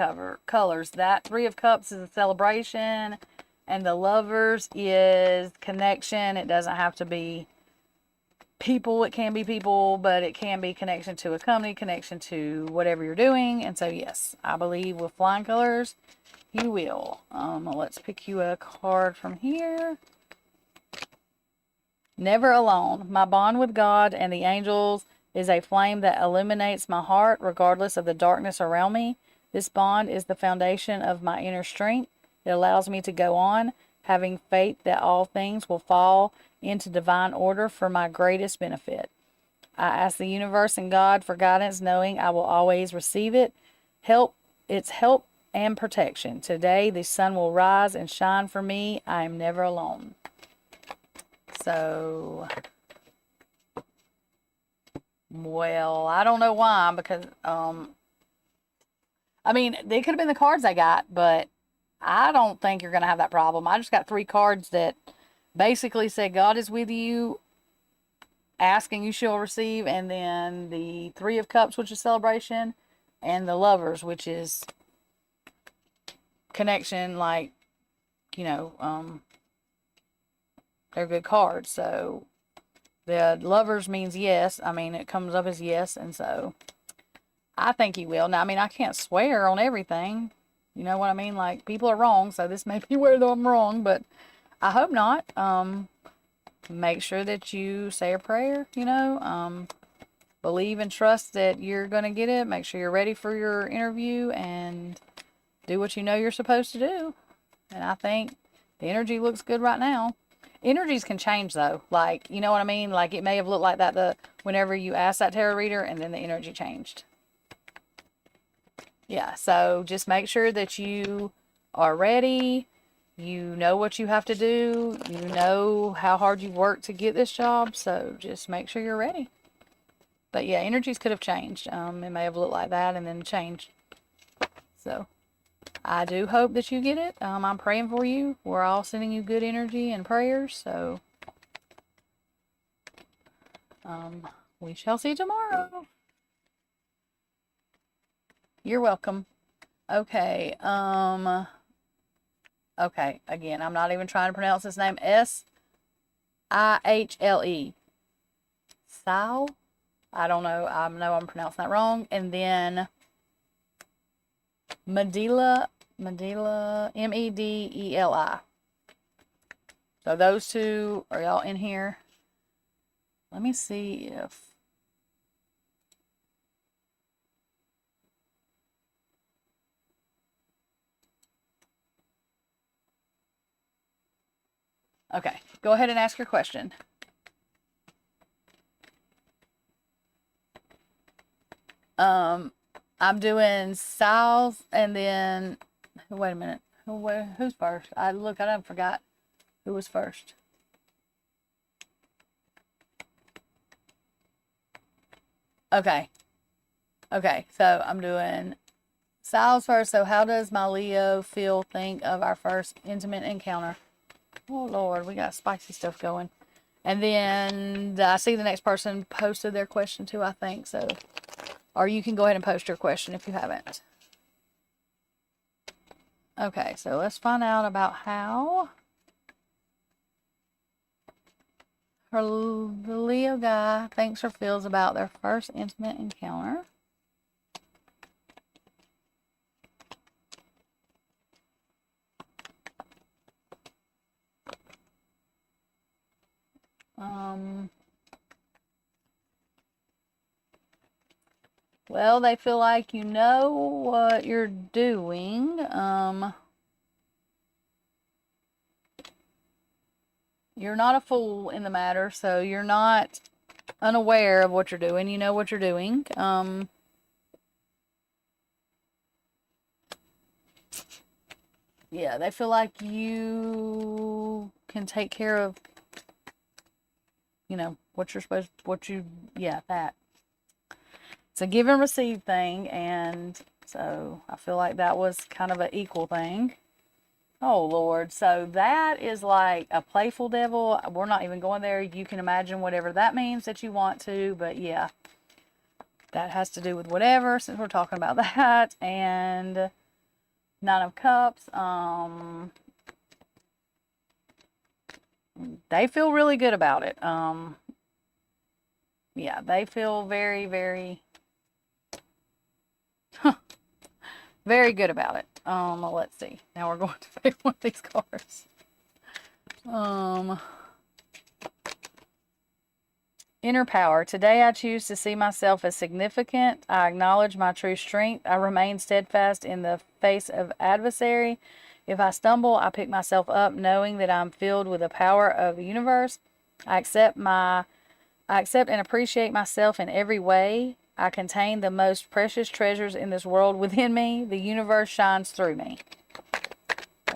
colors. That Three of Cups is a celebration, and the Lovers is connection. It doesn't have to be people. It can be people, but it can be connection to a company, connection to whatever you're doing. And so, yes, I believe with flying colors, you will. Let's pick you a card from here. Never alone. My bond with God and the angels is a flame that illuminates my heart regardless of the darkness around me. This bond is the foundation of my inner strength. It allows me to go on, having faith that all things will fall into divine order for my greatest benefit. I ask the universe and God for guidance, knowing I will always receive it. It's help and protection. Today the sun will rise and shine for me. I am never alone. So, well, I don't know why, because, I mean, they could have been the cards I got, but I don't think you're going to have that problem. I just got 3 cards that basically say God is with you, ask and you shall receive, and then the Three of Cups, which is celebration, and the Lovers, which is connection, like, you know, they're good cards. So the Lovers means yes. I mean, it comes up as yes, and so I think he will. Now, I mean, I can't swear on everything. You know what I mean? Like, people are wrong, so this may be where I'm wrong, but I hope not. Make sure that you say a prayer, you know. Believe and trust that you're going to get it. Make sure you're ready for your interview and do what you know you're supposed to do. And I think the energy looks good right now. Energies can change, though. Like, you know what I mean? Like, it may have looked like that whenever you asked that tarot reader, and then the energy changed. Yeah, so just make sure that you are ready. You know what you have to do. You know how hard you've worked to get this job. So just make sure you're ready. But yeah, energies could have changed. It may have looked like that and then changed. So I do hope that you get it. I'm praying for you. We're all sending you good energy and prayers. So we shall see tomorrow. You're welcome. Okay. Okay. Again, I'm not even trying to pronounce his name. Sihle. Sal? I don't know. I know I'm pronouncing that wrong. And then Medela, Medeli. So those two are y'all in here. Let me see if... Okay, go ahead and ask your question. I'm doing Sal's and then, wait a minute. Who's first? I done forgot who was first. Okay. Okay, so I'm doing Sal's first. So how does my Leo feel, think of our first intimate encounter? Oh, Lord, we got spicy stuff going. And then I see the next person posted their question too, I think. So, or you can go ahead and post your question if you haven't. Okay, so let's find out about how the Leo guy thinks or feels about their first intimate encounter. Well, they feel like you know what you're doing. You're not a fool in the matter, so you're not unaware of what you're doing. You know what you're doing. Yeah, they feel like you can take care of, you know, what you're supposed, yeah, that. It's a give and receive thing, and so I feel like that was kind of an equal thing. Oh, Lord. So that is like a playful devil. We're not even going there. You can imagine whatever that means that you want to, but yeah, that has to do with whatever, since we're talking about that. And Nine of Cups. They feel really good about it. Yeah, they feel very, very, very good about it. Let's see. Now we're going to pick one of these cards. Inner power. Today I choose to see myself as significant. I acknowledge my true strength. I remain steadfast in the face of adversary. If I stumble, I pick myself up, knowing that I'm filled with the power of the universe. I accept and appreciate myself in every way. I contain the most precious treasures in this world within me. The universe shines through me.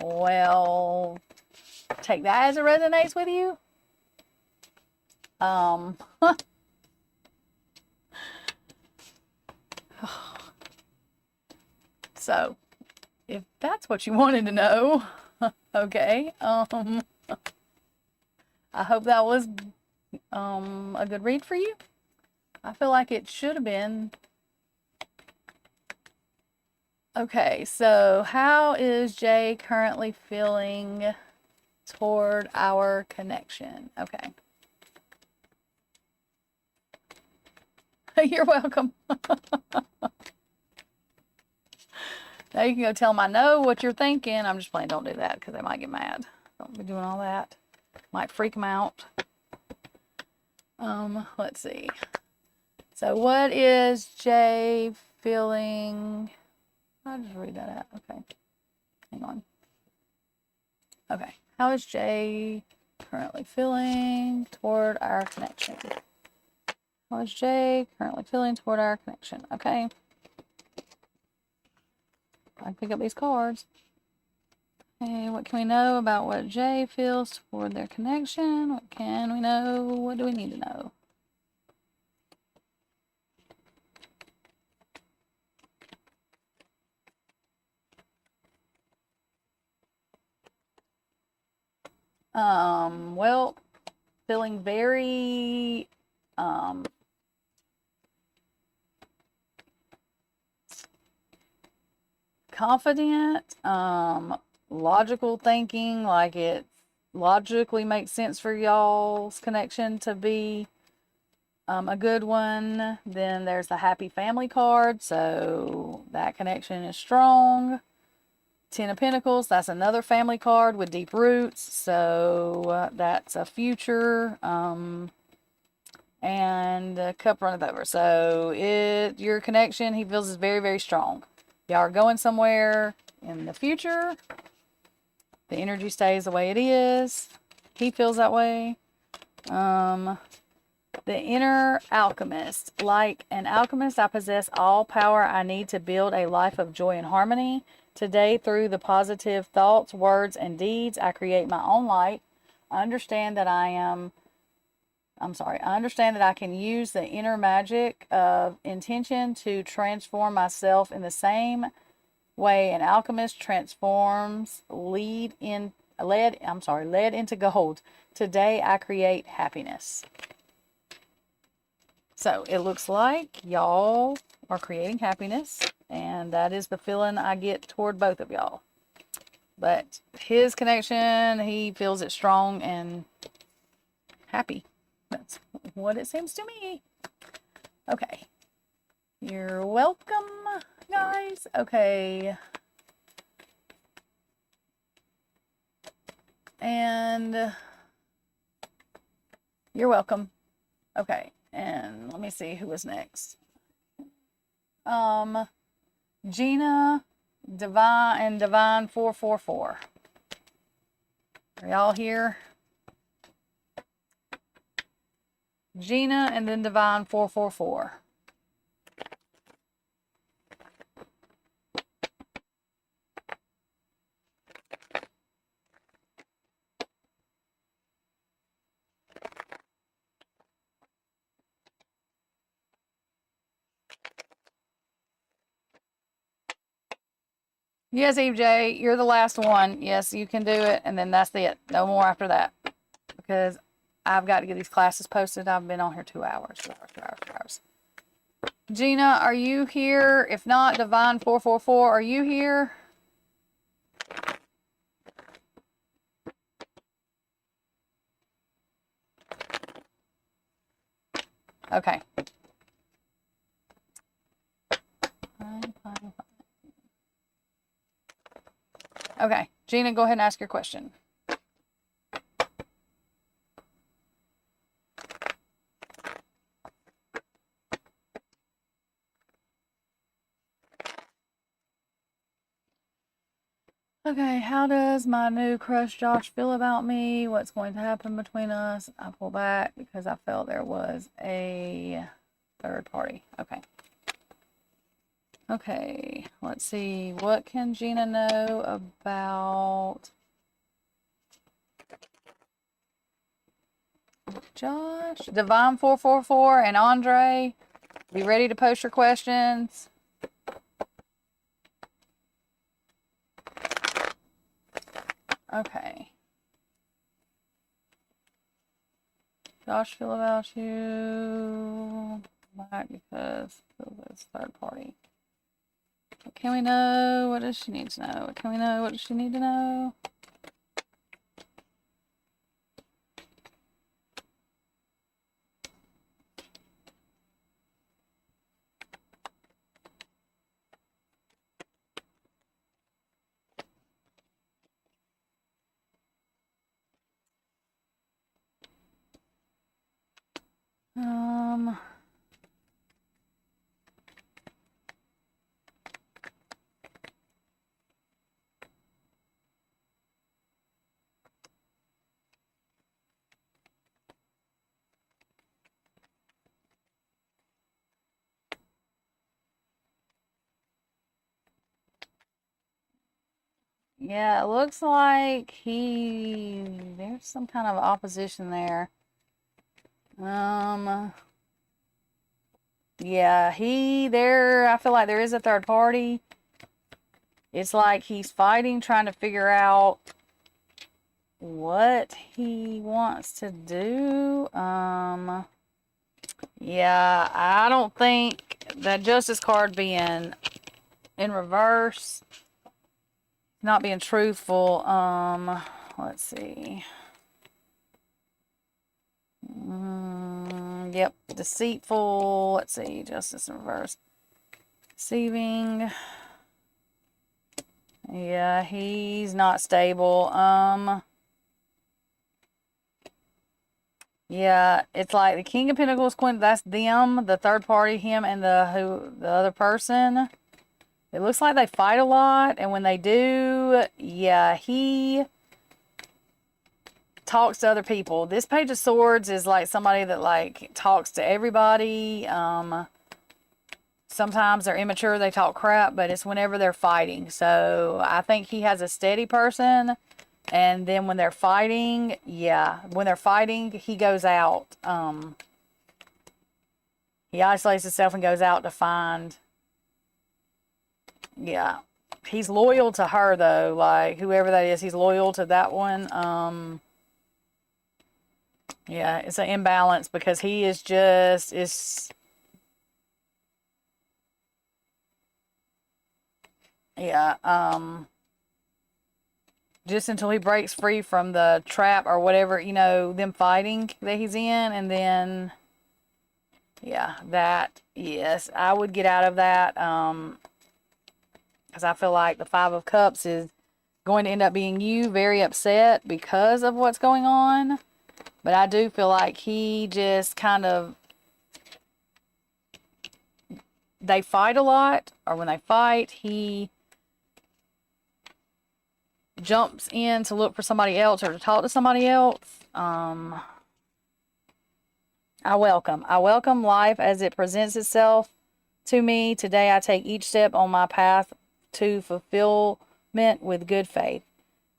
Well, take that as it resonates with you. So, if that's what you wanted to know, okay. I hope that was a good read for you. I feel like it should have been. Okay, so how is Jay currently feeling toward our connection? Okay. You're welcome. Now you can go tell them I know what you're thinking. I'm just playing. Don't do that because they might get mad. Don't be doing all that. Might freak them out. Let's see. So what is Jay feeling? I'll just read that out. Okay. Hang on. Okay. How is Jay currently feeling toward our connection? How is Jay currently feeling toward our connection? Okay. I can pick up these cards. Okay, what can we know about what Jay feels toward their connection? What can we know? What do we need to know? Well, feeling very, confident, logical thinking, like it logically makes sense for y'all's connection to be a good one. Then there's the happy family card, so that connection is strong. Ten of Pentacles, that's another family card with deep roots, so that's a future. And a cup runneth over, so your connection, he feels, is very, very strong. Y'all are going somewhere in the future. The energy stays the way it is. He feels that way. The inner alchemist. Like an alchemist, I possess all power I need to build a life of joy and harmony. Today, through the positive thoughts, words, and deeds, I create my own light. I understand that I am I understand that I can use the inner magic of intention to transform myself in the same way an alchemist transforms lead into gold. Today I create happiness. So it looks like y'all are creating happiness, and that is the feeling I get toward both of y'all. But his connection, he feels it strong and happy. That's what it seems to me. Okay. You're welcome, guys. Okay. And you're welcome. Okay. And let me see who was next. Gina, Divine 444. Are y'all here? Gina and then Divine 444. Yes, Eve J, you're the last one. Yes, you can do it, and then that's it. No more after that, because I've got to get these classes posted. I've been on here 2 hours, 2 hours, 2 hours, 2 hours. Gina, are you here? If not, Divine 444, are you here? Okay. Fine. Okay, Gina, go ahead and ask your question. Okay, how does my new crush Josh feel about me? What's going to happen between us? I pull back because I felt there was a third party. Okay. Okay, let's see. What can Gina know about Josh? Divine 444 and Andre, be ready to post your questions. Okay. Josh feel about you back because of this third party. What can we know? What does she need to know? What can we know? What does she need to know? Yeah, it looks like there's some kind of opposition there. Yeah, I feel like there is a third party. It's like he's fighting, trying to figure out what he wants to do. Yeah, I don't think that Justice card being in reverse, not being truthful. Let's see. Yep, deceitful. Let's see, Justice in reverse. Deceiving. Yeah, he's not stable. Yeah, it's like the King of Pentacles, Queen. That's them, the third party, him, and the other person. It looks like they fight a lot, and when they do, yeah, he talks to other people. This Page of Swords is like somebody that like talks to everybody. Sometimes they're immature, they talk crap, but it's whenever they're fighting. So I think he has a steady person And then when they're fighting, yeah, when they're fighting, he goes out. He isolates himself and goes out to find, yeah. He's loyal to her, though, like, whoever that is, he's loyal to that one. Yeah, it's an imbalance because he is just, yeah, just until he breaks free from the trap or whatever, you know, them fighting that he's in, and then, yeah, that, yes, I would get out of that, because I feel like the Five of Cups is going to end up being you very upset because of what's going on, but I do feel like he just kind of, they fight a lot, or when they fight, he jumps in to look for somebody else or to talk to somebody else. I welcome life as it presents itself to me. Today I take each step on my path to fulfillment with good faith.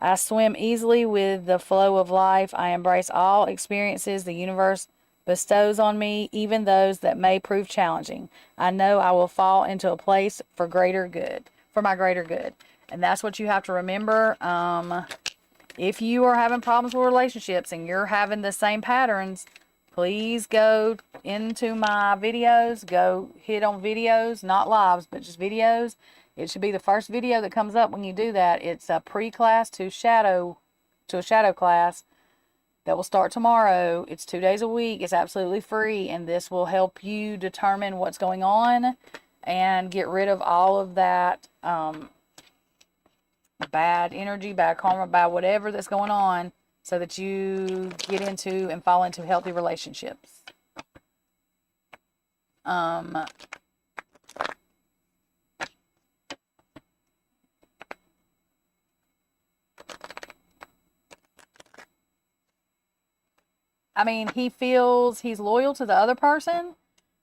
I swim easily with the flow of life. I embrace all experiences the universe bestows on me, even those that may prove challenging. I know I will fall into a place for greater good, for my greater good. And that's what you have to remember. If you are having problems with relationships and you're having the same patterns, please go into my videos. Go hit on videos, not lives, but just videos. It should be the first video that comes up when you do that. It's a pre-class to a shadow class that will start tomorrow. It's 2 days a week. It's absolutely free, and this will help you determine what's going on and get rid of all of that bad energy, bad karma, bad whatever that's going on, so that you get into and fall into healthy relationships. I mean, he feels he's loyal to the other person,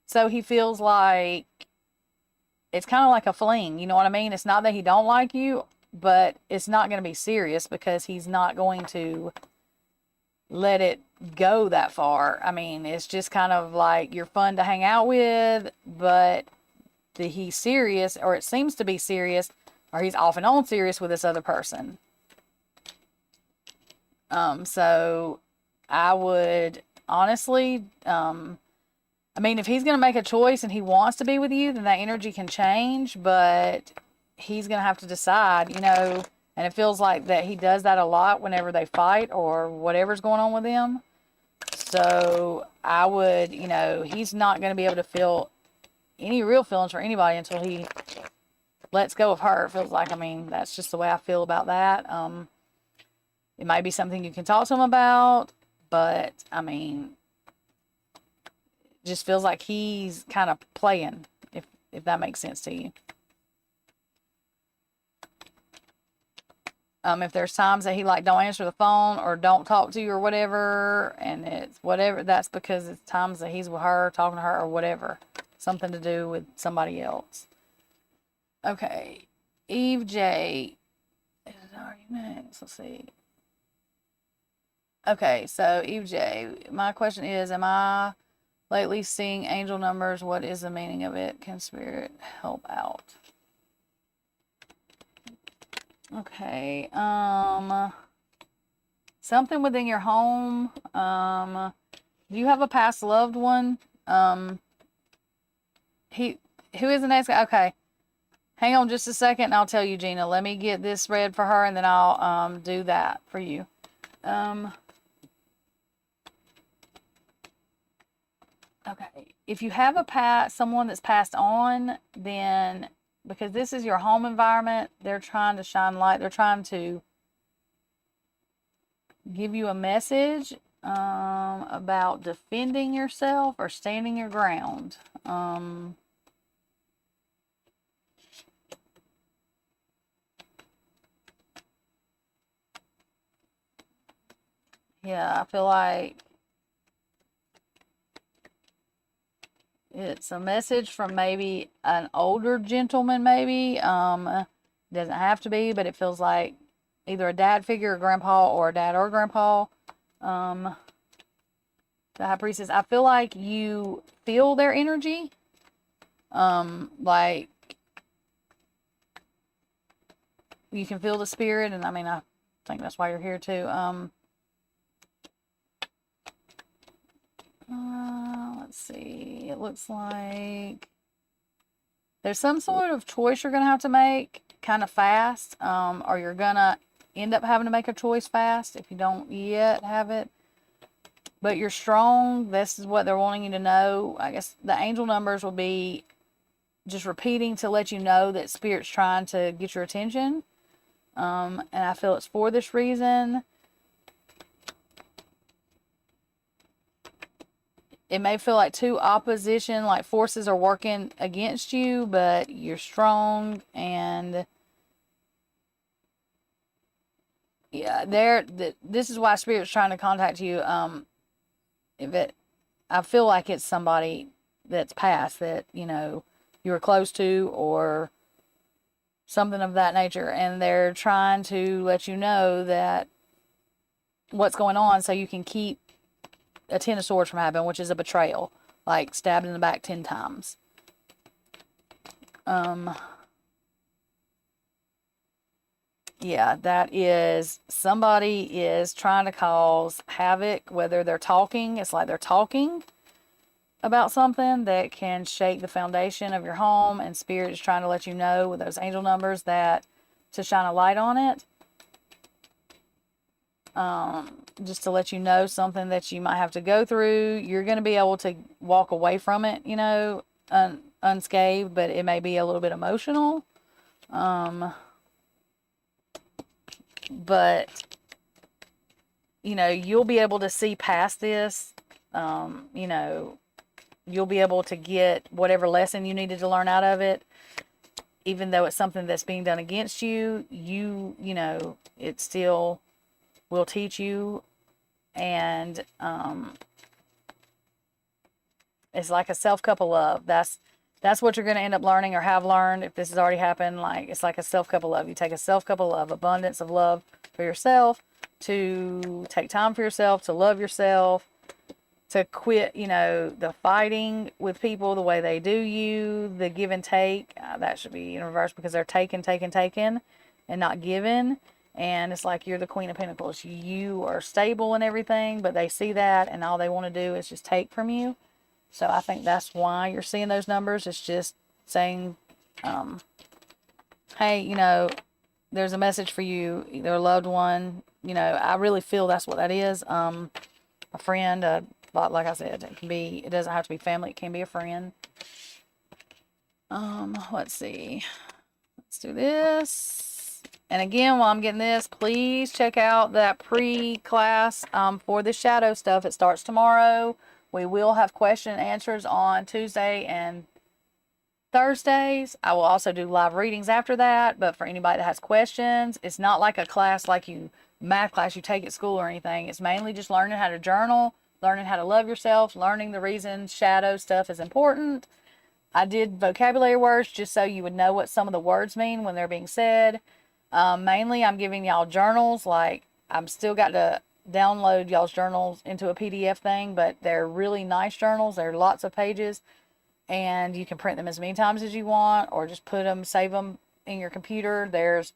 so he feels like it's kind of like a fling, you know what I mean? It's not that he don't like you, but it's not going to be serious because he's not going to let it go that far. I mean, it's just kind of like you're fun to hang out with, but he's serious, or it seems to be serious, or he's off and on serious with this other person. So I would honestly, I mean, if he's going to make a choice and he wants to be with you, then that energy can change, but he's going to have to decide, you know, and it feels like that he does that a lot whenever they fight or whatever's going on with them. So I would, you know, he's not going to be able to feel any real feelings for anybody until he lets go of her. It feels like, I mean, that's just the way I feel about that. It might be something you can talk to him about, but I mean, just feels like he's kind of playing, if that makes sense to you. If there's times that he like don't answer the phone or don't talk to you or whatever, and it's whatever, that's because it's times that he's with her, talking to her or whatever, something to do with somebody else. Okay, Eve J. Are you next? Let's see. Okay, so Eve J. My question is, am I lately seeing angel numbers? What is the meaning of it? Can spirit help out? Okay, something within your home. Do you have a past loved one? Who is the next guy? Okay, hang on just a second and I'll tell you, Gina. Let me get this read for her and then I'll do that for you. Okay, if you have someone that's passed on, then because this is your home environment, they're trying to shine light. They're trying to give you a message about defending yourself or standing your ground. Yeah, I feel like it's a message from maybe an older gentleman, maybe. Doesn't have to be, but it feels like either a dad figure, a grandpa, or a dad or grandpa. The High Priestess, I feel like you feel their energy. Like you can feel the spirit, and I mean, I think that's why you're here too. Let's see. It looks like there's some sort of choice you're gonna have to make kind of fast, or you're gonna end up having to make a choice fast if you don't yet have it. But you're strong. This is what they're wanting you to know. I guess the angel numbers will be just repeating to let you know that Spirit's trying to get your attention. And I feel it's for this reason. It may feel like two opposition, like forces are working against you, but you're strong, and yeah, this is why Spirit's trying to contact you. I feel like it's somebody that's passed that, you know, you were close to or something of that nature, and they're trying to let you know that what's going on so you can keep a 10 of Swords from happening, which is a betrayal, like stabbed in the back 10 times. Yeah, that is, somebody is trying to cause havoc, whether they're talking, it's like they're talking about something that can shake the foundation of your home, and Spirit is trying to let you know with those angel numbers that to shine a light on it. Just to let you know something that you might have to go through. You're going to be able to walk away from it, you know, unscathed, but it may be a little bit emotional. But, you know, you'll be able to see past this. You know, you'll be able to get whatever lesson you needed to learn out of it. Even though it's something that's being done against you, you know, it still will teach you. And it's like a self-cup of love. That's what you're going to end up learning or have learned if this has already happened. Like, it's like a self-cup of love. You take a self-cup of love, abundance of love for yourself, to take time for yourself, to love yourself, to quit, you know, the fighting with people the way they do you, the give and take. That should be in reverse, because they're taking, and not giving. And it's like you're the Queen of Pentacles. You are stable and everything, but they see that, and all they want to do is just take from you. So I think that's why you're seeing those numbers. It's just saying, hey, you know, there's a message for you, either a loved one. You know, I really feel that's what that is. A friend, like I said, it doesn't have to be family. It can be a friend. Let's see. Let's do this. And again, while I'm getting this, please check out that pre-class for the shadow stuff. It starts tomorrow. We will have question and answers on Tuesday and Thursdays. I will also do live readings after that. But for anybody that has questions, it's not like a class like math class you take at school or anything. It's mainly just learning how to journal, learning how to love yourself, learning the reason shadow stuff is important. I did vocabulary words just so you would know what some of the words mean when they're being said. Mainly, I'm giving y'all journals. Like, I'm still got to download y'all's journals into a PDF thing, but they're really nice journals. They're lots of pages, and you can print them as many times as you want, or just save them in your computer. There's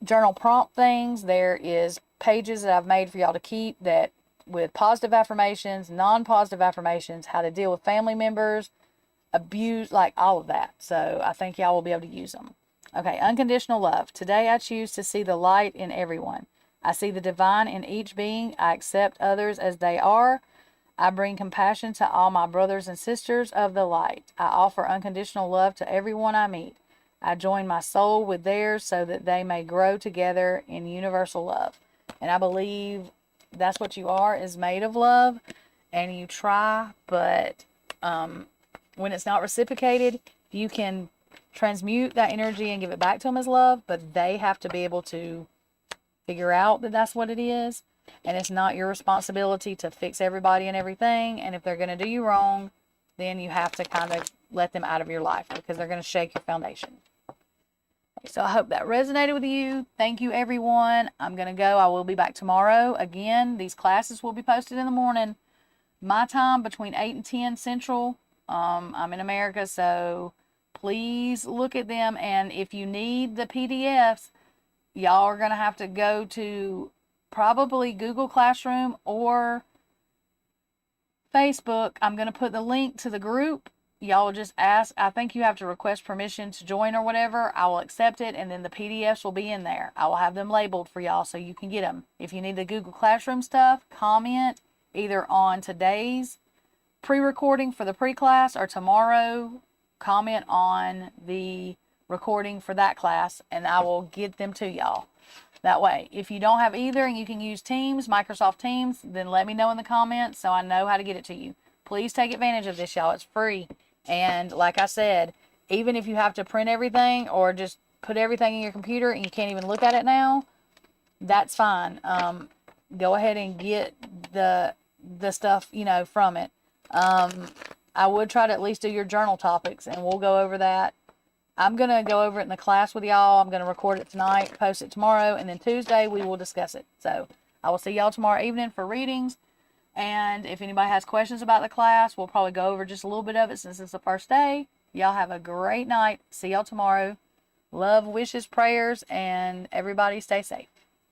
journal prompt things. There is pages that I've made for y'all to keep that with positive affirmations, non-positive affirmations, how to deal with family members, abuse, like all of that. So I think y'all will be able to use them. Okay, unconditional love. Today I choose to see the light in everyone. I see the divine in each being. I accept others as they are. I bring compassion to all my brothers and sisters of the light. I offer unconditional love to everyone I meet. I join my soul with theirs so that they may grow together in universal love. And I believe that's what you are, is made of love. And you try, but when it's not reciprocated, you can transmute that energy and give it back to them as love, but they have to be able to figure out that that's what it is. And it's not your responsibility to fix everybody and everything. And if they're going to do you wrong, then you have to kind of let them out of your life, because they're going to shake your foundation. So I hope that resonated with you. Thank you, everyone. I'm going to go. I will be back tomorrow. Again, these classes will be posted in the morning, my time, between 8 and 10 Central. I'm in America, so please look at them. And if you need the PDFs, y'all are going to have to go to probably Google Classroom or Facebook. I'm going to put the link to the group. Y'all just ask. I think you have to request permission to join or whatever. I will accept it, and then the PDFs will be in there. I will have them labeled for y'all so you can get them. If you need the Google Classroom stuff, comment either on today's pre-recording for the pre-class or tomorrow, comment on the recording for that class, and I will get them to y'all. That way, if you don't have either and you can use Teams, Microsoft Teams, then let me know in the comments so I know how to get it to you. Please take advantage of this, y'all. It's free. And like I said, even if you have to print everything or just put everything in your computer and you can't even look at it now, that's fine. Go ahead and get the stuff, from it. I would try to at least do your journal topics, and we'll go over that. I'm going to go over it in the class with y'all. I'm going to record it tonight, post it tomorrow, and then Tuesday we will discuss it. So I will see y'all tomorrow evening for readings. And if anybody has questions about the class, we'll probably go over just a little bit of it since it's the first day. Y'all have a great night. See y'all tomorrow. Love, wishes, prayers, and everybody stay safe.